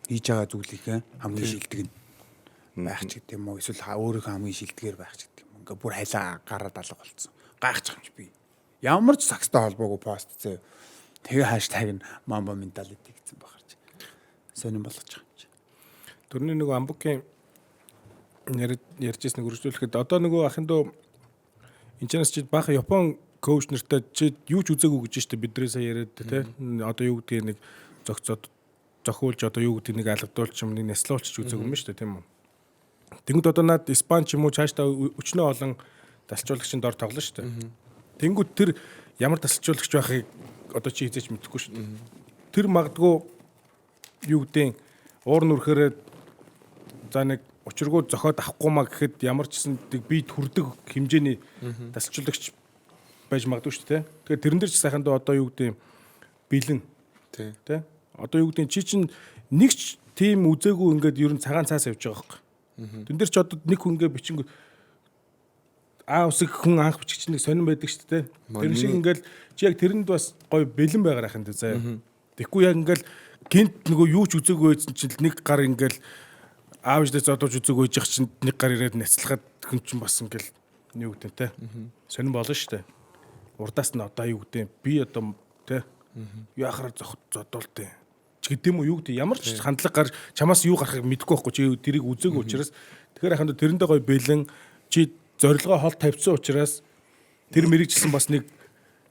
хийж байгаа зүйлийнхээ хамгийн шилдэг нь байх ч гэдэг юм уу эсвэл өөрийнхөө хамгийн шилдгээр байх ч гэдэг юм. Ингээ бүр хайлаа гараад алга болцсон. Гайхчих юм чи би. Ямар ч сакстай холбоогүй пост зөө. Тэгээ хаштаг нь Mamba mentality гэсэн бахарч. Сонирн болгож байгаа юм чи. Төрний нөгөө амбукийн ярьжсэн нэг үргэлжлүүлэхэд одоо нөгөө ахын дөө энэ ч чи баахан Япон коуч нартай чи юу ч үзээгүй гэж штэ бидний сая яриад те одоо юу гэдгийг нэг зохиулж одоо юу гэдгийг нэг алгадуулч юм нэг няслуулч үзээгүй юм штэ тийм үү. Тэнгүүд одоо над Испани ч юм уу цаашдаа өчнөө олон тасалжуулагчийн дор тоглоно штэ. Тэнгүүд тэр ямар тасалжуулагч байхыг одоо чи хизээч мэдэхгүй штэ. Тэр магадгүй юу гэдгийг уур нүрхээрээ за нэг учиргүй зохиод авахгүй маа гэхэд ямар ч гэсэн бие төрдөг хэмжээний тасалжуулагч байж магадгүй шүү дээ. Тэгэхээр тэрэн дээр ч сайхандаа одоо юу гэдэг бэлэн тий. Одоо юу гэдэг чи чинь нэг ч тим үзээгүй ингээд ер нь цагаан цаас явж байгаа байхгүй. Тэн дээр ч одоо нэг хүн ингээд бичингүү усыг хүн анх бичгч нэг сонирн байдаг шүү дээ. Тэр шиг ингээд чи яг тэрэнд бас гоё бэлэн байгаар ахын дээ заяа. Тэгэхгүй яг ингээд гинт нөгөө юу ч үзээгүй байсан чинь нэг гар ингээд аавждээ зодож үзээгүй байж чинь нэг гар ирээд няцлахад хүн чинь бас ингээд юу гэдэг те. Сонирн болно шүү дээ. Урдаас нь одоо юу гэдэг би одоо те юу ахаар зодуултыг ч гэдэм үү юу гэдэг ямар ч хандлага гар чамаас юу гарахыг мэдэхгүй байхгүй чи тэрийг үзээгүй учраас тэгэхээр хаханд тэрэндээ гоё бэлэн чи зорилгоо хол тавьсан учраас тэр мэрэгжсэн бас нэг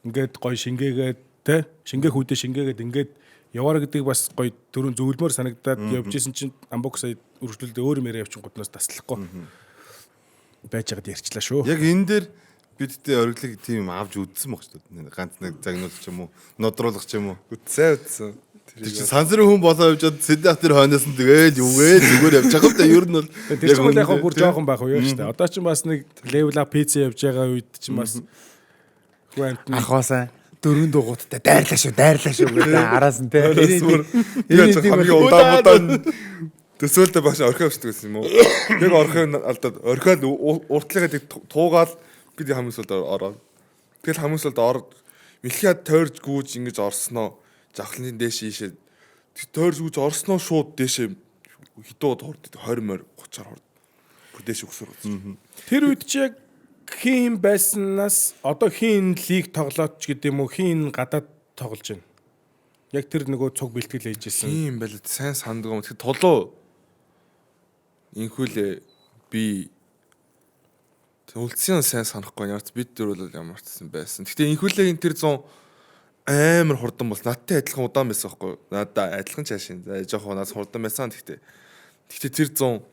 ингээд гоё шингээгээд те шингээх үедээ шингээгээд ингээд яваар гэдэг бас гоё дөрөв зөвлөмөр санагдаад явж исэн чинь амбок сая үргэлжлүүлдэ өөр мэрэ явчихгоодноос таслахгүй байж байгаад ярьчлаа шүү. Яг энэ дээр Бидтэй ориглог тийм авч үзсэн баг шүү дээ. Ганц нэг загнуул ч юм уу, нодруулах ч юм уу. Үзсэн. Тэр чинь сансрын хүн болоо явжаад сэдэх тэр хойноос нь тэгэл юугээ зүгээр явж байгаа юм да. Ер нь бол Тэр чинь яг бүр жоохон байх уу яа штэ. Одоо ч бас нэг level up PC явж байгаа үед чинь бас хүн амт Ахвасаа дөрөв дугуйттай дайрлаа шүү гэдэг араас нь те. хамгийн удаан төсөөлтөй багш орхио авчдаг гэсэн юм уу? Яг орхио алдаад орхиод уртлыгаа тийг туугаал бид хамгийн сүүлд ороод. Тэгэл хамгийн сүүлд ороод мэлхиад тойрж гүүж ингэж орсноо жавхлын дээш ийшээ тойрж гүүж орсноо шууд дээшээ хитууд хурд 20 морь 30-аар хурд. Бүр дээш өксөр үзсэн. тэр үед чи яг хин байснаас одоо хин лиг тоглоод ч гэдэм үү хин гадаад тоглож байна. Яг тэр нөгөө цуг бэлтгэл хийж ирсэн. Тийм байл сайн санддаг юм. Тэгэхээр толоо инхүүлээ би үлдсэн сайн санахгүй ямар ч бид дөр бол ямар ч байсан. Гэхдээ инхүүлээ тэр 100 амар хурдан бол надтай адилхан удаан байсан байхгүй. Надаа адилхан чаашин. За жоохон нас хурдан байсан. Гэхдээ тэр 100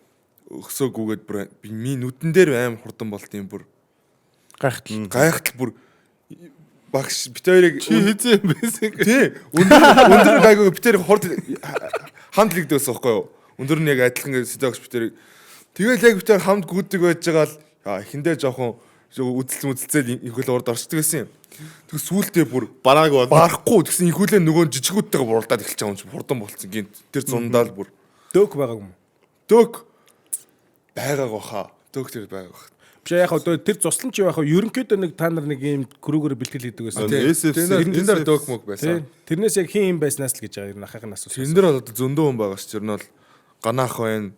өксөөгүйгээд бүр би минь нүдэн дээр амар хурдан болт юм бүр гайхтал бүр багш бит хоёрыг чи хизээ юм байсан. тий өндөр гайгүй бит хоёрыг хурд хамт лигдээс байхгүй юу? Өндөр нь яг адилхан гэж сэдэгч бит хоёрыг тэгэл яг бит хоёр хамт гүдэг байж байгаа л эхэндээ жоохон үзэлцэл инхүүл урд орчдөг гэсэн юм. Тэг сүултээ бүр Барааг барахгүй тэгсэн инхүүлээ нөгөө жижигүүдтэйгээ буралдаад эхэлж байгаа юм чи хурдан болцсон гинт тэр зундаал бүр Дөг байгаа юм. дөг байгааг баха дөг тэр байгааг. Биш яг одоо тэр цуслан чи яг ерөнхийдөө нэг та нар нэг ийм крүүгээр бэлтгэл хийдэг байсан. Тэр дээр дөг мөг байсан. Тэрнээс яг хин юм байснаас л гэж байгаа юм ахын асуусан. Тэрэн дээр бол одоо зөндөө хүн байгаа ш. Тэр нь бол ганаах байна,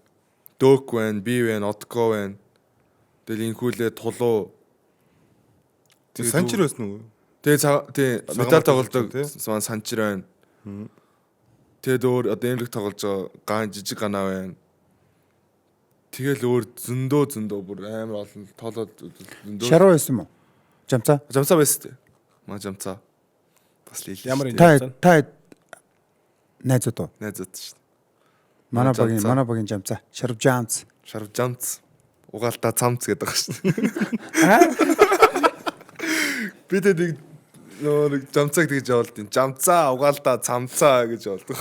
дөг байна, би байна, отко байна. Тэгэл инхүүлээ тулуу. Тэр санчир байсан уу? Тэгээ медаль тоглодог санчир байна. Тэгээд өөр одоо эмлэг тоглож байгаа жижиг ганаа байна. Тэгэл өөр зөндөө бүр амар олон тоолоод зөндөө. Шаруу байсан мó? Жамцаа. Жамцаа байсан тий. Маа жамцаа. Бас л Ямар Та найзууд уу? найзууд шүү дээ. Манай багийн жамцаа. Шарв жамц. Шарв жамц. Угаалтаа цамц гэдэг байгаа шүү дээ. Бид нэг нэг жамцаг тэгж явуулдیں۔ Жамцаа угаалтаа цамцаа гэж явуулдаг.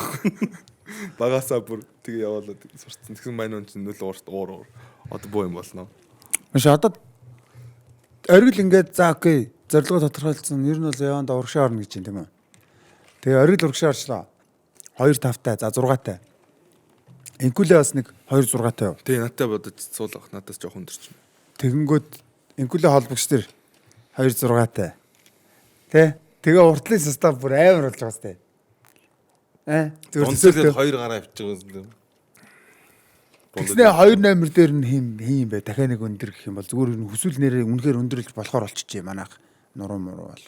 Багасаа бүр тэгээ явуулаад сурцсан. Тэгсэн маань он чинь нөл уур. Одоо боо юм болно. Маш одоо оргил ингээд за окей зорилгоо тодорхойлцсон. Ер нь бол яванд урагшаа орно гэж юм тийм үү? Тэгээ оргил урагшаа орчлоо. 2-5-тай, за 6-тай. Инкүлээ бас нэг 2-6-тай юу? Тий, надтай бодож суулгах. Надаас жоох өндөрч юм. Тэгэнгүүт инкүлээ холбогч тэр 2-6-тай. Тэгээ уртлын состав бүр амар болж байгаа сте. Зөвхөн 2 гараа авчих юм. Тэгснэ 2 номер дээр нь хин бай. Дахиад нэг өндөр гэх юм бол зүгээр хүсвэл нэрээ үнэхээр өндөрлж болохоор болчихжээ манайх. Нуруу бол.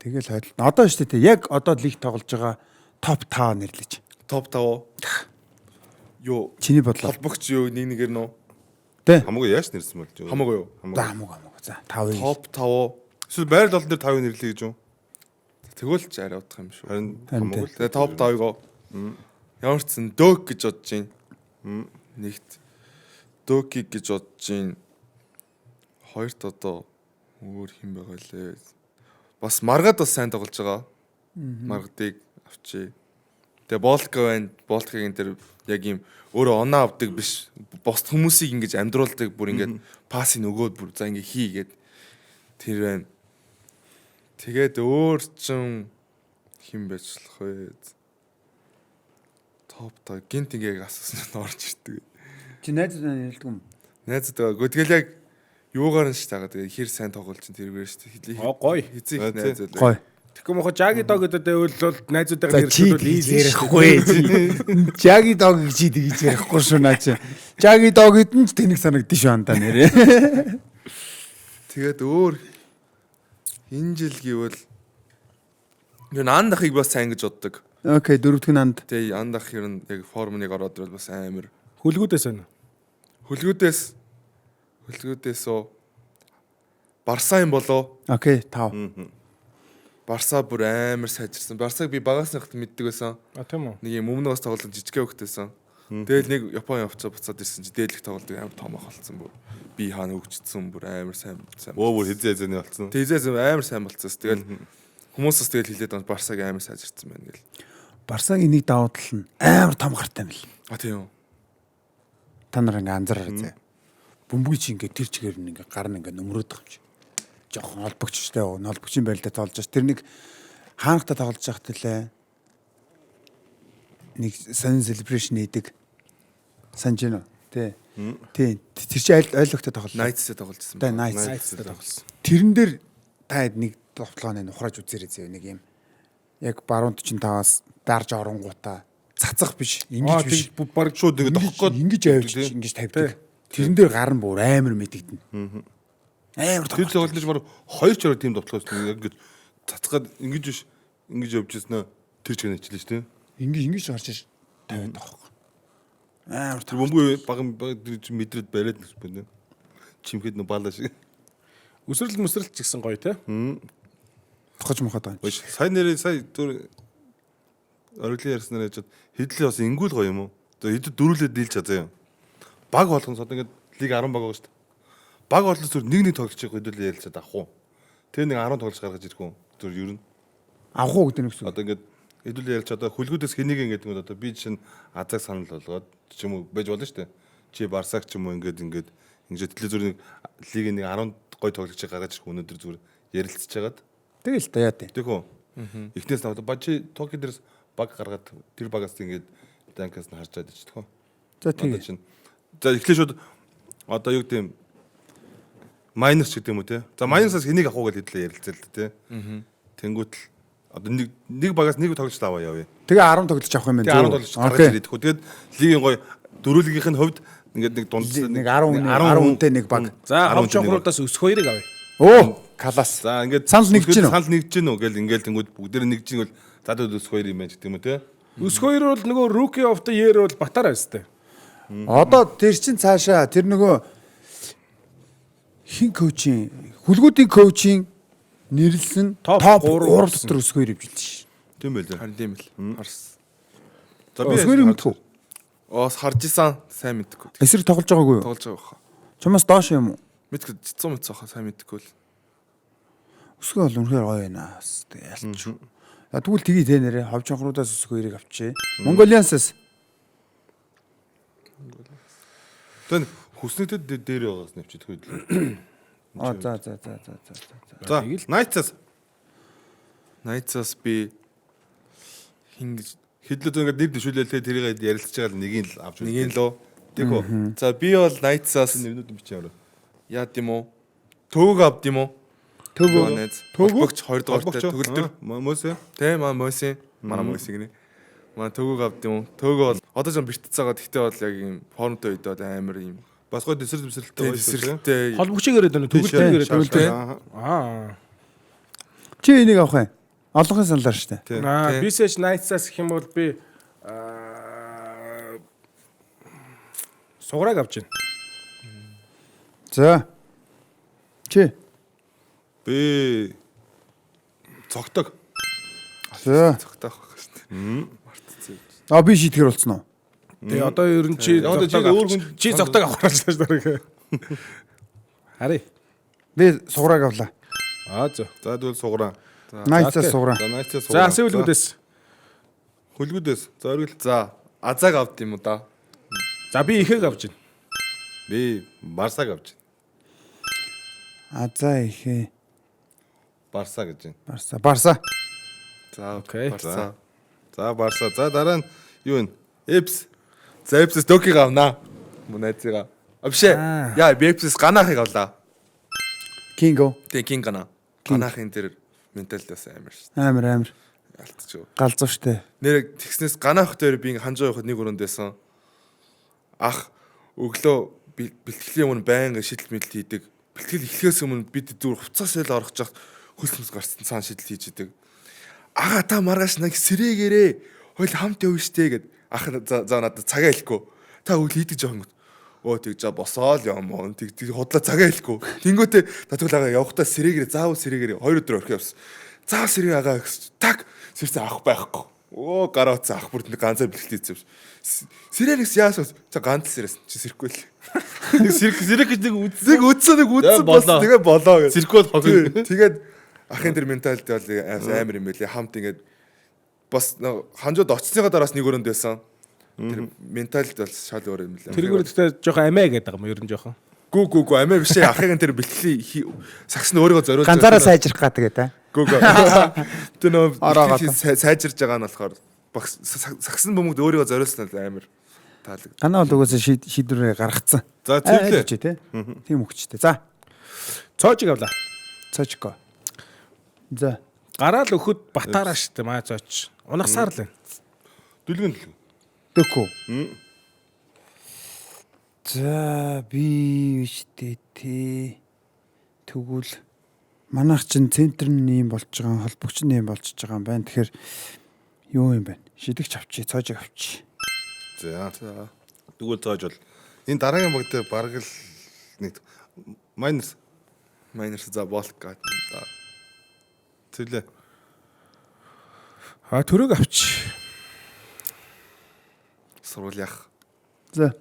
Тэгэл хойл. Одоо шүү дээ. Яг одоо лиг тоглож байгаа топ 5 нэрлэж. Топ 5. Юу? Чиний бодлоо. Холбогч юу нэгээр нөө? Тэ. Хамаагүй яаш нэрсэн болж юу? Хамаагүй юу? Хамаагүй. За 5. Топ 5. Эсвэл байр долн дээр 5 нэрлэе гэж юу? Тэгвэл ч арай удах юм шүү. Харин хамаагүй. Тэгээ топ 5-ыг ямар ч зэн дөг гэж бодож байна. Нэгт дөгийг гэж бодож байна. Хоёрт одоо өөр хин байгаа лээ. Бас маргад бас сайн тоглож байгаа. Маргадыг авчи. Тэгээ болка байна. Болкагийн тэр яг юм өөрөө оноо авдаг биш. Бос хүмүүсийг ингэж амьдруулдаг бүр ингэж пассыг өгөөд бүр за ингэ хийгээд тэр байна. Тэгээд өөр чин хин байжлах вэ? Топ та гинт ингээ асуусан нь орж ирдэг. Чи найзууд нэлдэг юм. Найзууд байгаа. Тэгэл яг юугаар нь ш тагаа тэгээ хэр сайн тоглож чинь тэргээр ш. Гоё. Эцэг найзууд. Гоё. Тэгэхгүй мохо жаги дог гэдэг бол найзуудтайгаа хэрэглүүл ярихгүй. Жаги дог гэж тэгж ярихгүй шүү наа чи. Жаги дог гэдэн ч тэнэг санагдчих шүү андаа нэрээ. Тэгээд өөр энэ жил гэвэл юу андахыг бас сайн гэж боддог. Окей, дөрөвдүгээр анд. Тэгээ андах хэр нь яг формыг ороод ирэл бас амар. хүлгүүдээс байна. Хүлгүүдээс оо Барса юм болоо. Окей, 5. Барса бүр амар сайжирсан. Барсаг би багаас нахад мэддэг байсан. А тийм үү. Нэг юм өмнөөс тоглолт жижиг хөвгтэйсэн. Тэгэл нэг Япон явцаа буцаад ирсэн чи дээдлэх тоглолтыг амар том болсон бүр. Би хаана хөгжсөн бүр амар сайн. Өөр хизээ зэний болсон. Тэзээс амар сайн болцсон. Тэгэл хүмүүсээс тэгэл хилээд байна Барсаг амар сайжирсан байна гэл. Барсагийн нэг давуу тал нь амар том гартай мэл. А тийм үү. Та нар ингээ анзаараа зэ. Бөмбөг чи ингээ тэр чигээр нь ингээ гар нь ингээ нөмрөөд байгаа юм чи. Жохон холбогчтой холбогчийн байлдаа тоглож байгаа. Тэр нэг хаанахта тоглож байхад лээ. Нэг сан celebration хийдэг. Санж гэнэ. Тий. Тэр чи ойлгохтой тоглолоо. Найтсээ тоглож байсан. Тэ Nights. Найтстай тоглосон. Тэрэн дээр та нэг тоглооны ухрааж үзээрэй зөө нэг юм. Яг баруун 45-аас дарж оронгуудаа цацах биш, ингэж биш. Баг шууд ингэ тохох гээд ингэж авчиж ингэж тавьдаг. Тэрэн дээр гар нь бүр амар мэдэгдэнэ. Амар тэр тоглолт дээр баг 2 чараа тим тоглохоос яг ингэ цацгаад ингэж биш ингэж явж ирсэн тэр чигээр нэчлээ шүү дээ. ингэж гарч иж тавиад байгаа. Амар Тэр бөмбөг баг мэдрээд бариад нэг байна. Чимхэд нөө баалаа шиг. Өсрэлт ч гэсэн гоё те. тохож мохоод байгаа. Биш сая нэрээ сая түр ориглын ярьснаар яжод хэдл бас ингүүл гоё юм уу? Тэгээ хэдэд дөрүүлээд дийлж чадаа юм. Баг болгон сод ингээд лиг 10 баг байгаа шүү дээ. Баг болон зүр нэг тоглож байгаа хэдүүл ярилцаад авах уу? Тэр нэг 10 тоглож гаргаж ирэх үү? Зүр ер нь Авах уу гэдэг нь гэсэн. одоо ингээд хэдүүл ярилж одоо хүлгүүдээс хэнийг ингээд одоо би чинь азаг санал болгоод ч юм уу байж болно шүү дээ. Чи Барсаг ч юм уу ингээд телевизээр зүр нэг лигийн нэг 10 гой тоглож гаргаж ирэх өнөөдөр зүр ярилцж хагаад Тэгэл та яа тий. Тэгвэл эхнээс нь бачи Токио дээрс баг гаргаад тэр багаас ингээд данкаас нь харж чаддаг ч тэгвэл. За тий. За эхлээ шууд одоо юу гэдэм майнус ч гэдэг юм уу те. За майнусаас хэнийг авах уу гэж хэдлээ ярилцээ л те. Тэнгүүт л одоо нэг багаас нэг тоглож аваа явъя. Тэгээ 10 тоглож авах юм байна. Тэгээ 10 тоглож гаргаж ирээд хөө. Тэгээд лигийн гой дөрүлгийнх нь хувьд ингээд нэг дунд нэг 10 хүнтэй нэг баг. За 10 чонхруудаас өсөх хоёрыг авъя. Оо, калас. За ингээд санал нэгж гин үү? Санал нэгж гин үү гэл ингээд тэнгүүд бүгдээр нэгж гин бол задад өсөх хоёр юм байна гэдэг юм уу те. Өсөх хоёр бол нөгөө rookie of the year бол Батар байстай. Одоо тэр чин цаашаа тэр нөгөө хин коучийн хүлгүүдийн коучийн нэрлсэн Топ топ 3 3 дотор өсгөөр явж ш. Тийм байлаа. Харин тийм л. Харс. За Өсгөөр мэдхүү. Оос харж исан сайн мэдгүй. Эсрэг тоглож байгаагүй юу? Тоглож байгаа баха. Чамаас доош юм уу? Мэдгүй 100 хаа сайн мэдгүй л. Өсгөө бол үнэхээр гоё байна. Ялч. За тэгвэл тгий тэ нэрэ ховжонхруудаас өсгөөрийг авчээ. Mongolians-аас тэн хүснэгдэд дээр байгаас нэвчээд хөөдлөө. за. За Nights Найтсаас би хингэж хэдлээ ингээд нэр дэвшүүлээлээ тэрийг ярилцж байгаа л нэгийг л авч нэг нь лөө. Тэгвэл За би бол Найтсаас нэрнүүд юм бичээ аваа. яа тийм үү? Төвөг авд юм уу? Төвөг. Төвөгч 2 дугаартай төгөлдөр. Мөс Тэ маа мөсийн. Манай мөсийг нэ. Маа төвөг авд юм уу? Төвөг бол одоо ч бэртцээгаа тэгтээ бол яг юм формтой үед бол амар юм. бас гой дэсрэлтэй гоё шүү. Тэсрэлтэй. Холбогчийг яриад байна. Төгөлтэй яриад байна. Аа. Чи энийг авах юм? Олонхын саналаар штэ. Bisage Nights-аас гэх юм бол би сугараг авч байна. За. Чи. Би цогтог. За. Цогтойх байх шүү дээ. Би шийтгэр болцсон уу? Тэгээ одоо ер нь чи Одоо чи өөр хүн чи зогтойг авах гэж байна. Хари. Би сугараг авлаа. Зөө. За тэгвэл сугараа. Nights-аас сугараа. За Nights-аас За сугараа. асуулгуудээс. Хөлгүүдээс. За оргил. За азаг авд юм уу да? За би ихэг авч байна. Би Барсаг авч байна. За ихээ. Барса гэж байна. Барса. За Окей. Барса. За Барса. За дараа нь юу вэ? Эпс. За Эпсэс Докиг авнаа. Мунайцгаа. Абшээ. Яа би Эпсэс ганахыг авлаа. Кинго. Тэг кин гана. Ганахын тэр менталитас амар шүү. Амар. Алтчих. Галзуу штэ. Нэр тэгснээс ганах дээр би ханж явахад нэг өрөөнд байсан. Ах өглөө бэлтгэлийн өмнө байнга шийдэл мэдлэл хийдэг. Бэлтгэл эхлэхээс өмнө бид зүгээр хуцаас ил орох жах хөлсмөс гарсан цаан шийдэл хийж идэг. Ага та маргааш нэг сэрэгээрээ хойл хамт явна штэ гэд ах за надад цагаа хэлэхгүй. Та үл хийдэг жоохон. Оо тэг за босоол юм уу. Тэг худлаа цагаа хэлэхгүй. Тэнгүүтээ татгалаагаа явахдаа сэрэгээрээ заавал сэрэгээрээ 2 өдөр орхив явсан. Заавал сэрэг агаа гэж так сэрсэн авах байхгүй. Оо гараац ах бүр ганцаар бэлгэлээ хийсэн. Сирэнэс яасан за ганц сирэс чи сэрхгүй л. Нэг сэрэг гэж нэг үзсэн бас тэгээ болоо гэж. сэрэггүй хог. Тэгээд ахын тэр менталити бол амар юм байлээ. Хамт ингээд бас ханжууд очсныхаа дараас нэг өрөөнд байсан. Тэр менталити бол шал өөр юм лээ. Тэргээр гэхдээ жоохон амиа гэдэг юм ер нь жоохон. Гүү амиа биш ээ. Ахын тэр бэлтгэлийн сагс нь өөрийгөө зориулж Ганцаараа сайжрах гэдэг та. Гүү. Тэр нөө сайжирж байгаа нь болохоор багс сагс нь бөмбөг өөрийгөө зориулсан л амар таалаг. Танаа бол угсаа шийдвэрээ гаргацсан. За тийм лээ. Тийм өгчтэй. За. Цоожиг авлаа. Цоочко. За. Гараал өхөд батаараа штэ маа цооч. Унагсаар л байна. Дүлгэн л. Дөкөө. За би штэ тий. Тэгвэл манайх чин центр нь юм болж байгаа, холбогч нь юм болж байгаа юм байна. Тэгэхээр юу юм бэ? Шидэгч авчи, цоожиг авчи. За. Тэгвэл цоож бол энэ дараагийн баг дээр бараг л нэг майнерс за болка. Тэглээ. Төрөг авч. Сурвалях. За.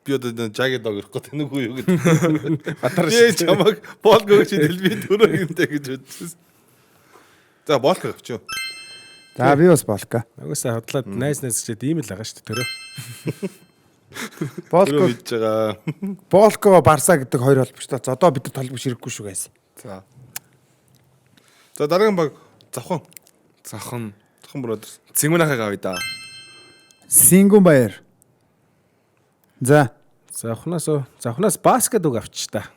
Би одоо жаги дог ирэхгүй тэнэг үү юу гэдэг. Би чамаг болго гэж хэлби төрөг юмтай гэж бодчихсон. За болго авч юу. За би бас болка. Угсаа хотлоод найс чихэд ийм л байгаа штэ төрөө. Болко хийж байгаа. Болко Барса гэдэг хоёр холбогчтой. Одоо бид толбогч ирэхгүй шүү гайс. За. За дараагийн баг завхан Бродерс. Цэнгүнахыг авъя да. Сингүн баяр. За. Завхнаас баскет үг авч та.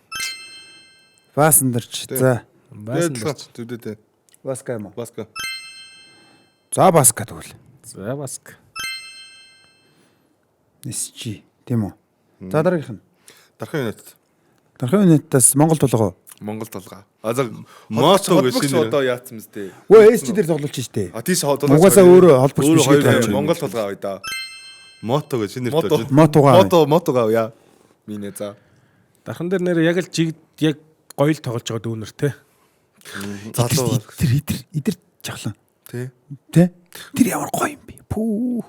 Баасандэрч. За. Баскет. Зүдээ. Баска юм уу? Баска. За баска тэгвэл. За баск. Нисчи. Тийм үү? За дараагийнх нь. Дарахын үнэт. Дарахын үнэтээс Монгол тулгаа. Монгол толгой. За Мото гэж шинэ одоо яатсан мэт дээ. Өө SG дээр тоглолч штэ. Тийш Угаасаа өөрөө холбогч биш гэдэг. Монгол толгой авъя да. Мото гэж шинэ нэртэй. Мотугаа. Мотог авъя. Минь за. Дархан дээр нэр яг л жигд яг гоё л тоглож байгаа дүүнер те. Залуу. Идэр жахлаа. Тэ. Тэ? Тэр ямар гоё юм бэ? Пүү.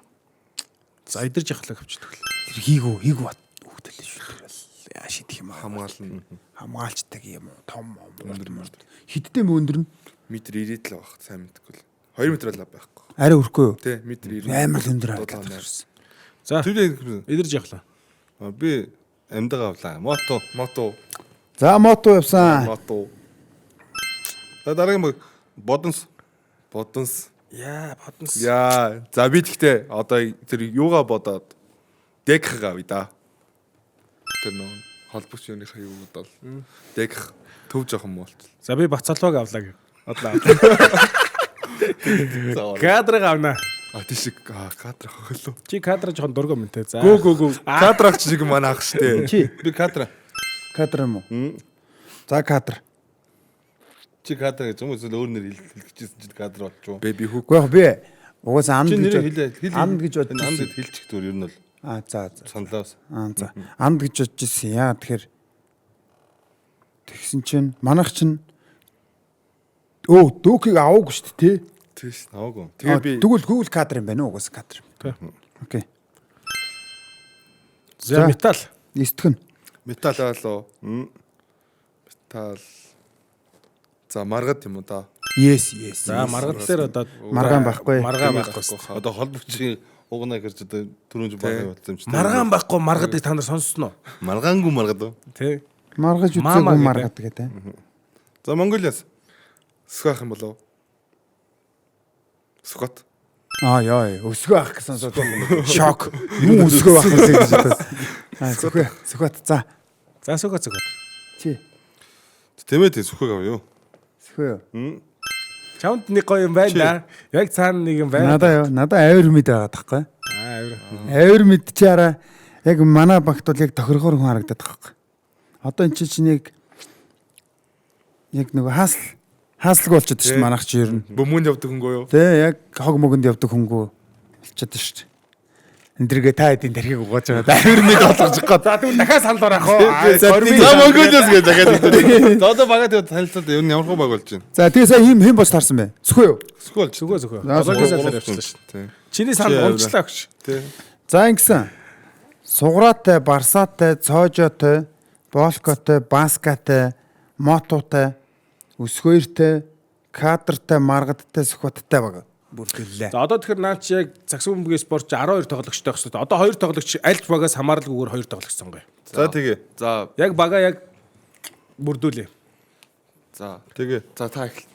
За идэрж явахлаа авчдаг л. Тэр хийгүү хөвдөлээ шүү. Тэр бол яа шидэх юм Хамгаална. хамгаалцдаг юм уу? Том өндөр. Хидтэй өндөр нь Метр 90 л байх. Сайн мэдгүй л. 2 метр л байхгүй. арай өрхгүй юу? Тэ метр 90. Амар л өндөр аваад. За Тэр идэрж явахлаа. би амьдаг авлаа. Мото. За мото явсан. За дараагийн баг бодонс. Яа, бодонс. Яа, за би тэгтээ одоо тэр юугаа бодоод декх авъя да. Тэр нөө холбогч юуныхаа юу бодвол декх төв жоох юм болт. За би Бацалваг авлаа гэв. Одлаа. Кадрыг авна. Тийш кадр хөлөө. Чи кадр жоохон дургу мэнтэй. За. Гүү. Кадр авч шиг манай ах штэ. Чи Би кадра. кадр юм уу? За кадр. Чи кадра гэж юм уу? Өөр нэр хэлчихсэн чи кадр болчихоо. Baby hook. Гэхдээ би угаасаа анд Чи гэж нэр анд гэж бодсон. Анд хэлчих зүгээр ер нь бол За. саналаас. За. Анд гэж бодож ирсэн. Яа тэгэхээр тэгсэн чинь манайх чинь дүүкийг аваагүй шүү дээ тий. Тийш. Аваагүй. Тэгээ би Тэгвэл кадр юм байна уу? Угаасаа кадр. Окей. За металл. Эстгэн. металл болоо. Металл. За маргад юм уу да? Yes. За маргад дээр одоо Маргаан байхгүй. Маргаан байхгүй. Одоо холбогчийн угнаа гэрч одоо түрүүн баг болсон юм чи. Маргаан байхгүй маргадыг та нар сонссноо. Маргаангүй маргад. Тий. Маргаж Мама үзээгүй гэдэг. маргад гэдэг. За Монголиас. Сүхэх юм болоо. Сүхот. Яа, өсгөө ах гэсэн сонсоод шок. Юу өсгөө ах гэсэн гэж бодсон. Сүхбат. За. За сүгат. Чи. Тэмээ сүхэг авъя юу? Сүхөө. Чамд нэг гоё юм байна да. Яг цаана нэг юм байна. Надаа авир мэд байгаа тахгүй. Авир. Авир мэд чи араа яг манай багт бол яг тохиргоор хүн харагдаад байгаа байхгүй. Одоо эн чинь яг нэг хаасалгүй болчиход шүү дээ манайх чи ер нь. Бөмбөнд явдаг хөнгөө юу? Тэ яг хог мөгөнд явдаг хөнгөө болчиход шүү дээ. Эндэргээ та хэдийн тархийг угааж байгаа. Дайрмид болгож гоо. За тэгвэл дахиад санал барах уу? За Монголиос гэж дахиад хэлдэг. За одоо багад танилцаад ер нь ямар хөө баг болж байна. За тэгээ сая хэн бос таарсан бэ? Сүхөө юу? Эсвэл Зүгөө. За,Ологийн салаар явчихлаа шүү. тий. Чиний санал унцлаа өгч. Тий. За ингэсэн. Суграатай, барсаатай, цоожоотой, болкотой, баскатай, мототой, өсгөөртэй, кадртай, маргадтай, сүхбаттай баг. Бүр гэлээ. За одоо тэгэхээр наач яг цагсуу бөмбөгийн спортч 12 тоглогчтой байх хэрэгтэй. Одоо 2 тоглогч аль ч багаас хамааралгүйгээр 2 тоглогч сонгоё. За тэгээ. За Яг бага яг бүрдүүлээ. за Тэгээ. за та эхэлж.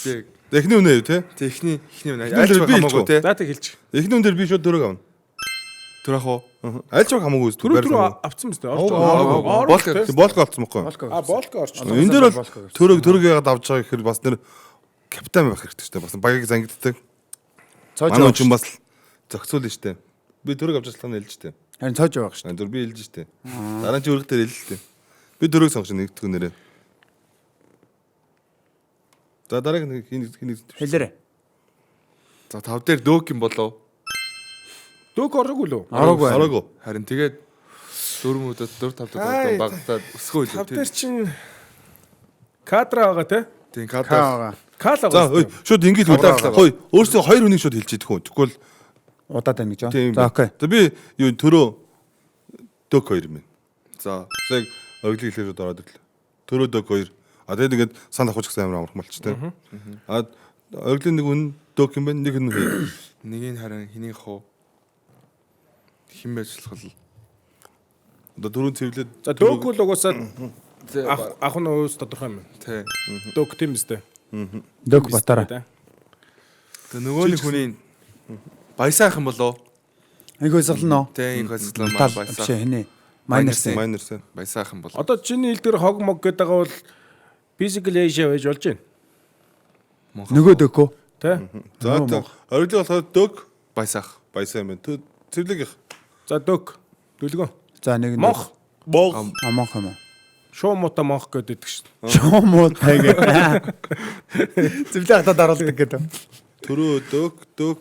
Би Эхний үнэ юу те? техний үнэ. Эхний Альч үнээр би хамаагүй те. За тэг хэлж. Эхний үнээр би шууд дөрөг авна. Төрөх үү? Аль ч хамаагүй үст. Түрүү авцсан мэт. Болко олцсон мөхгүй. Болко орчлоо. Энэ дээр бол төрөг яагаад авч байгаа гэхээр бас нэр капитан байх хэрэгтэй шүү дээ. Бас багийг зангиддаг. Манай хүн бас зохицуул нь шүү дээ. Би төрөг авч ажиллах нь хэлж дээ. Харин цоож байгаа шүү. Dur би хэлж дээ. Дараа нь чи өргөд дээр хэлж дээ. Би төрөг сонгож нэгдэх нэрээ. За дараагийн хин Хэлээрэй. За 5 дээр дөök юм болов. Дөг ороогүй лөө. Араагүй. Харин тэгээд 4 5 дээр багтаад өсгөө илүү Тав дээр чин кадра байгаа те. тийм кадр. Каа. Кала За байгаа. шууд ингэж үлээ. Хой өөрсдөө хоёр хүнийг шууд хэлж идэх үү. Тэгвэл Удаад байна гэж тийм. байна. За окей. За би юу төрөө дөг хоёр юм. За Яг оглиг хэлээр шууд ороод ирлээ. Төрөө дөг хоёр. А тэгээд ингээд сан авах гэсэн амар амарх болч тээ. А оглиг нэг хүн дөг юм байна. Нэг хүн нэгийг харин хэнийг хоо хин байжлах. одоо дөрөв цэвлээд За дөг бол угаасаа ах нь уус тодорхой юм. Тэ. Дөг тийм үстэй. Дөг батараа. Тэгээ нөгөө нэг хүний баясаах юм болоо. Айгуу сахалнаа. Тэ энэ хөсөлөө Тал баясаах. биш хинэ. Майнерс. майнерс. Баясаах юм болоо. Одоо чиний хэл дээр хог мог гэдэг байгаа бол physical age байж болж байна. Нөгөө дөгөө. Тэ? За оглиг болохоор дөг Баясаах. баясаа юм. Цэвлэг их. За дөг. Дүлгөө. За нэг нь Монх. амонх юм уу? Шуу муута монх гэдэг шүү дээ. Шоомоо тайгаа. Зөвлөө хатад оруулдаг гэдэг. Төрөө дөг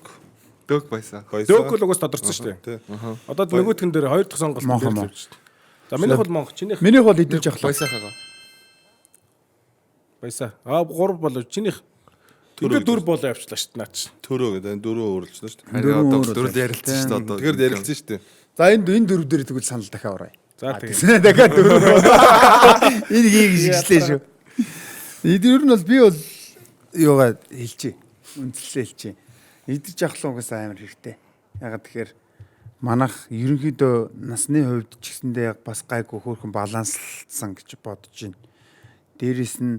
Дөг баясаах. Дөг бол угаас тодорцсон шүү дээ. Тий. Одоо нөгөөтгөн дээр хоёр дахь сонголт Монх дээр юм уу? л шүү дээ. За минийх бол монх. Чинийх Минийх бол идэж явахлаа. Баясаах байгаа. баясаа. 3 болов. Чинийх Төрөө. Төрөө 4 болоо явчлаа шүү дээ наач. төрөө гэдэг дөрөв өөрлөсөн шүү дээ. Харин одоо дөрөв ярилцсан шүү дээ одоо. Тэгэхээр ярилцсан шүү дээ. За энэ дөрөв дээр тэгвэл санал дахиад орой. За тэгээ. Дахиад дөрөв. Энэ хийх шигшлээ шүү. Эдгээр нь бол би бол юугаа хэлчихье. Үндэслээ хэлчихье. Идэж явахлаа угаасаа амар хэрэгтэй. Ягаад тэгэхээр манайх ерөнхийдөө насны хувьд ч гэсэндээ яг бас гайгүй хөөрхөн баланслсан гэж бодож байна. Дээрээс нь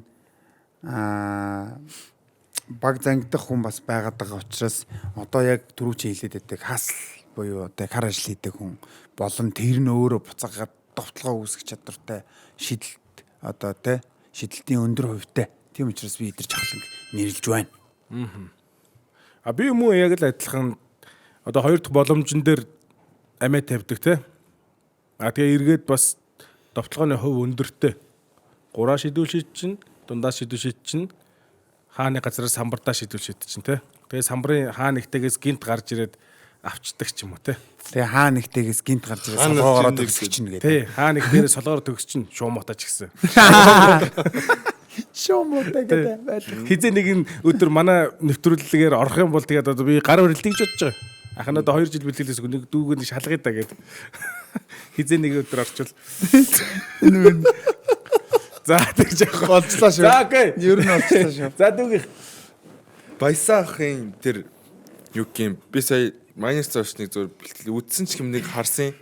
баг зангидах хүн бас байгаад байгаа учраас одоо яг түрүү чи хэлээд байдаг хасл буюу одоо кар ажил хийдэг хүн болон тэр нь өөрөө буцаагаад довтлогоо үүсгэх чадвартай шидэлт одоо тэ шидэлтийн өндөр хувьтай. Тийм учраас би идэрч ахлан нэрлж байна. А би юм уу яг л адилхан одоо хоёр дахь боломжн дээр амиа тавьдаг те. А тэгээ эргээд бас довтлогооны хувь өндөртэй. 3 шидүүл шид чинь, дундаа шидүүл шид чинь хааны газраас самбартаа шидүүл шид чинь те. Тэгээ самбарын хаа нэгтээс гинт гарч ирээд авчдаг ч юм уу те. Тэгээ хаа нэгтэйгээс гинт гарч ирээ Хаа солоогоороо нэг төгсгч чинь гэдэг. Тий, хаа нэг дээрээ солоогоор төгс чинь шууматаа ч гэсэн. Шоомоотой гэдэг байлаа. Хизээ нэгэн өдөр манай нэвтрүүлгээр орох юм бол тэгээд одоо би гар барилтыг гэж бодож байгаа. Ах нь одоо 2 жил бэлтгэлээс нэг дүүгээ шалгая да гэдэг. Хизээ нэг өдөр орчвол. За тэгж яах Болцлоо шүү. За окей. Ер нь болцлоо шүү. За дүүгийнх. Баясаахын тэр юу гэм би сая майнерс зочныг зөв бэлтгэл үдсэн ч юм нэг харсан.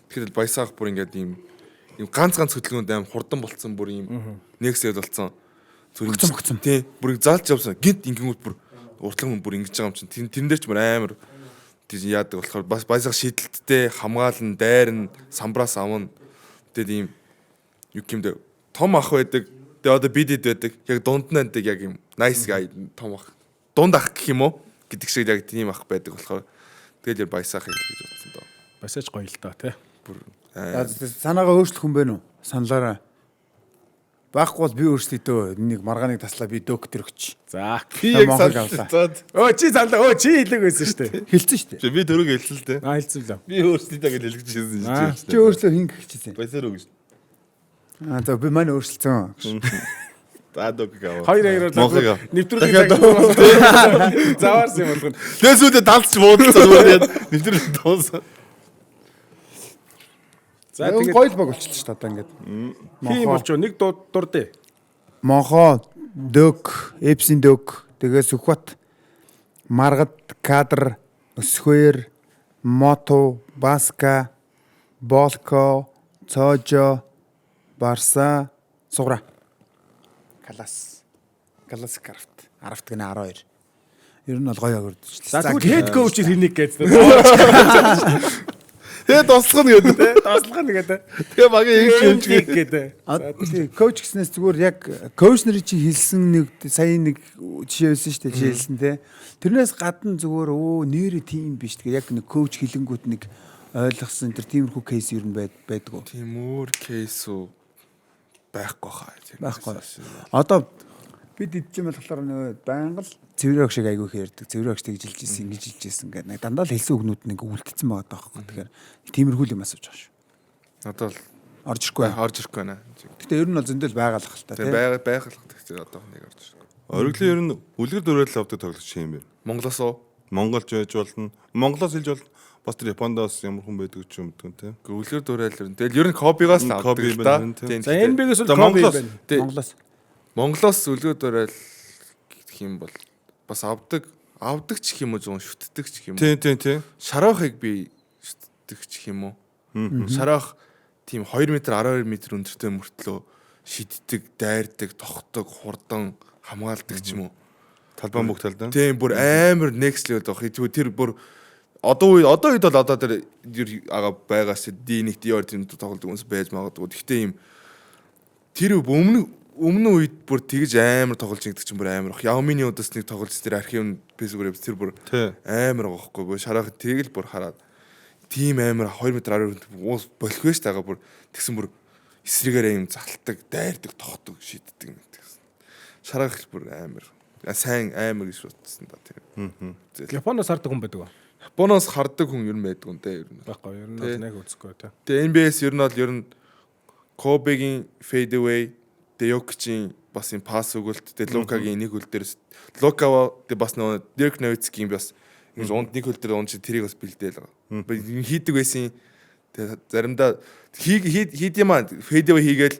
Тэгэхээр баясаах бүр ингээд ийм ганц хөдөлгөөнд аим хурдан болцсон бүр ийм нэгсэд болцсон. Огцом. Тий. Бүр заалж явсан. Гинт ингэнгүүт бүр уртлан хүн бүр ингэж байгаа юм чинь. Тэрэн дээр ч бүр амар тийм яадаг болохоор бас баясаах шидэлттэй хамгаална, дайрна, самбраас авна. Тэгээд ийм юу гэмдэ том ах байдаг. Тэгээд одоо бидэд байдаг. Яг дунд нь байдаг яг ийм nice guy том ах. Дунд ах гэх юм уу? Гэдэг шиг яг тийм ах байдаг болохоор тэгээд яа баясаахыг гэж бодсон доо. Басаж гоё л доо тий. Бүр Санаагаа өөрчлөх хүн бэ нү? Саналаараа. Байхгүй бол би өөрсдөө нэг маргааныг таслаа би доктор өгч. За. Би яг Монголыг авлаа. саналцаад. Чи саналаа. Чи хэлэг байсан шүү дээ. Хэлсэн шүү дээ. Би дөрөг хэлсэн л дээ. Хэлсэн лээ. Би өөрсдөө гэж хэлгэж хэлсэн Чи өөрсдөө хин гихчихсэн. Баясаар өгч. За би маань өөрсөлдсөн. Даадог гав. Хоёр Монголыг ав. нэвтрүүлгийн заваарсан юм болгоно. Тэс үүдээ талцч буудалцсан зүгээр нэвтрэл дууссан. За Тэгээд гоё л баг болчихлоо шүү дээ одоо ингээд. тийм болчих. Нэг дурдээ. Монхоо, дөг, эпсин дөг, тэгээ Сүхбат, Маргад, Кадр, Өсхөр, Мото, Баска, Болко, Цожо, Барса, Сугра. Калас крафт. Арафт гэнэ 12. Ер нь бол гоё өгөрдөж. За тэгвэл head coach хэнийг гэж. Тэгээ дуслах нь гэдэг. Таслах нэгээд. Тэгээ багийн юм чимч гэдэг. Коуч гэснээс зүгээр яг коуч нарын чи хэлсэн нэг сая нэг жишээ байсан шүү дээ жишээлсэн те. Тэрнээс гадна зүгээр нэрээ тийм биш. Тэгээ яг нэг коуч хэлэнгүүт нэг ойлгосон тэр тиймэрхүү кейс ер нь байдгүй. Тимур кейс үү байхгүй хаа. Байхгүй. Одоо бид идэж юм болохоор нэг байнга л цэврэг шиг айгүй хэрдэг. Цэврэг шиг тэгжилж ийсэн, ингэж илж ийсэн гэдэг. Нэг дандаа л хэлсэн үгнүүд нэг үлдсэн байгаа даахгүй. Тэгэхээр тиймэрхүү юм асууж байгаа шүү. Одоо л Орж ирэхгүй. орж ирэхгүй байна. Гэтэ ер нь бол зөндөл байгалах л та Тэгээ тийм. байгалах гэхдээ одоо нэг орж ирэхгүй. Ориглын ер нь үлгэр дөрөөл авдаг тоглогч юм байна. Монголоос уу? Монголч байж болно. Монголоос хэлж болно. Бас тэр Япондоос ямар хүн байдаг ч юм дгүй те. Өвлөр дуурайлэр. Тэгэл ер нь копигоос л авдаг Коби л да. байна, Тийм. За NBA-гээс За, бол Монголоос. байна. Монголоос. Монголоос өвлөр дуурай гэх юм бол бас авдаг ч гэх юм уу зүүн шүтдэг ч гэх юм уу. Тийм. Шарахыг би шүтдэг ч гэх юм уу. Шарах тийм 2 м 12 м өндөртэй мөртлөө шиддэг, дайрдаг, тогтдог, хурдан хамгаалдаг ч юм уу. Талбайн бүх талдаа. Тийм бүр амар next level байх. Тэр бүр одоо үед бол одоо тэр ага байгаас D1 D2 тийм тоглолт хүмүүс байж магадгүй. Гэхдээ ийм тэр өмнө үед бүр тэгж амар тоглож ингэдэг чинь бүр амар бах. Яомины удаас нэг тоглож тэр архив фэйсбүүкээр тэр бүр амар байгаа байхгүй. Шарах тэгэл бүр хараад тийм амар 2 м 10 уус болох байж тагаа бүр тэгсэн бүр эсрэгээрээ юм залтдаг, дайрдаг, тогтдог, шийддэг гэсэн. Шарах бүр амар сайн амар гэж бодсон да тэр. Японоос хардаг хүн байдаг уу? Японоос хардаг хүн ер нь байдаг юм дээ ер нь. Байхгүй. Ер нь бол нэг үзэхгүй тий. Тэгээ NBA-с ер нь Kobe-гийн fade away, Jokic-ийн бас юм пас өгөлт, тэгээ Luka-гийн нэг хөл дээр Luka бас нөгөө Dirk Nowitzki-ийн бас ингэж унд нэг хөл дээр унж тэрийг бас бэлдээл байгаа. Хийдэг байсан. Тэгээ заримдаа хийд юм аа fade away хийгээл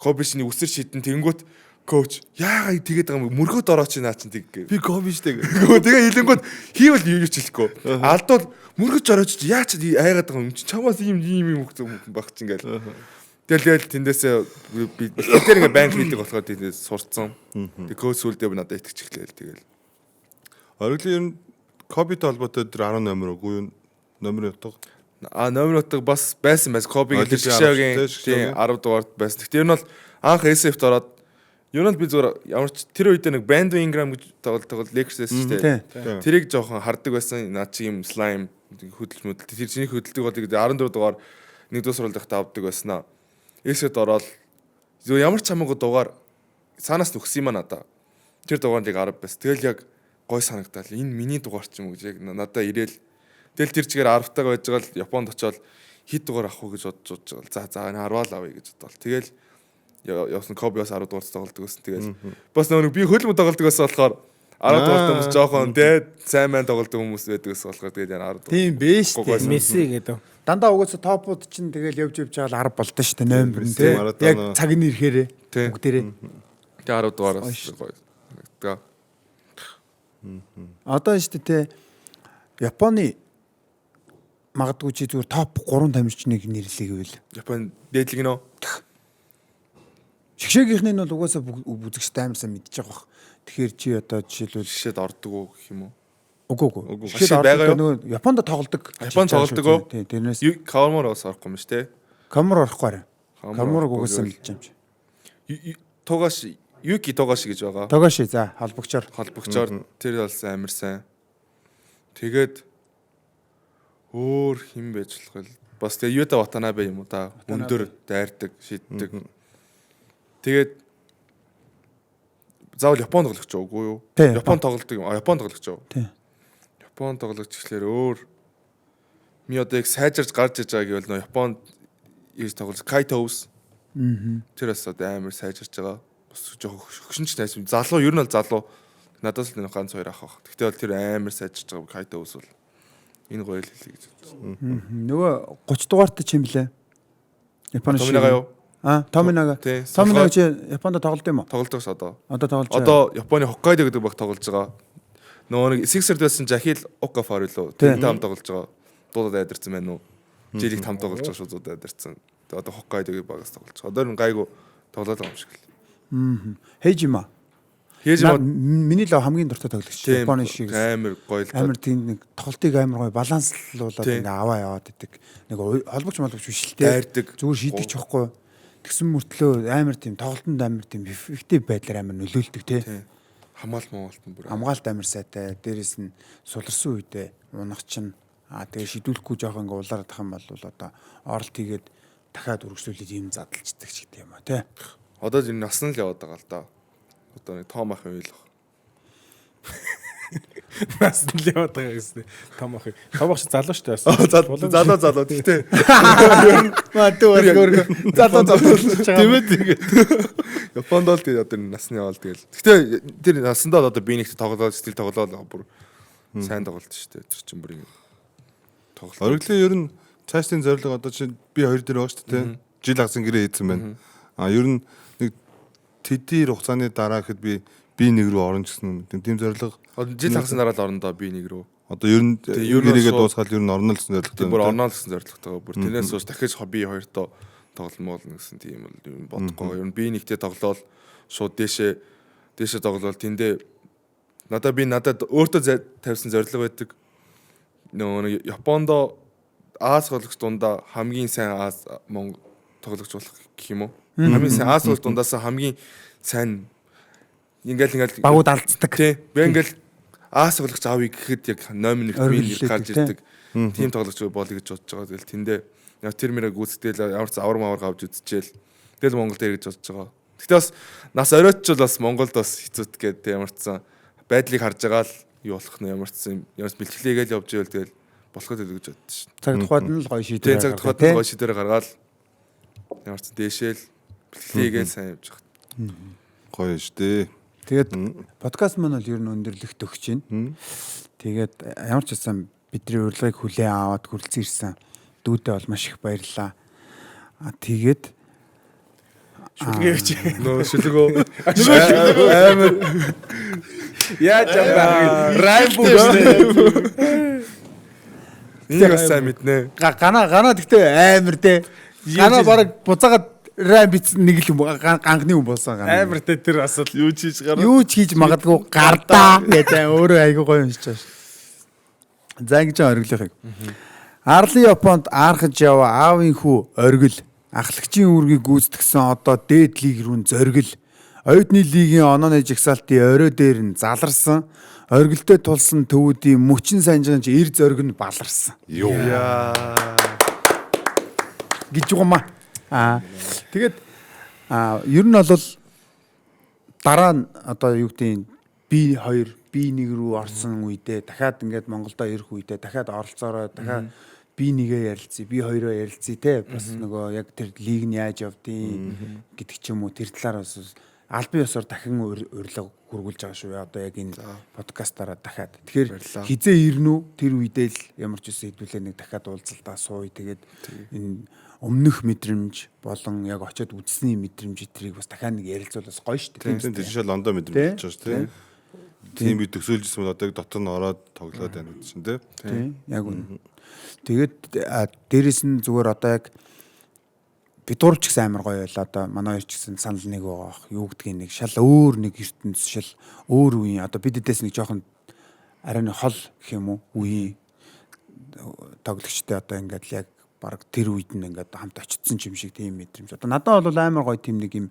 Kobe-шний үсэр шидэн тэнгүүт коуч яагаад тэгээд байгаа юм мөргөд орооч наа чинь тэг. Би коби штэ. Тэгээ хэлэнгүүт хийвэл юу ч хэлэхгүй. Алдвал мөргөж орооч яа ч айгаад байгаа юм чи чамаас ийм баг ч ингээл. Тэгэл тэндээсээ би тэр ингээ банк хийдэг болохоор тэндээс сурцсан. Тэг коуч сүлдээ би надад итгэж эхлэв тэгэл. Ориглын ер нь кобитэй холбоотой тэр 10 номер үгүй юу? Номер утга. Номер утга бас байсан Кобигийн Шишагийн тийм 10 дугаард байсан. Гэхдээ ер нь бол анх SF-т ороод ер нь би зүгээр ямар ч тэр үед нэг Brandon Ingram гэж тоглолт Lakers-ээс шүү дээ. Тэрийг жоохон хардаг байсан. Наа чи юм slime хөдөлж мөдөл. Тэр чиний хөдөлдөг болыг 14 дугаар нэг дуус суралцахад авдаг байснаа. SF-т ороод зүгээр ямар ч хамаагүй дугаар цаанаас нөхс юм аа надаа. Тэр дугаарыг 10 байсан. Тэгэл яг гой санагдал. Энэ миний дугаар ч юм уу гэж яг надаа ирээл. Тэгэл тэр чигээр 10-таг байж байгаа л Японд очиод хит дугаар авах уу гэж бодож байгаа. За энэ 10 л авъя гэж бодлоо. Тэгэл явсан Коби бас 10 дугаар тоглолдог байсан. Тэгэл бас нөгөө би хөлбөмбө тоглолдог байсан болохоор 10 дугаар хүмүүс жоохон тий сайн мэн тоглолдог хүмүүс байдаг байсан болохоор тэгээд 10 дугаар. Тийм биш үү? Месси гэдэг. Дандаа угаасаа топууд чинь тэгэл явж байгаа 10 болдоо шүү дээ номер нь тий. Яг цаг нь ирэхээрээ бүгдээрээ. Тэгээд 10 дугаараас гоё. Тэгээ. Одоо шүү дээ тий. Японы магадгүй чи зүгээр топ 3 тамирчныг нэрлэе гэвэл Японд дээдлэг нөө. Шигшээгийнхний нь бол угаасаа үзэгчтэй амар сайн мэдчих واخ. Тэгэхээр чи одоо жишээлбэл Шишэд ордог уу гэх юм уу? Үгүй. Шишэд байгаа юу? Нөгөө Японд тоглодог. Японд тоглодог уу? Тийм тэрнээс Кавамор бас орохгүй юм шүү дээ. камер орохгүй арай. Камерыг угаасаа мэдж юм чи. Тугаш Юки Тогаши гэж байгаа. Тогаши за холбогчоор. Холбогчоор тэр бол амар сайн. Тэгээд өөр хэн байж болох вэ? Бас тэгээ Юта Ватанабе юм уу та? Өндөр дайрдаг, шиддэг. Тэгээд заавал Япон тоглогч үгүй юу? Тий, Япон тоглолдог юм. Япон тоглогч уу? Тий. Япон тоглогч гэхлээр өөр ми одоо яг сайжирж гарч иж байгаа гэвэл нөө Японд ийж тоглож Кайтоус. Тэр бас одоо амар сайжирж байгаа. Бас жоох хөгшинч найс залуу ер нь бол залуу. Надаас л ганц хоёр ах баг. Гэхдээ бол тэр амар сайжирж байгаа Кайтоус бол энэ гоё л хэлье гэж бодсон. Нөгөө 30 дугаартай ч юм блэ? Японы Томинага юу? Томинага. Тий. Томинага чи Японд тоглолт юм уу? Тоглодог ш одоо. Одоо тоглож байгаа. Одоо Японы Хоккайдо гэдэг баг тоглож байгаа. Нөгөө нэг Sixers байсан Жахил Окафар лөө тэр там тоглож байгаа. Дуудаад айдарсан байна уу? Жилиг там тоглож байгаа шүү дуудаад айдарсан. Одоо Хоккайдогийн багаас тоглож байгаа. Одоо гайгүй тоглоод байгаа юм шиг л. Хейжима. Хейжима миний л хамгийн дуртай тоглогч Японы шиг амар гоё л. амар тийм нэг тоглолтыг амар гоё баланслуулаад ингээ аваа яваад идэг. Нэг холбогч биш л те. Дайрдаг. Зүгээр шийдэж чадахгүй. Тэгсэн мөртлөө амар тийм тоглолтод амар тийм эффектив байдлаар амар нөлөөлдөг те. Хамгаалт нь бүр. Хамгаалт амар сайтай. Дээрээс нь суларсан үедээ унах чинь тэгээ шидүүлэхгүй жоох ингээ улаарах юм бол одоо оролт хийгээд дахиад үргэлжлүүлээд юм задлждаг ч гэдэг юм а те. Одоо энэ насан л яваад байгаа л да. Одоо нэг том ах байл. Нас нь л яваад байгаа гэсэн. Том ах. Том ах чи залуу шүү дээ. Залуу гэхдээ Матүр залуу тиймээ тэгээд Японд бол тэгээд одоо насны яваал тэгэл. Гэхдээ тэр насандаа одоо би нэгт тоглоод стил тоглоод бүр сайн тоглолт шүү дээ. Тэр чинь бүр ингэ тоглолт. Ориглын ер нь цаашдын зорилго одоо чинь би хоёр дээр байгаа шүү дээ. Жил хагас гэрээ хийсэн байна. Ер нь нэг тэдний хугацааны дараа гэхэд би нэг рүү орно гэсэн тийм зорилго. Жил хагасны дараа л орондоо би нэг рүү. Одоо ер нь гэрээгээ дуусгаад ер нь орно л гэсэн зорилготой. Бүр орно л гэсэн зорилготой. Бүр тэрнээс ууш дахиж би хоёртоо тоглоно гэсэн тийм бол бодохгүй. Ер нь би нэгтэй тоглоод шууд дээшээ тоглоод тэндээ надад өөртөө тавьсан зорилго байдаг. Нөгөө Японд Аз тоглогч дундаа хамгийн сайн Аз Монгол тоглогч болох гэх юм уу? Хамгийн сайн Аз тоглогч дундаас хамгийн сайн ингээл багууд алддаг. Тий. Би ингээл Аз тоглогч авъя гэхэд яг номер 1 би гарч ирдэг. Тим тоглогч болъё гэж бодож байгаа. Тэгэл тэндээ яг тэр мэрэг гүйцэтгэл ямар ч авар авч үзчихэл. Тэгэл Монгол дээр гэж бодож байгаа. Гэхдээ бас нас оройтчул бас Монголд бас хэцүүт гэдэг ямар ч сан байдлыг харж байгаа л юу болох нь ямар ч бэлтгэлээгээл явж ивэл тэгэл болоход л гэж боддоо шин. Цаг тухайд нь л гоё шийдвэр. Тэг цаг тухайд нь гоё шийдвэр гаргаад ямар ч дэшээл бэлтгэлээгээл сайн явж байгаа. Гоё штэ. Тэгээд подкаст маань бол ер нь өндөрлөгт өгч байна. Тэгээд ямар ч байсан бидний урилгыг хүлээн аваад хүрэлцэн ирсэн дүүдээ бол маш их баярлалаа. Тэгээд шүлгээгч. Нөө шүлгөө Амар яаж амбаа раймбу нэг сайн мэднэ. Гана гэхдээ амар те. Гана баг буцаагаад райм битсэн нэг л ганхны хүн болсон гана. амар те тэр асал юу ч хийж гараа. Юу ч хийж магадгүй гардаа гэдэг өөрөө айгүй гоё юмшиж байна. За ингэж ориглохыг. Арлын Японд аархаж яваа аавын хүү оргил ахлагчийн үүргийг гүйцэтгсэн одоо дээд лиг рүү зоргил оюутны лигийн онооны жагсаалтын орой дээр нь заларсан оргилдөө тулсан төвүүдийн мөчин санжигч эр зориг нь баларсан. Гэж югамаа. Тэгээд ер нь бол дараа нь одоо юу гэдэг B2 B1 рүү орсон үедээ дахиад ингээд Монголдо ирэх үедээ дахиад оролцоороо дахиад B1-гээ ярилцъя, B2-оо ярилцъя те бас нөгөө яг тэр лиг нь яаж явдیں۔ Гэдэг ч юм уу тэр талаар бас албан ёсоор дахин урилга хургуулж байгаа шүү. Одоо яг энэ подкастаараа дахиад. Тэгэхээр хизээ ирнэ үү тэр үедээ л ямар ч үсэн хэдүүлээ нэг дахиад уулзалтаа сууя. Тэгээд энэ өмнөх мэдрэмж болон яг очиод үзсний мэдрэмж тэрийг бас дахиад нэг ярилцвал бас гоё шүү дээ. Тийм жишээл ондоо мэдрэмж болж байгаа шүү дээ. Тийм би төсөөлжсэн бол одоо дотор нь ороод тоглоод байна гэсэн тийм. Тийм яг үнэ. Тэгээд дээрэс нь зүгээр одоо яг бидурч гэсэн амар гоё байла. Одоо манай хоёр ч гэсэн санал нэг байгаа. Юу гэдгийг нэг шал өөр нэг ертөнц шал өөр үеийн одоо бидэдээс нэг жоохон арай нэг хол гэх юм уу үеийн тоглогчтой одоо ингээд яг баг тэр үед нь ингээд хамт очицсан юм шиг тийм мэдрэмж. Одоо надад бол амар гоё тийм нэг юм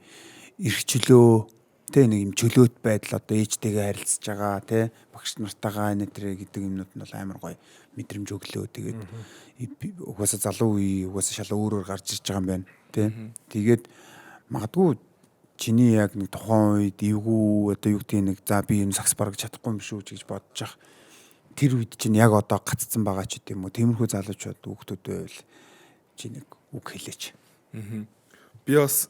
эрхчлөө тэ нэг юм чөлөөт байдал одоо ээжтэйгээ харилцаж байгаа тэ багш нартайгаа нэтэр гэдэг юмнууд нь бол амар гоё мэдрэмж өглөө. Тэгээд угаасаа залуу үе угаасаа шал өөрөөр гарч ирж байгаа юм байна тэ. Тэгээд магадгүй чиний яг нэг тухайн үед эвгүй одоо юу гэдэг нэг за би энэ сакс бараг чадахгүй юм шүү гэж бодож ах тэр үед чинь яг одоо гаццсан байгаа ч гэдэм үү тиймэрхүү залуучууд хүүхдүүд байвал чи нэг үг хэлээч. Би бас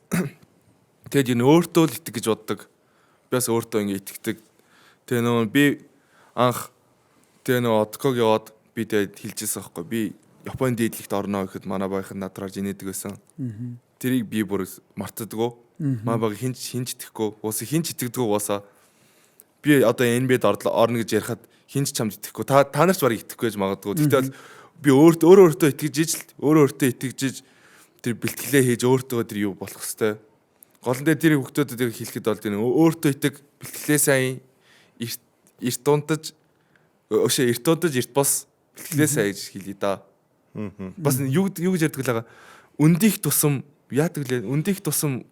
тэгээд энэ өөртөө л итгэх гэж боддог. Би бас өөртөө ингэ итгэдэг. Тэгээ нөгөө би анх тэгээ нөгөө Отког яваад би тэгээд хэлжсэн байхгүй. Би Японы дээдлэгт орно гэхэд манай багийнхан надраар инээдэг байсан. Тэрийг би бүр мартдаггүй. Манай баг хинч итгэхгүй. Уус хинч итгэдэггүй уусаа. Би одоо NBA-д орно гэж ярихад хинч чамд итгэхгүй. Та нарч барыг итгэхгүй гэж магадгүй. Тэгтэл би өөртөө итгэж тэр бэлтгэлээ хийж өөртөө тэр юу болох хэвээр. Гол нь тэр хүүхдүүдэд тэр хэлэхэд бол тэр өөртөө итэг бэлтгэлээ сайн эрт дундаж эрт бос бэлтгэлээ сайн гэж хэлье да. Бас юу гэж ярьдаг л байгаа. Үндих тусам яадаг лээ. Үндих тусам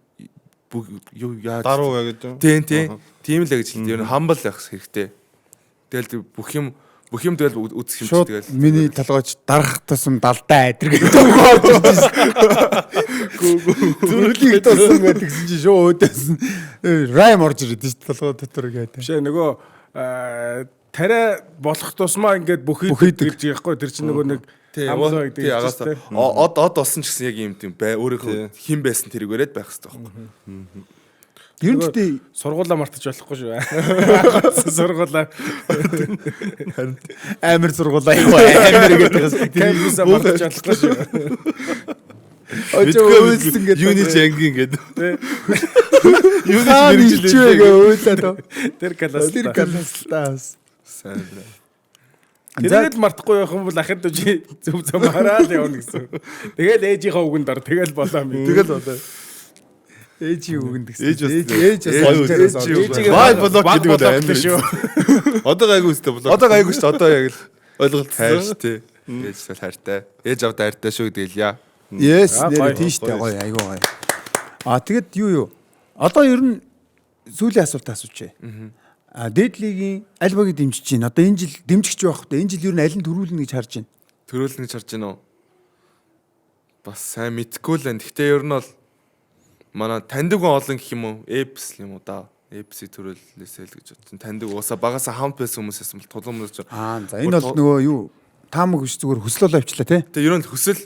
юу яа. Даруу яа гэдэг. Тийм л гэж хэлдэг. Ер нь хамбал байх хэрэгтэй. Тэгэл бүх юм тэгэл үзэх юм чи тэгэл. Миний толгойч дарах тусам далдаа айдэр гэдэг үг орж ирсэн. Зүрлийг тусам гэдгсэн чи шөөдөөс райм орж ирээд шүү дээ толгой дотор гэдэг. Биш нөгөө тариа болох тусмаа ингээд бүх гэж яахгүй тэр чинь нөгөө нэг хамбал гэдэг агаасаа од болсон ч гэсэн яг юм тийм бай өөрийнхөө хэн байсан тэрийг яриад байх хэрэгтэй байхгүй. Ер нь тий сургуулаа мартаж болохгүй шүү. Сургуулаа амар сургуулаа юу амар гэдэг кампусаа мартаж болохгүй шүү. Юуны жангийн гэдэг. Юуны мэрэгчлээ ойлаа. Тэр класс. Сайн байна. Тэгээд мартахгүй байх юм бол ахад үжи зөв мараад явна гэсэн. Тэгэл ээжийнхээ үгэнд ор тэгэл болоо юм. Тэгэл болоо. Ээжийн үгэнд гэсэн. Ээжээс вай блок гэдэг үү амар шүү. Одоо гайгүй үстэй блок. Одоо гайгүй шүү. Одоо яг л ойлголт хайр тий. Ээжсэл хайртай. Ээж авд хайртай шүү гэдэг л яа. Yes, нэр тийштэй гоё айгүй гоё. Тэгээд юу одоо ер нь сүүлийн асуулт асууч. Дээдлигийн аль багийг дэмжиж чинь одоо энэ жил дэмжигч байх хөтэ энэ жил ер нь аль нь төрүүлнэ гэж харж байна. Төрүүлнэ гэж харж байна уу? Бас сайн мэдгүй л байна. Гэхдээ ер нь бол манай таньдаг олон гэх юм уу? Эпс юм уу да? Эпси төрүүлээсэй л гэж бодсон. Таньдаг уусаа багасаа хамт байсан хүмүүсээс бол тулгын хүмүүс. За энэ бол нөгөө юу таамаг биш зүгээр хөслөл авчлаа тий. Тэгээ ер нь хөсөл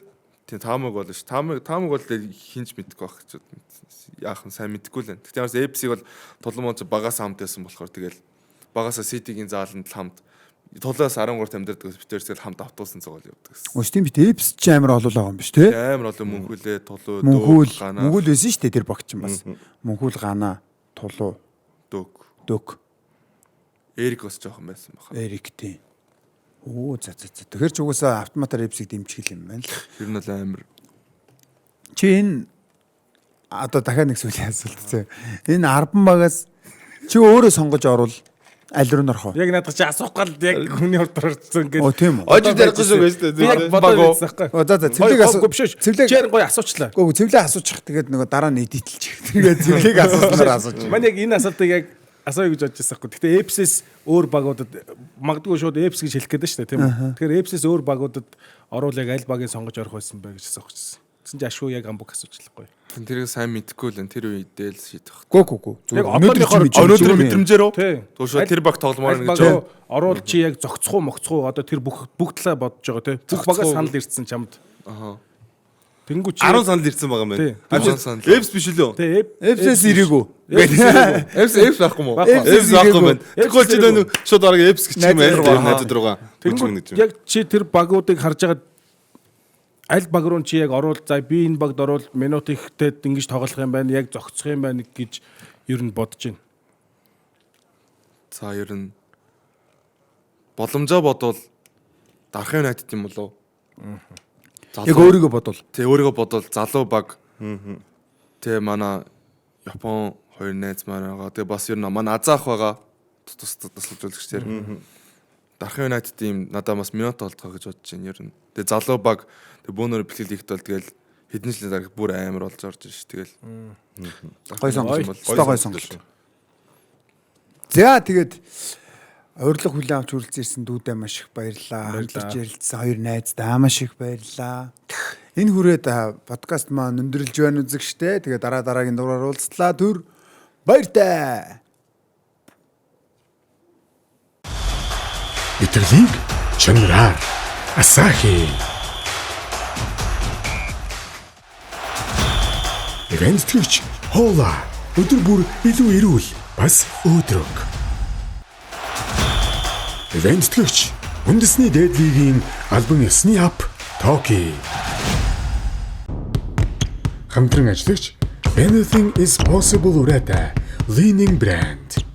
тий таамаг болно ш. Таамаг бол хинж мэдгүй байх гэж яахан сайн мэдгүй л байна. Гэхдээ бас эпсиг бол тулгын хүмүүс багасаа хамт байсан болохоор тэгэл багасаа ситигийн зааланд хамт тулаас 13 амьдардаг битэрсэл хамт автобусан цогол явдаг гэсэн. Өөс тийм бит эпс ч амар олол байгаа юм биш тий. Амар олон мөнхүлээ тулуу мөнхүүл байсан шүү дээ тэр багч юм бас. Мөнхүүл гана тулуу дөг. Эрик бас жоохон байсан баха. Эрик тий. За. Тэгэхээр ч угаасаа автоматар эпсиг дэмжих юм байна л. Тэр нь л амар. Чи энэ одоо дахиад нэг сүлийн асуулт зөө. Энэ 10 багаас чи өөрөө сонгож орвол аль руу нөрөх вэ? Яг надад чи асуух гал яг хүний хувьд орсон гэдэг. Тийм үү. Ожид ярихгүй шүү гэж дээ. Багоо. За цэвлэг асуу. Цэвлэг чи гоё асуучлаа. Гөө цэвлэг асуучих. Тэгээд нөгөө дараа нь эдитэлчих. Тэгээд цэвлэг асууснаар асууж. Манай яг энэ асуултыг яг асууя гэж бодож байсан хгүй. Гэхдээ эпсэс өөр багуудад магадгүй шууд эпс гэж хэлэх гээд байна шүү дээ, тийм үү? Тэгэхээр эпсэс өөр багуудад орвол яг аль багийг сонгож орох байсан бэ гэж асуух гэсэн. Тэгсэн чинь ашгүй яг амбуг асуучлахгүй. Тэрийг сайн мэдгүй л энэ тэр үедээ л шийдэх. Гүү. Яг өнөөдөр мэдрэмжээр үү? Туушаа тэр баг тогломоор гэж орвол чи яг зогцох уу одоо тэр бүх талаа бодож байгаа, тийм. Бүх багаас санал ирсэн чамд. Аха. Тэнгүү чи 10 санал ирсэн байгаа юм байна. 10 санал. Эпс биш үлээ. Тийм. Эпсэс ирээгүй. Эпс байхгүй мó? Эпс байхгүй юм байна. Тэгвэл чи нөө шууд арга эпс гэж юм байна. Найзад руугаа. Тэнгүү яг чи тэр багуудыг харж байгаа аль баг руу чи яг орвол за би энэ багт орвол минут ихтэй ингэж тоглох юм байна, яг зогцох юм байна гэж ер нь бодож байна. За ер нь боломжоо бодвол дарахын найдад юм болов. Яг өөрийгөө бодвол. Тэ өөрийгөө бодвол залуу баг. Тэ манай Япон хоёр найз маань байгаа. Тэ бас ер нь манай азаах байгаа. Тусалж үзэгч тэр. Дарахын найдад ийм надад бас минут болдгоо гэж бодож байна ер нь. Тэ залуу баг тэг бөөнөр бэлтгэл ихт бол тэгэл хэдэн жилийн дараа бүр амар болж орж ш. Тэгэл. Гой сонголт. За тэгээд урилга хүлээн авч хүрэлцэн дүүдээ маш их баярлалаа. Хамтарч ярилцсан хоёр найздаа маш их баярлалаа. Энэ хүрээд подкаст маань өндөрлж байна үзэгчтэй. Тэгээд дараагийн дугаараар уулзлаа. Түр Баяртай. Итгэлийн чанараар Asahi. Эвентрич Хола өдөр бүр илүү эрүүл бас өөдрөг. Эвентрич үндэсний дээдлигийн албан ёсны ап Токи. Хамтран ажиллагч Anything is possible ураатай Leaning Brand.